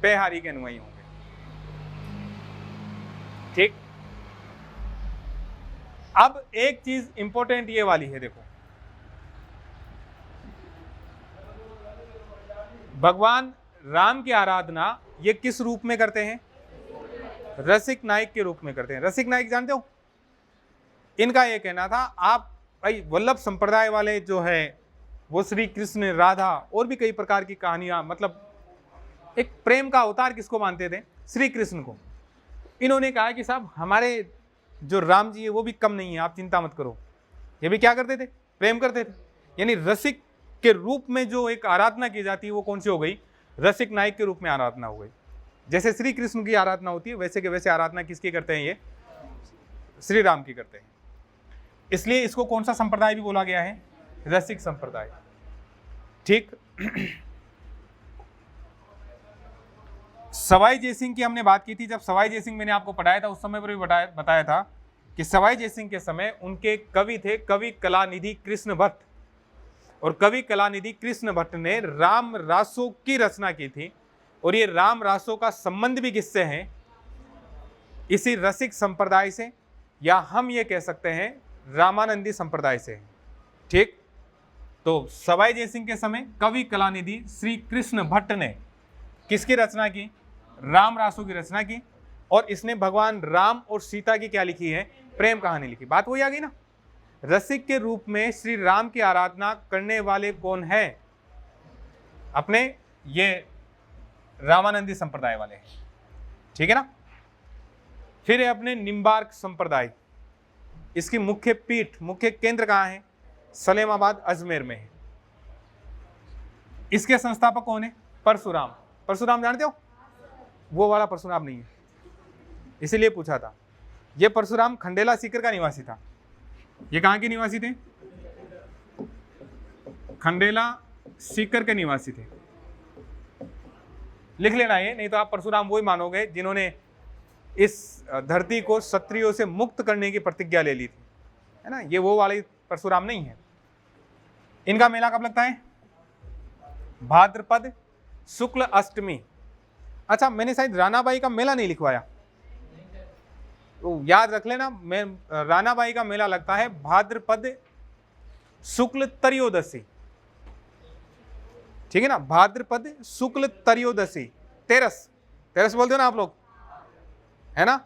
पेहारी के अनुयायी होंगे। ठीक। अब एक चीज इंपॉर्टेंट ये वाली है, देखो। भगवान राम की आराधना ये किस रूप में करते हैं? रसिक नायक के रूप में करते हैं। रसिक नायक जानते हो? इनका ये कहना था, आप भाई वल्लभ संप्रदाय वाले जो है वो श्री कृष्ण, राधा और भी कई प्रकार की कहानियां, मतलब एक प्रेम का अवतार किसको मानते थे? श्री कृष्ण को। इन्होंने कहा कि साहब हमारे जो राम जी है वो भी कम नहीं है, आप चिंता मत करो। ये भी क्या करते थे? प्रेम करते थे। यानी रसिक के रूप में जो एक आराधना की जाती है वो कौन सी हो गई? रसिक नायक के रूप में आराधना हो गई। जैसे श्री कृष्ण की आराधना होती है वैसे के वैसे आराधना किसकी करते हैं? ये श्री राम की करते हैं। इसलिए इसको कौन सा संप्रदाय भी बोला गया है? रसिक संप्रदाय। ठीक। सवाई जयसिंह की हमने बात की थी। जब सवाई जयसिंह मैंने आपको पढ़ाया था उस समय पर भी बताया था कि सवाई जयसिंह के समय उनके कवि थे कवि कलानिधि कृष्ण भट्ट। और कवि कलानिधि कृष्ण भट्ट ने राम रासों की रचना की थी। और ये राम रासों का संबंध भी किससे है? इसी रसिक संप्रदाय से, या हम ये कह सकते हैं रामानंदी संप्रदाय से। ठीक। तो सवाई जयसिंह के समय कवि कलानिधि श्री कृष्ण भट्ट ने किसकी रचना की? राम रासों की रचना की। और इसने भगवान राम और सीता की क्या लिखी है? प्रेम कहानी लिखी। बात वही आ गई ना। रसिक के रूप में श्री राम की आराधना करने वाले कौन है? अपने ये रामानंदी संप्रदाय वाले हैं। ठीक है ना। फिर है अपने निम्बार्क संप्रदाय। इसकी मुख्य पीठ, मुख्य केंद्र कहाँ है? सलेमाबाद अजमेर में है। इसके संस्थापक कौन है? परशुराम। परशुराम जानते हो? वो वाला परशुराम नहीं है, इसीलिए पूछा था। ये परशुराम खंडेला सीकर का निवासी था। ये कहाँ के निवासी थे? खंडेला सीकर के निवासी थे। लिख लेना ये, नहीं तो आप परशुराम वही मानोगे जिन्होंने इस धरती को क्षत्रियों से मुक्त करने की प्रतिज्ञा ले ली थी, है ना। ये वो वाले परशुराम नहीं है। इनका मेला कब लगता है? भाद्रपद शुक्ल अष्टमी। अच्छा, मैंने शायद रानाबाई का मेला नहीं लिखवाया, तो याद रख लेना, मैं रानाबाई का मेला लगता है भाद्रपद शुक्ल त्रयोदशी, ठीक है ना। भाद्रपद शुक्ल त्रयोदशी, तेरस, तेरस बोलते हो ना आप लोग, है ना।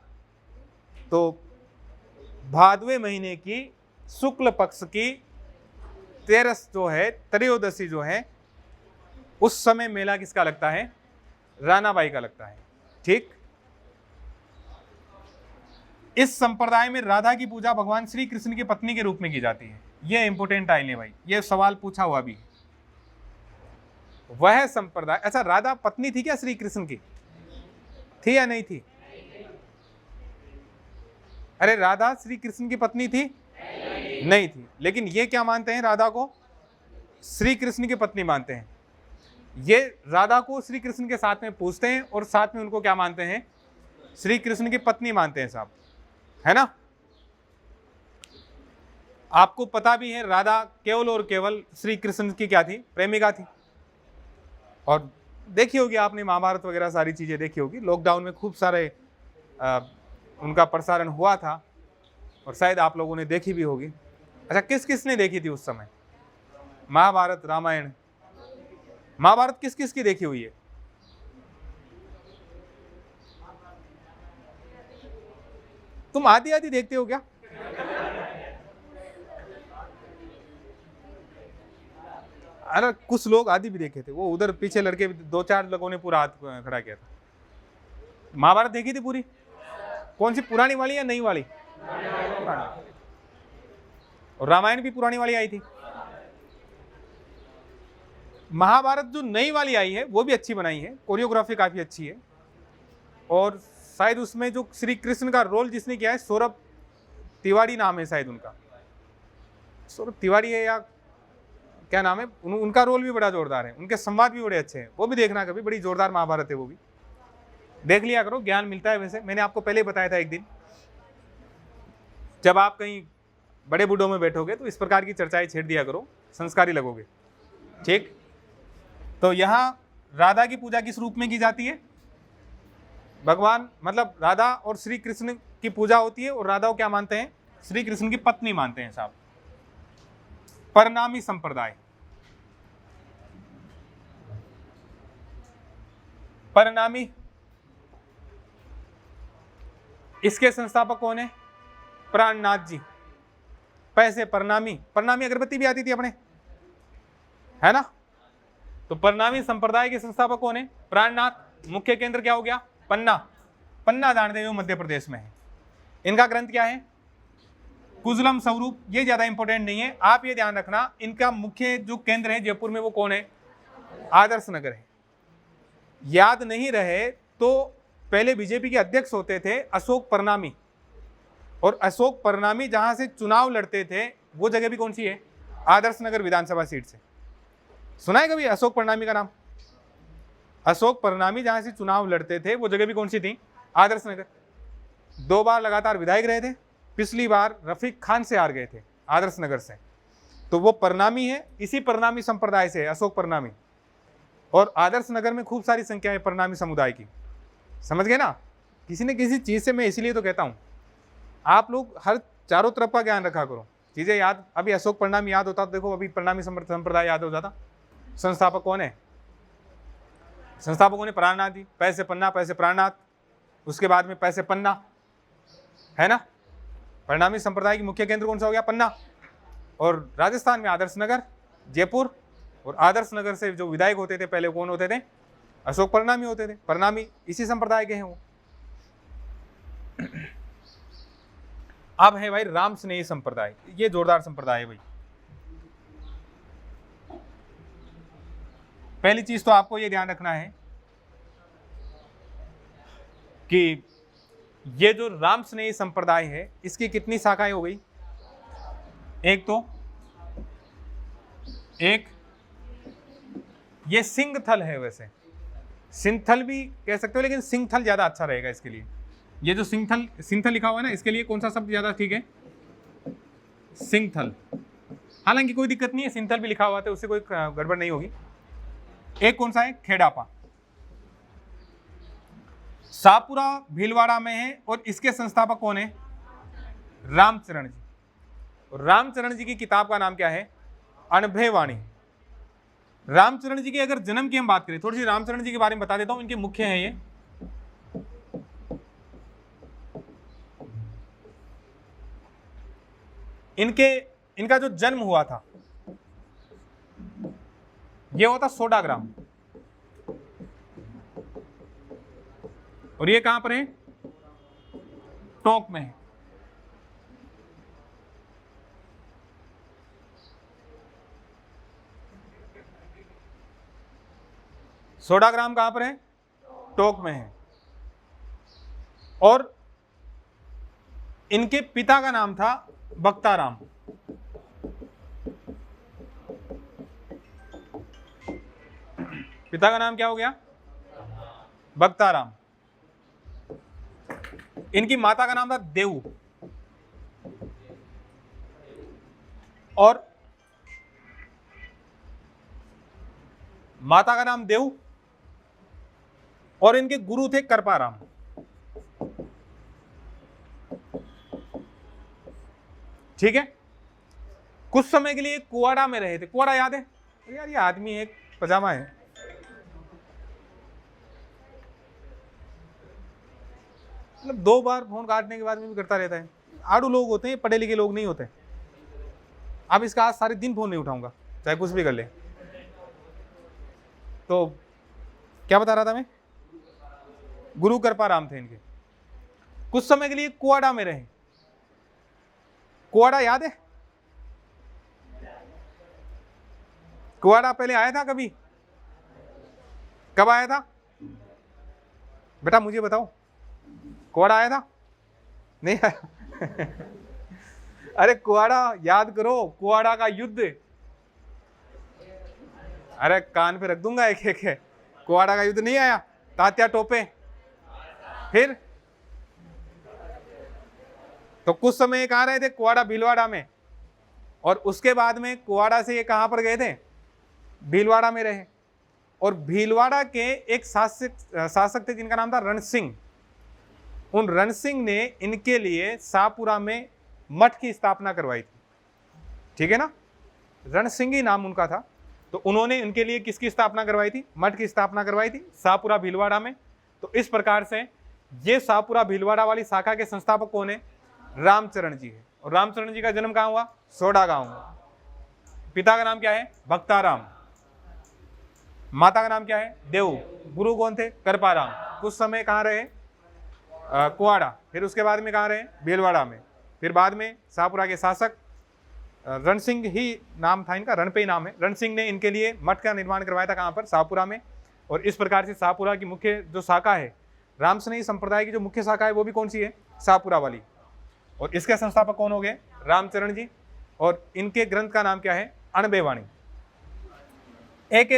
तो भादवे महीने की शुक्ल पक्ष की तेरस जो है, त्रयोदशी जो है, उस समय मेला किसका लगता है? रानाबाई का लगता है, ठीक। इस संप्रदाय में राधा की पूजा भगवान श्री कृष्ण की पत्नी के रूप में की जाती है। यह इंपोर्टेंट आइल है भाई, यह सवाल पूछा हुआ भी। वह संप्रदाय, अच्छा राधा पत्नी थी क्या श्री कृष्ण की? थी या नहीं थी? अरे राधा श्री कृष्ण की पत्नी थी? नहीं थी। लेकिन ये क्या मानते हैं? राधा को श्री कृष्ण की पत्नी मानते हैं। ये राधा को श्री कृष्ण के साथ में पूछते हैं और साथ में उनको क्या मानते हैं? श्री कृष्ण की पत्नी मानते हैं साहब, है ना। आपको पता भी है राधा केवल और केवल श्री कृष्ण की क्या थी? प्रेमिका थी। और देखी होगी आपने महाभारत वगैरह सारी चीजें देखी होगी। लॉकडाउन में खूब सारे उनका प्रसारण हुआ था और शायद आप लोगों ने देखी भी होगी। अच्छा, किस किस ने देखी थी उस समय महाभारत रामायण? महाभारत किस किस की देखी हुई है? तुम आधी आधी देखते हो क्या? अरे कुछ लोग आधी भी देखे थे, वो उधर पीछे लड़के 2-4 लोगों ने पूरा हाथ खड़ा किया था। महाभारत देखी थी पूरी? कौन सी, पुरानी वाली या नई वाली? पुरानी। और रामायण भी पुरानी वाली आई थी। महाभारत जो नई वाली आई है वो भी अच्छी बनाई है, कोरियोग्राफी काफी अच्छी है। और शायद उसमें जो श्री कृष्ण का रोल जिसने किया है, सौरभ तिवारी नाम है शायद उनका, सौरभ तिवारी है या क्या नाम है, उनका रोल भी बड़ा जोरदार है, उनके संवाद भी बड़े अच्छे हैं। वो भी देखना कभी, बड़ी जोरदार महाभारत है, वो भी देख लिया करो, ज्ञान मिलता है। वैसे मैंने आपको पहले बताया था एक दिन, जब आप कहीं बड़े बूढ़ों में बैठोगे तो इस प्रकार की चर्चाएं छेड़ दिया करो, संस्कारी लगोगे, ठीक। तो यहाँ राधा की पूजा किस रूप में की जाती है? भगवान मतलब राधा और श्री कृष्ण की पूजा होती है, और राधा को क्या मानते हैं? श्री कृष्ण की पत्नी मानते हैं साहब। परनामी संप्रदाय, परनामी, इसके संस्थापक कौन है? प्राणनाथ जी। पैसे परनामी, परनामी अगरबत्ती भी आती थी अपने, है ना। तो परनामी संप्रदाय के संस्थापक कौन है? प्राणनाथ। मुख्य केंद्र क्या हो गया? पन्ना। पन्ना जानते हो मध्य प्रदेश में है। इनका ग्रंथ क्या है? कुजलम स्वरूप। ये ज्यादा इंपॉर्टेंट नहीं है, आप ये ध्यान रखना, इनका मुख्य जो केंद्र है जयपुर में वो कौन है? आदर्श नगर है। याद नहीं रहे तो पहले बीजेपी के अध्यक्ष होते थे अशोक परनामी, और अशोक परनामी जहां से चुनाव लड़ते थे वो जगह भी कौन सी है? आदर्श नगर विधानसभा सीट से। सुना है कभी अशोक परनामी का नाम? अशोक परनामी जहां से चुनाव लड़ते थे वो जगह भी कौन सी थी? आदर्श नगर। 2 बार लगातार विधायक रहे थे, पिछली बार रफीक खान से हार गए थे आदर्श नगर से। तो वो परनामी है, इसी परनामी संप्रदाय से है अशोक परनामी। और आदर्श नगर में खूब सारी संख्या है परनामी समुदाय की, समझ गए ना। किसी न किसी चीज से मैं इसीलिए तो कहता हूं आप लोग हर चारों तरफ का ज्ञान रखा करो, चीजें याद। अभी अशोक परनामी याद होता तो देखो अभी परनामी संप्रदाय याद हो जाता। संस्थापक कौन है? संस्थापकों ने प्राणनाथ जी, पैसे पन्ना, पैसे प्राणनाथ, उसके बाद में पैसे पन्ना, है ना। परनामी संप्रदाय की मुख्य केंद्र कौन सा हो गया? पन्ना। और राजस्थान में आदर्श नगर, जयपुर। और आदर्श नगर से जो विधायक होते थे पहले कौन होते थे? अशोक परनामी होते थे। परनामी इसी संप्रदाय के हैं वो। अब है भाई राम स्नेही संप्रदाय, ये जोरदार संप्रदाय है भाई। पहली चीज तो आपको ये ध्यान रखना है कि ये जो राम स्नेही संप्रदाय है इसकी कितनी शाखाएं हो गई? एक ये सिंहथल है, वैसे सिंथल भी कह सकते हो, लेकिन सिंहथल ज्यादा अच्छा रहेगा इसके लिए। ये जो सिंथल लिखा हुआ है ना, इसके लिए कौन सा शब्द ज्यादा ठीक है? सिंहथल। हालांकि कोई दिक्कत नहीं है, सिंथल भी लिखा हुआ था, उससे कोई गड़बड़ नहीं होगी। एक कौन सा है? खेड़ापा। शाहपुरा भीलवाड़ा में है और इसके संस्थापक कौन है? रामचरण जी। और रामचरण जी की किताब का नाम क्या है? अनभय वाणी। रामचरण जी के अगर जन्म की हम बात करें, थोड़ी सी रामचरण जी के बारे में बता देता हूं, इनके मुख्य हैं ये। इनका जो जन्म हुआ था ये हुआ था सोडाग्राम, और ये कहां पर है? टोंक में है। सोडाग्राम कहां पर है? टोंक में है। और इनके पिता का नाम था बख्ताराम। पिता का नाम क्या हो गया? बख्ताराम। इनकी माता का नाम था देऊ, और माता का नाम देऊ, और इनके गुरु थे करपाराम। ठीक है। कुछ समय के लिए कुआड़ा में रहे थे। कुआड़ा याद है? यार ये आदमी है, पजामा है। मतलब 2 बार फोन काटने के बाद में भी करता रहता है। आड़ू लोग होते हैं, पढ़े लिखे लोग नहीं होते। अब इसका आज सारे दिन फोन नहीं उठाऊंगा, चाहे कुछ भी कर ले। तो क्या बता रहा था मैं? गुरु कृपाराम थे इनके। कुछ समय के लिए कुआड़ा में रहे। कुआड़ा याद है? कुआड़ा पहले आया था कभी? कब आया था बेटा, मुझे बताओ। कुआड़ा आया था? नहीं आया? अरे कुआड़ा याद करो, कुआड़ा का युद्ध। अरे कान पे रख दूंगा एक एक है। कुआड़ा का युद्ध नहीं आया? तात्या टोपे। फिर तो कुछ समय ये कहां रहे थे? कुआड़ा भीलवाड़ा में। और उसके बाद में कुआड़ा से ये कहां पर गए थे? भीलवाड़ा में रहे। और भीलवाड़ा के एक शासक थे जिनका नाम था रण सिंह। उन रण सिंह ने इनके लिए शाहपुरा में मठ की स्थापना करवाई थी। ठीक है ना? रण सिंह ही नाम उनका था। तो उन्होंने इनके लिए किसकी स्थापना करवाई थी? मठ की स्थापना करवाई थी शाहपुरा भीलवाड़ा में। तो इस प्रकार से ये शाहपुरा भीलवाड़ा वाली शाखा के संस्थापक कौन है? रामचरण जी है। और रामचरण जी का जन्म कहां हुआ? सोडा गांव में। पिता का नाम क्या है? भक्ताराम। माता का नाम क्या है? देव। गुरु कौन थे? कृपाराम। कुछ समय कहां रहे? कुआड़ा। फिर उसके बाद में कहां रहे? भीलवाड़ा में। फिर बाद में शाहपुरा के शासक रण सिंह ही नाम था इनका, रण पे ही नाम है। रण सिंह ने इनके लिए मठ का निर्माण करवाया था। कहां पर? शाहपुरा में। और इस प्रकार से शाहपुरा की मुख्य जो शाखा है, रामसनेही संप्रदाय की जो मुख्य शाखा है, वो भी कौन सी है? शाहपुरा वाली। और इसके संस्थापक कौन हो गए? रामचरण जी। और इनके ग्रंथ का नाम क्या है? अनभय वाणी। एक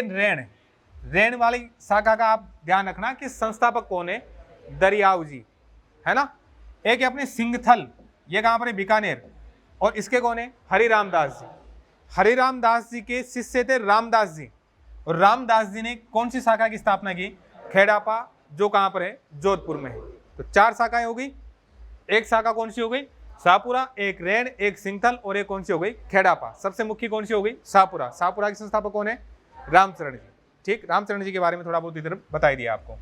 रेण वाली शाखा का आप ध्यान रखना कि संस्थापक कौन है? दरियाव जी, है ना। एक है अपने सिंहथल, ये कहां पर है? बीकानेर। और इसके कौन है? हरिराम दास जी। हरिराम दास जी के शिष्य थे रामदास जी। और रामदास जी ने कौन सी शाखा की स्थापना की? खेड़ापा, जो कहां पर है? जोधपुर में है। तो 4 शाखाएं हो गई। एक शाखा कौन सी हो गई? शाहपुरा, एक रेण, एक सिंहथल, और एक कौन सी हो गई? खेड़ापा। सबसे मुख्य कौन सी हो गई? शाहपुरा। शाहपुरा के संस्थापक कौन है? रामचरण जी। ठीक, रामचरण जी के बारे में थोड़ा बहुत इधर बता दिया आपको।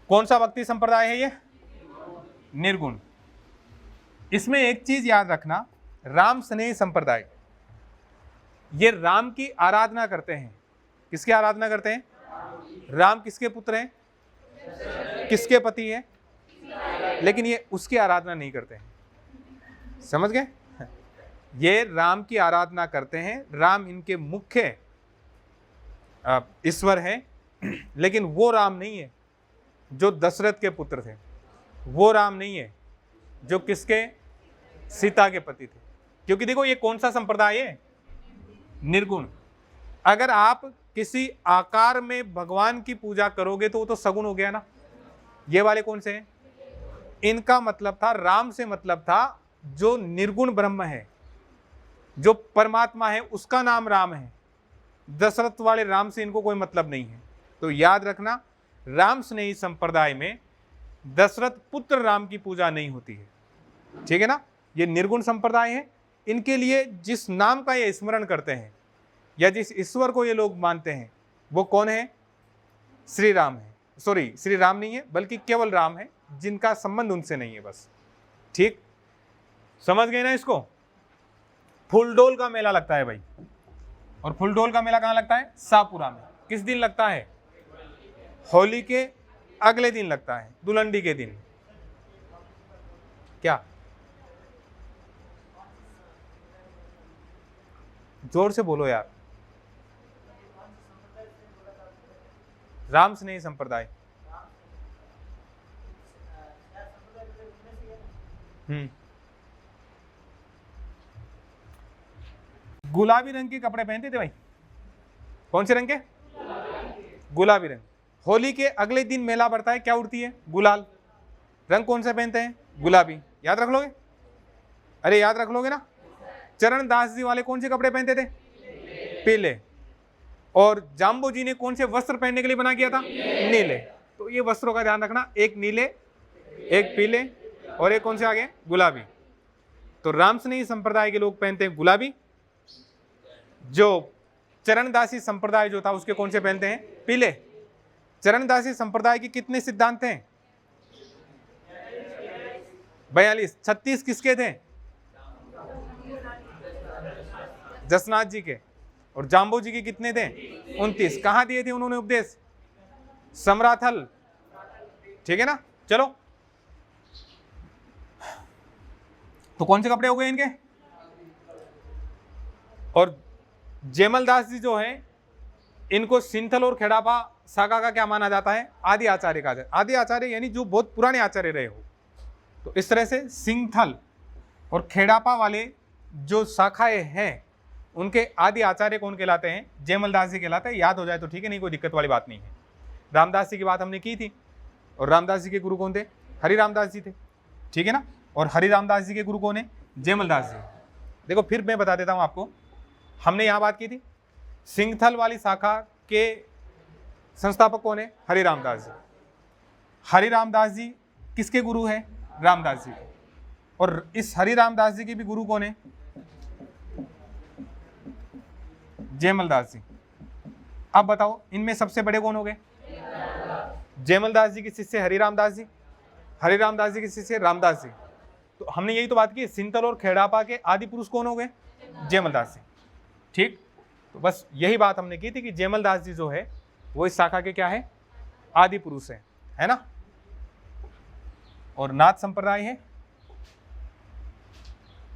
कौन सा भक्ति संप्रदाय है ये? निर्गुण। इसमें एक चीज याद रखना, रामसनेही संप्रदाय, ये राम की आराधना करते हैं। किसकी आराधना करते हैं? राम किसके पुत्र हैं? किसके पति हैं? लेकिन ये उसकी आराधना नहीं करते हैं। समझ गए? ये राम की आराधना करते हैं। राम इनके मुख्य ईश्वर है, लेकिन वो राम नहीं है जो दशरथ के पुत्र थे। वो राम नहीं है जो किसके? सीता के पति थे। क्योंकि देखो ये कौन सा संप्रदाय है? निर्गुण। अगर आप किसी आकार में भगवान की पूजा करोगे तो वो तो सगुण हो गया ना। ये वाले कौन से हैं? इनका मतलब था, राम से मतलब था जो निर्गुण ब्रह्म है, जो परमात्मा है, उसका नाम राम है। दशरथ वाले राम से इनको कोई मतलब नहीं है। तो याद रखना, राम स्नेही संप्रदाय में दशरथ पुत्र राम की पूजा नहीं होती है, ठीक है ना। ये निर्गुण संप्रदाय है। इनके लिए जिस नाम का ये स्मरण करते हैं या जिस ईश्वर को ये लोग मानते हैं वो कौन है? श्री राम है। सॉरी, श्री राम नहीं है, बल्कि केवल राम है, जिनका संबंध उनसे नहीं है बस। ठीक, समझ गए ना इसको। फुलडोल का मेला लगता है भाई, और फुलडोल का मेला कहाँ लगता है? शाहपुरा में। किस दिन लगता है? होली के अगले दिन लगता है, दुलंडी के दिन। क्या? जोर से बोलो यार। राम स्नेही संप्रदाय। गुलाबी रंग के कपड़े पहनते थे भाई। कौन से रंग के? गुलाबी रंग। होली के अगले दिन मेला बढ़ता है, क्या उड़ती है? गुलाल। रंग कौन से पहनते हैं? गुलाबी। याद रख लोगे? अरे याद रख लोगे ना। चरण दास जी वाले कौन से कपड़े पहनते थे? पीले। और जाम्बो जी ने कौन से वस्त्र पहनने के लिए बना किया था? नीले। तो ये वस्त्रों का ध्यान रखना, एक नीले, एक पीले, और एक कौन से आगे? गुलाबी। तो रामस्नेही संप्रदाय के लोग पहनते हैं गुलाबी। जो चरणदासी संप्रदाय जो था उसके कौन से पहनते हैं? पीले। चरणदासी संप्रदाय के कितने सिद्धांत हैं? 42। 36 किसके थे? जसनाथ जी के। और जाम्बो जी के कितने थे? 29। कहां दिए थे उन्होंने उपदेश? समराथल, ठीक है ना। चलो, तो कौन से कपड़े हो गए इनके? और जयमल दास जी जो है, इनको सिंथल और खेड़ापा शाखा का क्या माना जाता है? आदि आचार्य का। आदि आचार्य यानी जो बहुत पुराने आचार्य रहे हो। तो इस तरह से सिंथल और खेड़ापा वाले जो शाखाएं हैं उनके आदि आचार्य कौन कहलाते हैं? जयमल दास जी कहलाते हैं। याद हो जाए तो ठीक है, नहीं कोई दिक्कत वाली बात नहीं है। रामदास जी की बात हमने की थी, और रामदास जी के गुरु कौन थे? हरि रामदास जी थे, ठीक है ना। और हरि रामदास जी के गुरु कौन है? जयमल दास जी। देखो फिर मैं बता देता हूं आपको, हमने यहां बात की थी सिंथल वाली शाखा के संस्थापक कौन है? हरि रामदास जी। हरि रामदास जी किसके गुरु हैं? रामदास जी। और इस हरि रामदास जी के भी गुरु कौन है? जयमल दास जी। अब बताओ इनमें सबसे बड़े कौन हो गए? जयमल दास जी के शिष्य हरि रामदास जी, हरि रामदास जी के शिष्य रामदास जी। तो हमने यही तो बात की, सिंथल और खेड़ापा के आदि पुरुष कौन हो गए? जयमल दास जी। ठीक, तो बस यही बात हमने की थी कि जयमल दास जी जो है वो इस शाखा के क्या है? आदि पुरुष है ना। और नाथ संप्रदाय है।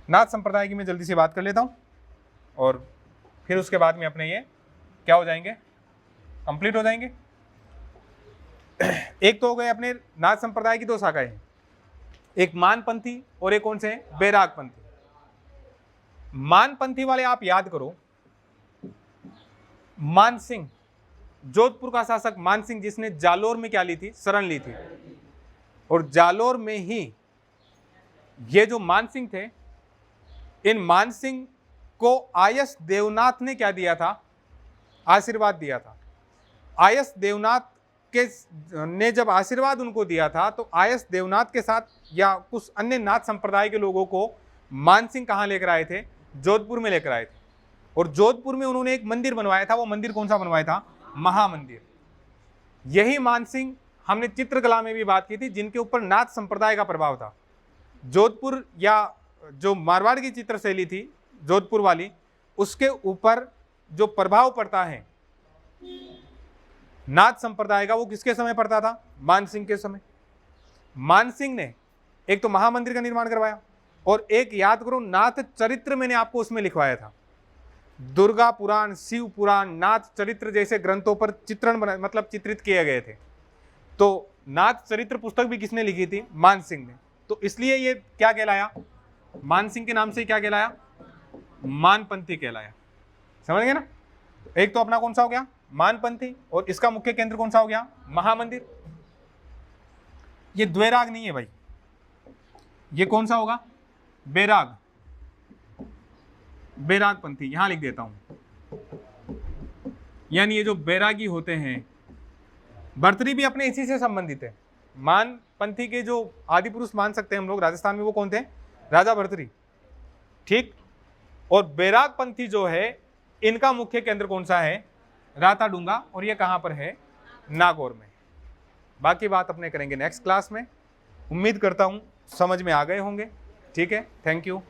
नाथ संप्रदाय की मैं जल्दी से बात कर लेता हूं, और फिर उसके बाद में अपने ये क्या हो जाएंगे? कंप्लीट हो जाएंगे। एक तो हो गए अपने नाथ संप्रदाय की दो शाखाएं हैं, एक मानपंथी और एक कौन से हैं? बैरागपंथी। मानपंथी वाले आप याद करो, मान सिंह, जोधपुर का शासक मान सिंह, जिसने जालोर में क्या ली थी? शरण ली थी। और जालोर में ही ये जो मान सिंह थे, इन मान सिंह को आयस देवनाथ ने क्या दिया था? आशीर्वाद दिया था। आयस देवनाथ के ने जब आशीर्वाद उनको दिया था, तो आयस देवनाथ के साथ या कुछ अन्य नाथ संप्रदाय के लोगों को मान सिंह कहां लेकर आए थे? जोधपुर में लेकर आए थे। और जोधपुर में उन्होंने एक मंदिर बनवाया था। वो मंदिर कौन सा बनवाया था? महामंदिर। यही मान सिंह, हमने चित्रकला में भी बात की थी, जिनके ऊपर नाथ संप्रदाय का प्रभाव था। जोधपुर या जो मारवाड़ की चित्रशैली थी जोधपुर वाली, उसके ऊपर जो प्रभाव पड़ता है नाथ संप्रदाय का, वो किसके समय पड़ता था? मान सिंह के समय। मान सिंह ने एक तो महामंदिर का निर्माण करवाया, और एक याद करो नाथ चरित्र मैंने आपको उसमें लिखवाया था। दुर्गा पुराण, शिव पुराण, नाथ चरित्र जैसे ग्रंथों पर चित्रण मतलब चित्रित किए गए थे। तो नाथ चरित्र पुस्तक भी किसने लिखी थी? मान सिंह ने। तो इसलिए ये क्या कहलाया? मान सिंह के नाम से क्या कहलाया? मानपंथी कहलाया। समझ गए ना। एक तो अपना कौन सा हो गया, मानपंथी, और इसका मुख्य केंद्र कौन सा हो गया, महामंदिर। ये द्वैराग नहीं है भाई, ये कौन सा होगा, बैराग, बैरागपंथी, यहां लिख देता हूं। यानी ये जो बैरागी होते हैं, भर्तृहरि भी अपने इसी से संबंधित है। मानपंथी के जो आदि पुरुष मान सकते हैं हम लोग राजस्थान में, वो कौन थे, राजा भर्तृहरि, ठीक। और बैरागपंथी जो है, इनका मुख्य केंद्र कौन सा है, राताडूंगा, और ये कहां पर है, नागौर में। बाकी बात अपने करेंगे नेक्स्ट क्लास में। उम्मीद करता हूं समझ में आ गए होंगे, ठीक है, थैंक यू।